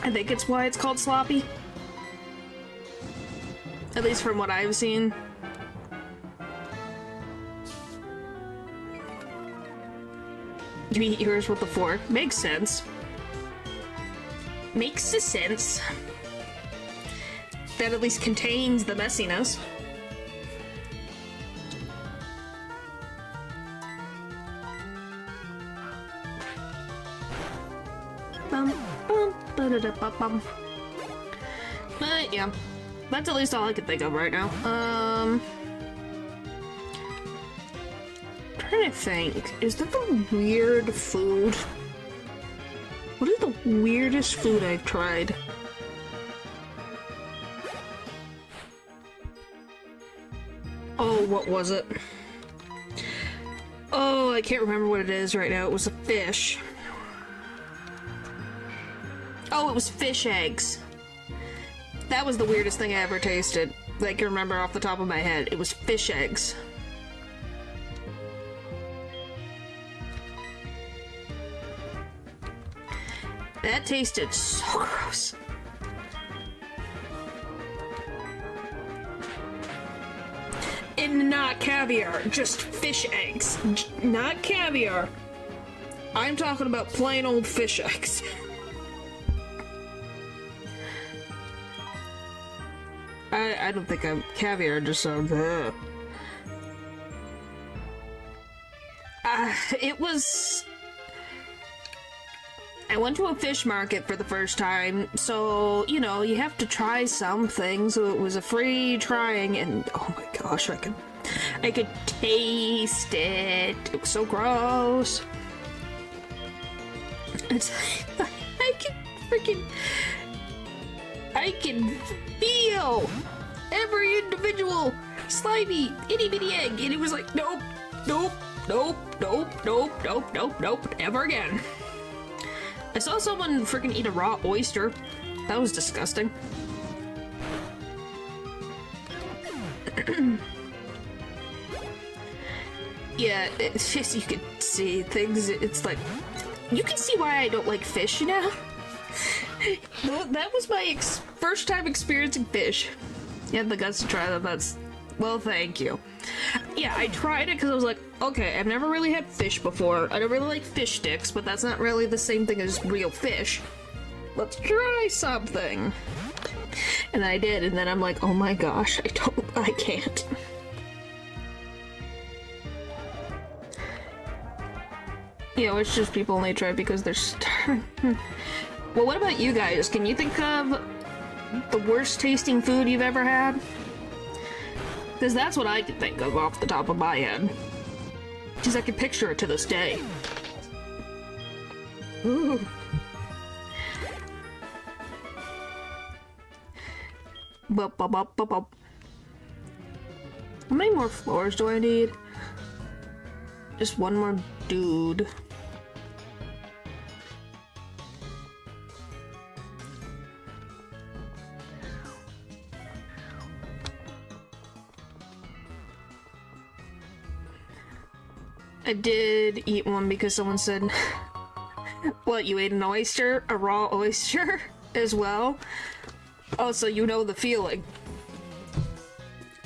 I think it's why it's called sloppy. At least from what I've seen. You eat yours with a fork. Makes sense. Makes sense. That at least contains the messiness. But yeah, that's at least all I can think of right now. Trying to think, is that the weird food? What is the weirdest food I've tried? Oh, what was it? Oh, I can't remember what it is right now. It was a fish. Oh, it was fish eggs. That was the weirdest thing I ever tasted. that I can remember off the top of my head. It was fish eggs. That tasted so gross. And not caviar, just fish eggs. Not caviar. I'm talking about plain old fish eggs. I don't think I'm caviar, just sounds it was... I went to a fish market for the first time, so, you know, you have to try something, so it was a free trying, and oh my gosh, I could taste it. It was so gross. It's like, I can feel every individual slimy itty bitty egg, and it was like, nope, nope, nope, nope, nope, nope, nope, nope, never again. I saw someone freaking eat a raw oyster. That was disgusting. Yeah, it's just, you can see things, it's like, you can see why I don't like fish now. That was my first time experiencing fish. You had the guts to try that, that's, well, thank you. Yeah, I tried it because I was like, okay, I've never really had fish before. I don't really like fish sticks, but that's not really the same thing as real fish. Let's try something. And I did, and then I'm like, oh my gosh, I can't. You know, it's just people only try because they're starving. Well, what about you guys? Can you think of the worst tasting food you've ever had? Because that's what I can think of off the top of my head. Because I can picture it to this day. Ooh. Bup, bup, bup, bup, bup. How many more floors do I need? Just one more dude. I did eat one because someone said, what, you ate an oyster? A raw oyster as well? Oh, so you know the feeling.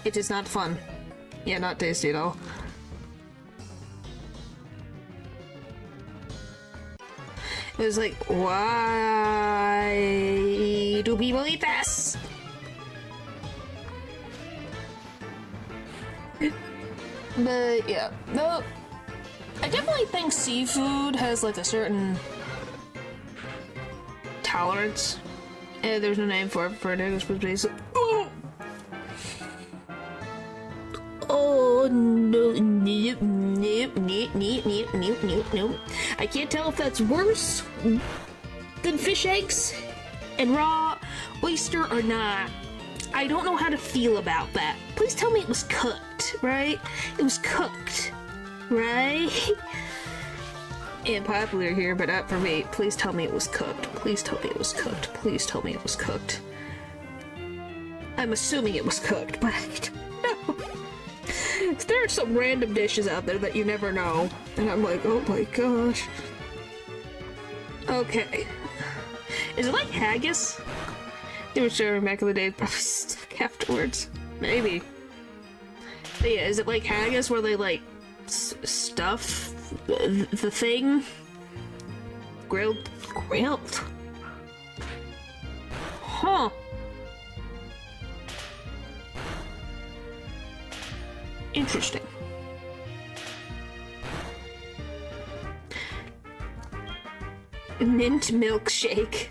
It is not fun. Yeah, not tasty at all. It was like, why do people eat this? But yeah, no. I definitely think seafood has like a certain tolerance. There's no name for it for an English basic. Oh no, nope, nope, nope, nope, nope, nope, nope, nope. I can't tell if that's worse than fish eggs and raw oyster or not. I don't know how to feel about that. Please tell me it was cooked, right? It was cooked, right? And popular here, but not for me. Please tell me it was cooked. Please tell me it was cooked. Please tell me it was cooked. I'm assuming it was cooked, but I don't know. There are some random dishes out there that you never know. And I'm like, oh my gosh. Okay. Is it like haggis? They were showing back in the day, probably stuck afterwards. Maybe. But yeah, is it like haggis where they like stuff the thing? Grilled? Huh. Interesting. Mint milkshake.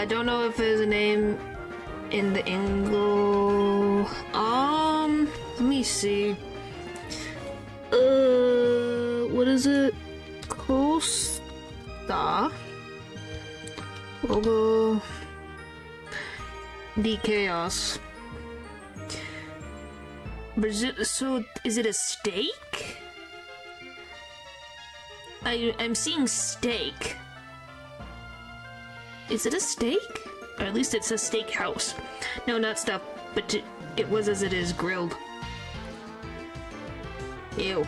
Don't know if there's a name in the English. Let me see. What is it? Costa. Logo. The chaos. So, is it a steak? I'm seeing steak. Is it a steak? Or at least it's a steakhouse. No, not stuffed but it was as it is grilled. Ew.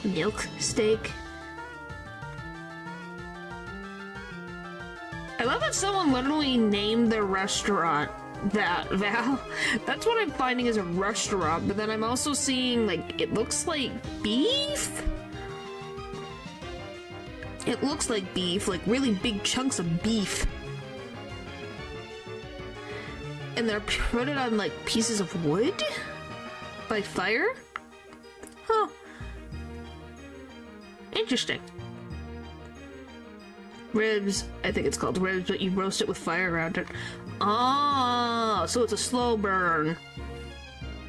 Milk steak. I love that someone literally named their restaurant that, Val. That's what I'm finding is a restaurant, but then I'm also seeing, like, it looks like beef? It looks like beef, like really big chunks of beef. And they're put it on, like, pieces of wood? By fire? Huh. Interesting. Ribs, I think it's called ribs, but you roast it with fire around it. Oh, so it's a slow burn.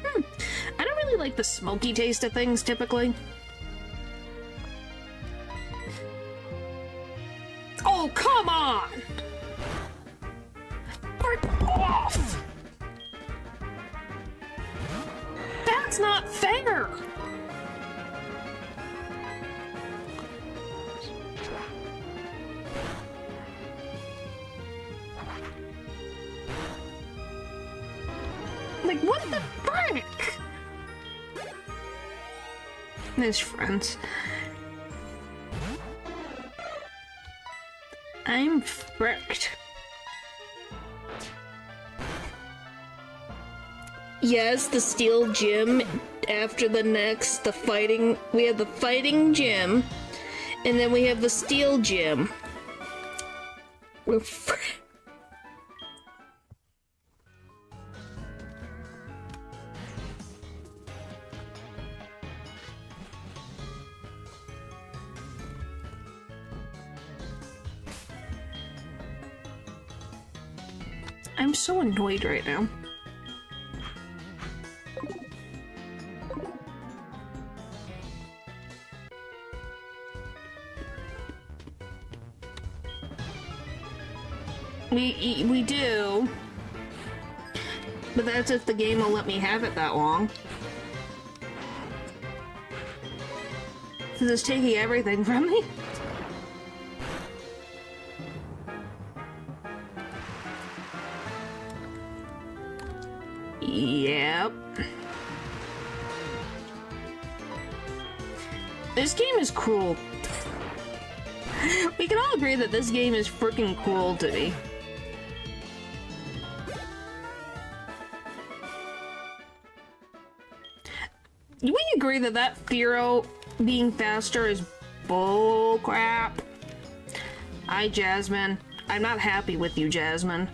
I don't really like the smoky taste of things, typically. Oh, come on! Break off! That's not fair! Like, what the frick? His friends. I'm fricked. Yes, the steel gym after the fighting. We have the fighting gym, and then we have the steel gym. We're I'm so annoyed right now. We do. But that's if the game will let me have it that long. Because it's taking everything from me. Yep. This game is cruel. We can all agree that this game is freaking cruel to me. Do we agree that that Firo being faster is bull crap? Hi, Jasmine. I'm not happy with you, Jasmine.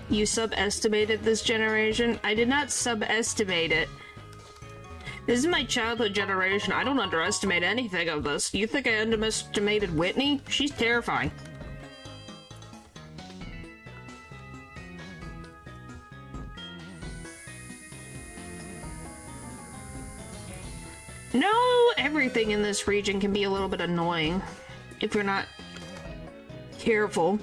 You subestimated this generation? I did not subestimate it. This is my childhood generation. I don't underestimate anything of this. You think I underestimated Whitney? She's terrifying. No, everything in this region can be a little bit annoying if you're not careful.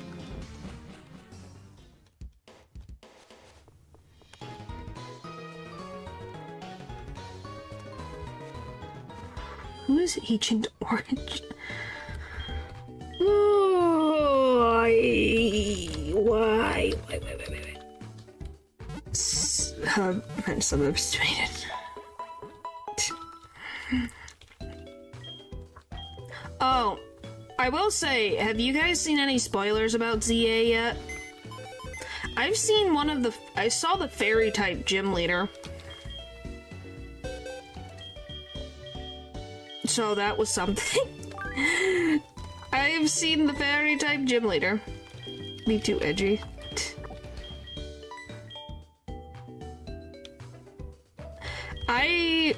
Who is Agent Orange? Why? I'm subestimated. Oh, I will say, have you guys seen any spoilers about ZA yet? I've seen I saw the fairy type gym leader. So that was something. I've seen the fairy type gym leader. Be too edgy. I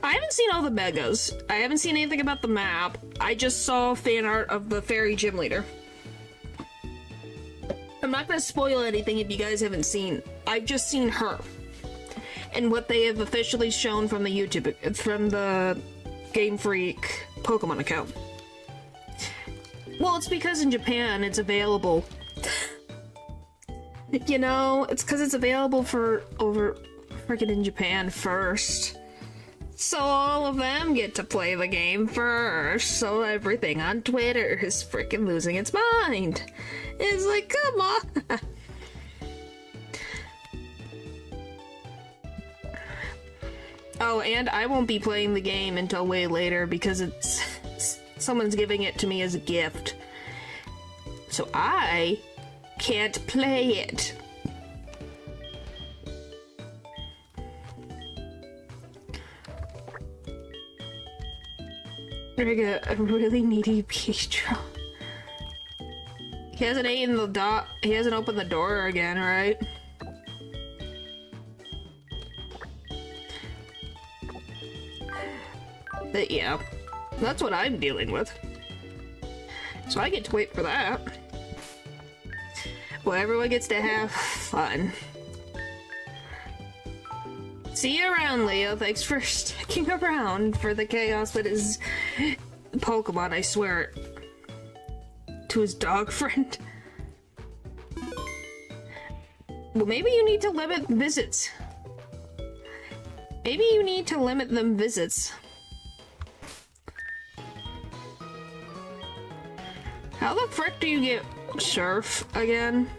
haven't seen all the megas. I haven't seen anything about the map. I just saw fan art of the fairy gym leader. I'm not gonna spoil anything if you guys haven't seen. I've just seen her. And what they have officially shown from the YouTube, from the Game Freak Pokemon account. Well, it's because in Japan it's available. You know, it's because it's available for over freaking in Japan first. So all of them get to play the game first. So everything on Twitter is freaking losing its mind. It's like, come on. Oh, and I won't be playing the game until way later because someone's giving it to me as a gift. So I can't play it. I got a really needy Pietro. He hasn't he hasn't opened the door again, right? But yeah, that's what I'm dealing with. So I get to wait for that. Well, everyone gets to have fun. See you around, Leo. Thanks for sticking around for the chaos that is Pokemon, I swear. To his dog friend. Well, maybe you need to limit visits. Maybe you need to limit them visits. How the frick do you get Surf again?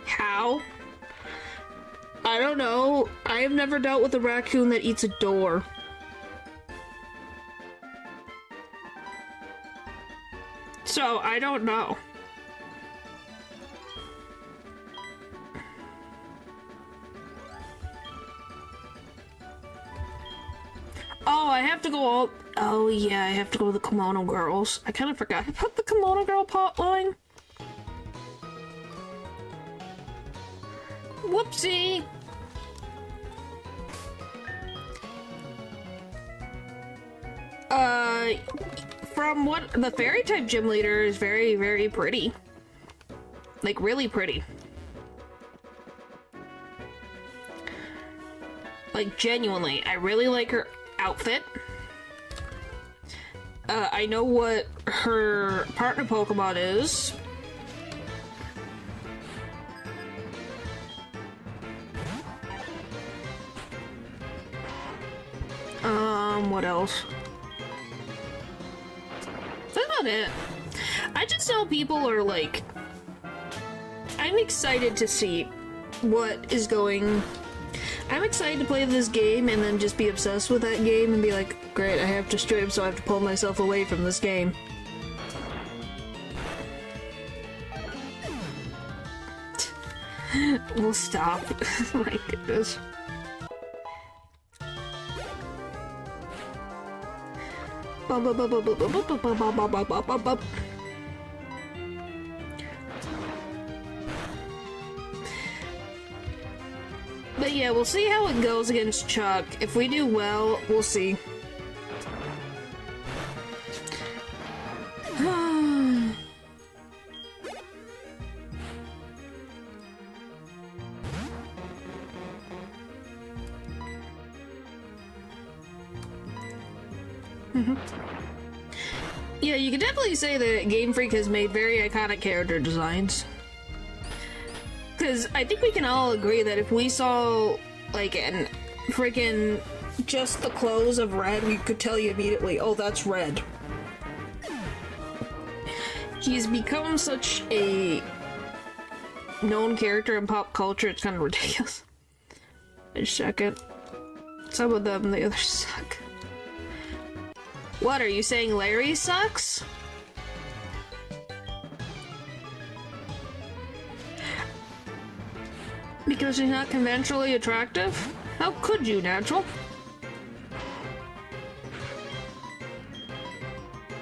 How? I don't know. I have never dealt with a raccoon that eats a door. So, I don't know. Oh, I have to go all... Oh, yeah, I have to go to the Kimono Girls. I kind of forgot about the Kimono Girl plotline. Whoopsie! From what... The Fairy-type gym leader is very, very pretty. Like, really pretty. Like, genuinely, I really like her outfit. I know what her partner Pokemon is. What else? That's not it. I just know people are like... I'm excited to see what is going... I'm excited to play this game and then just be obsessed with that game and be like, great, I have to stream, so I have to pull myself away from this game. We'll stop. My goodness. But yeah, we'll see how it goes against Chuck. If we do well, we'll see. Yeah, you can definitely say that Game Freak has made very iconic character designs. Because I think we can all agree that if we saw, like, an freaking just the clothes of Red, we could tell you immediately, oh, that's Red. He's become such a known character in pop culture, it's kind of ridiculous. A second. Some of them, the others suck. What, are you saying Larry sucks? Because he's not conventionally attractive? How could you, Natural?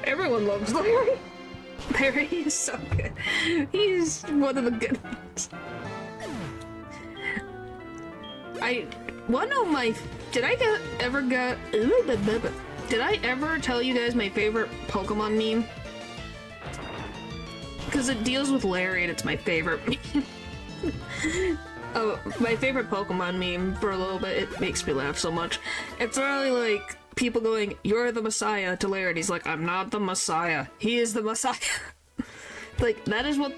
Everyone loves Larry. Larry is so good. He's one of the good ones. Did I ever tell you guys my favorite Pokemon meme? Because it deals with Larry and it's my favorite meme. Oh, my favorite Pokemon meme for a little bit. It makes me laugh so much. It's really like people going, "You're the Messiah" to Larry, and he's like, "I'm not the Messiah. He is the Messiah." Like, that is what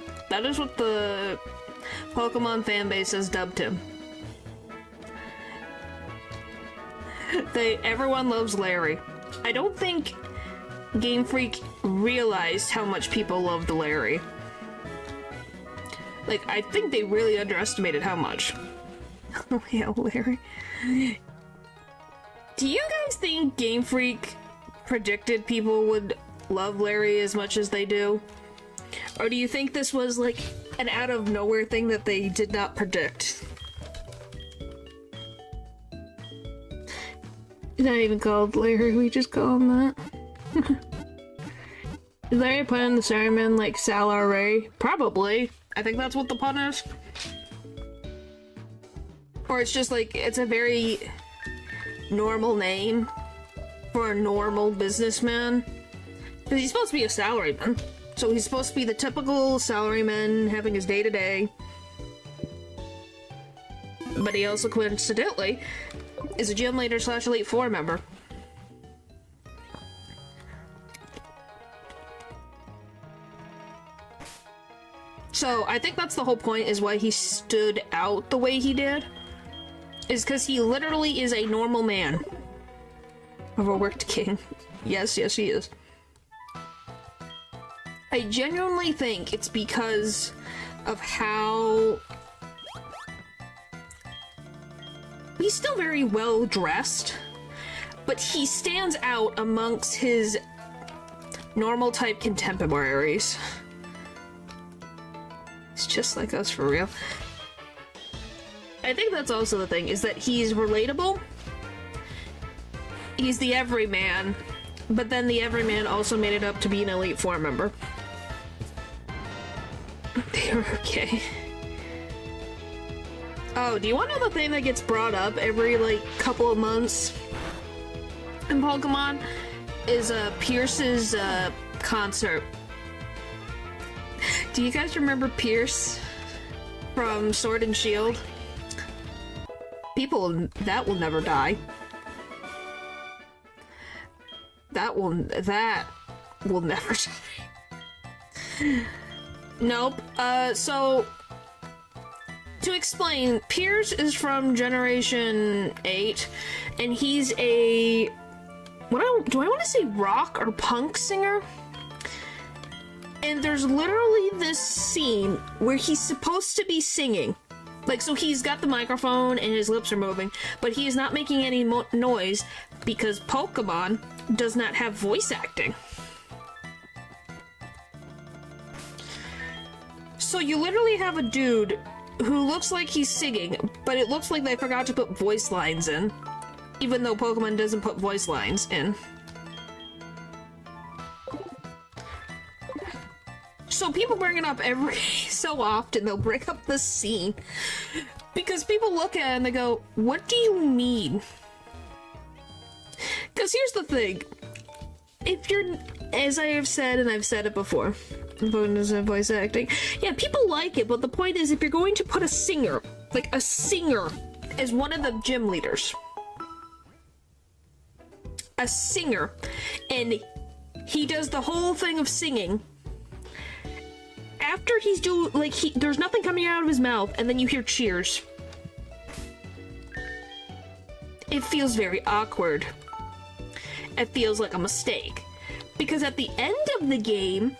the Pokemon fan base has dubbed him. Everyone loves Larry. I don't think Game Freak realized how much people loved Larry. Like, I think they really underestimated how much. Oh yeah, Larry. Do you guys think Game Freak predicted people would love Larry as much as they do? Or do you think this was like an out of nowhere thing that they did not predict? He's not even called Larry, we just call him that. Is Larry playing the Saruman like Salar Ray? Probably. I think that's what the pun is. Or it's just like, it's a very normal name for a normal businessman. Because he's supposed to be a salaryman. So he's supposed to be the typical salaryman having his day-to-day. But he also coincidentally is a gym leader / Elite Four member. So I think that's the whole point, is why he stood out the way he did. Is because he literally is a normal man. Overworked king. Yes, he is. I genuinely think it's because of how... He's still very well dressed, but he stands out amongst his normal type contemporaries. It's just like us for real. I think that's also the thing, is that he's relatable. He's the everyman, but then the everyman also made it up to be an Elite Four member. They're okay. Oh, do you want to know the thing that gets brought up every, like, couple of months in Pokemon? Is, Pierce's, concert. Do you guys remember Pierce from Sword and Shield? People, that will never die. That will never die. Nope. So to explain, Pierce is from Generation 8, and he's a... do I want to say rock or punk singer? And there's literally this scene where he's supposed to be singing. Like, so he's got the microphone and his lips are moving, but he is not making any noise because Pokemon does not have voice acting. So you literally have a dude who looks like he's singing, but it looks like they forgot to put voice lines in, even though Pokemon doesn't put voice lines in. So people bring it up every so often. They'll bring up this scene because people look at it and they go, what do you mean? Because here's the thing. If you're, as I have said, and I've said it before, voice acting, yeah, people like it, but the point is, if you're going to put a singer, like a singer, as one of the gym leaders, a singer, and he does the whole thing of singing, after he's doing, like, there's nothing coming out of his mouth, and then you hear cheers. It feels very awkward. It feels like a mistake. Because at the end of the game,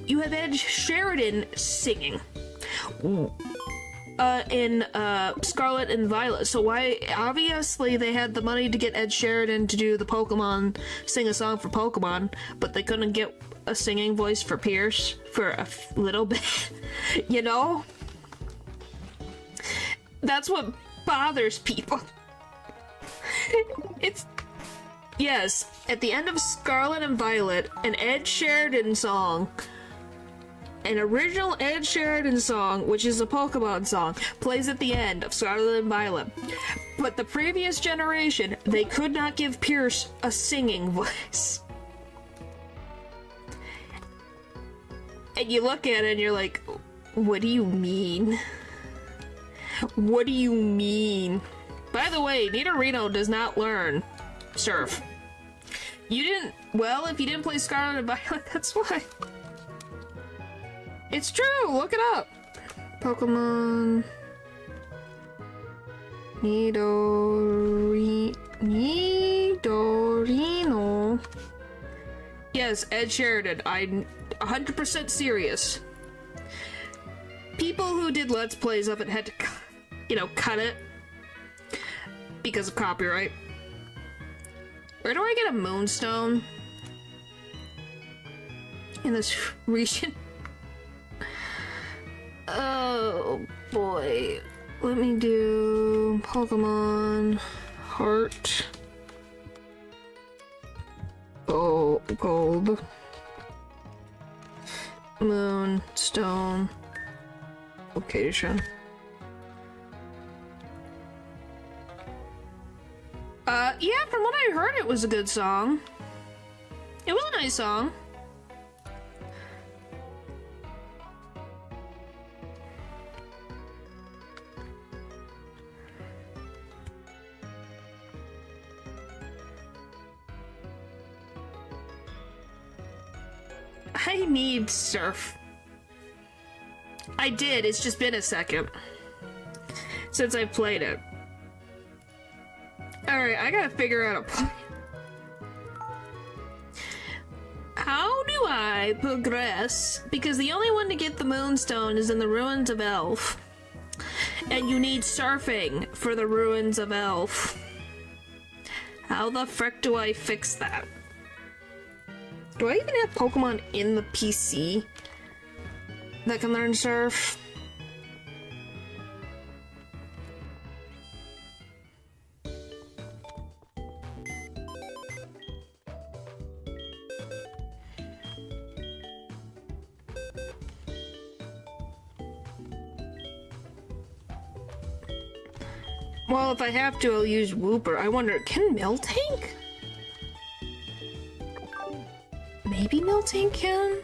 you have Ed Sheridan singing. In Scarlet and Violet. So why, obviously they had the money to get Ed Sheridan to do the Pokemon, sing a song for Pokemon, but they couldn't get a singing voice for Pierce for a little bit, you know? That's what bothers people. It's, yes, at the end of Scarlet and Violet, an Ed Sheridan song, an original Ed Sheridan song, which is a Pokemon song, plays at the end of Scarlet and Violet. But the previous generation, they could not give Pierce a singing voice. And you look at it and you're like, what do you mean? What do you mean? By the way, Nidorino does not learn Surf. You didn't... Well, if you didn't play Scarlet and Violet, that's why. It's true! Look it up! Pokemon... Nidorino. Yes, Ed Sheridan. I'm 100% serious. People who did Let's Plays of it had to, you know, cut it because of copyright. Where do I get a Moonstone? In this region? Oh boy. Let me do Pokemon Heart. Oh, Gold. Moonstone. Location. Yeah, from what I heard, it was a good song. It was a nice song. I need Surf. I did, it's just been a second since I played it. Alright, I gotta figure out a plan. How do I progress? Because the only one to get the Moonstone is in the Ruins of Elf. And you need surfing for the Ruins of Elf. How the frick do I fix that? Do I even have Pokemon in the PC that can learn Surf? Well, if I have to, I'll use Wooper. I wonder, can Miltank? Maybe Miltank can?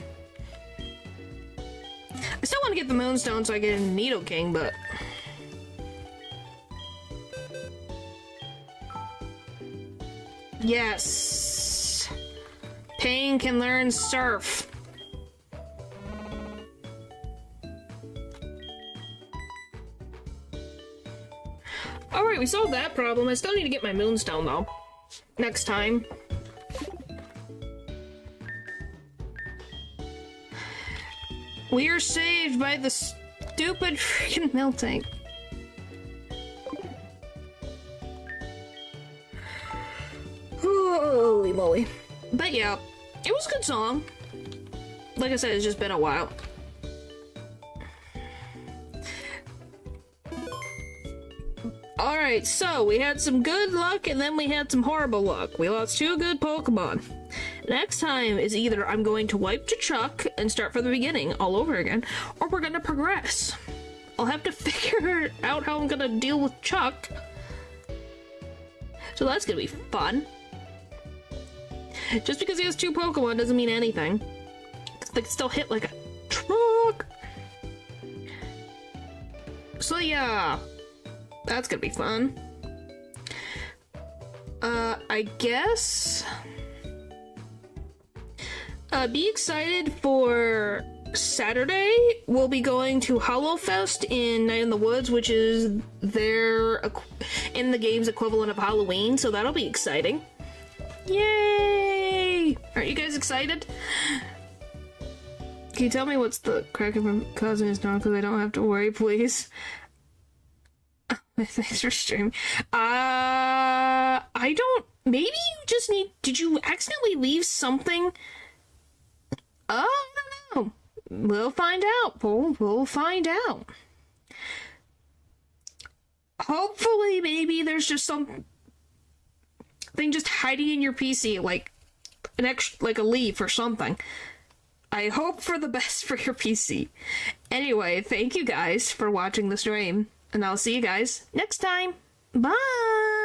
I still want to get the Moonstone so I get a Nidoking, but... Yes! Pain can learn Surf. Alright, we solved that problem. I still need to get my Moonstone, though. Next time. We are saved by the stupid freaking Miltank. Holy moly. But yeah, it was a good song. Like I said, it's just been a while. Alright, so we had some good luck and then we had some horrible luck. We lost 2 good Pokemon. Next time is either I'm going to wipe to Chuck and start from the beginning all over again, or we're gonna progress. I'll have to figure out how I'm gonna deal with Chuck. So that's gonna be fun. Just because he has 2 Pokemon doesn't mean anything. They can still hit like a truck. So yeah, that's gonna be fun. I guess... be excited for Saturday. We'll be going to Hollowfest in Night in the Woods, which is their in the game's equivalent of Halloween, so that'll be exciting. Yay! Aren't you guys excited? Can you tell me what's the crack of my cousin is doing, because I don't have to worry, please? Thanks for streaming. I don't... Maybe you just need... Did you accidentally leave something? I don't know. We'll find out. We'll find out. Hopefully, maybe there's just something just hiding in your PC, like an extra, like a leaf or something. I hope for the best for your PC. Anyway, thank you guys for watching the stream, and I'll see you guys next time. Bye!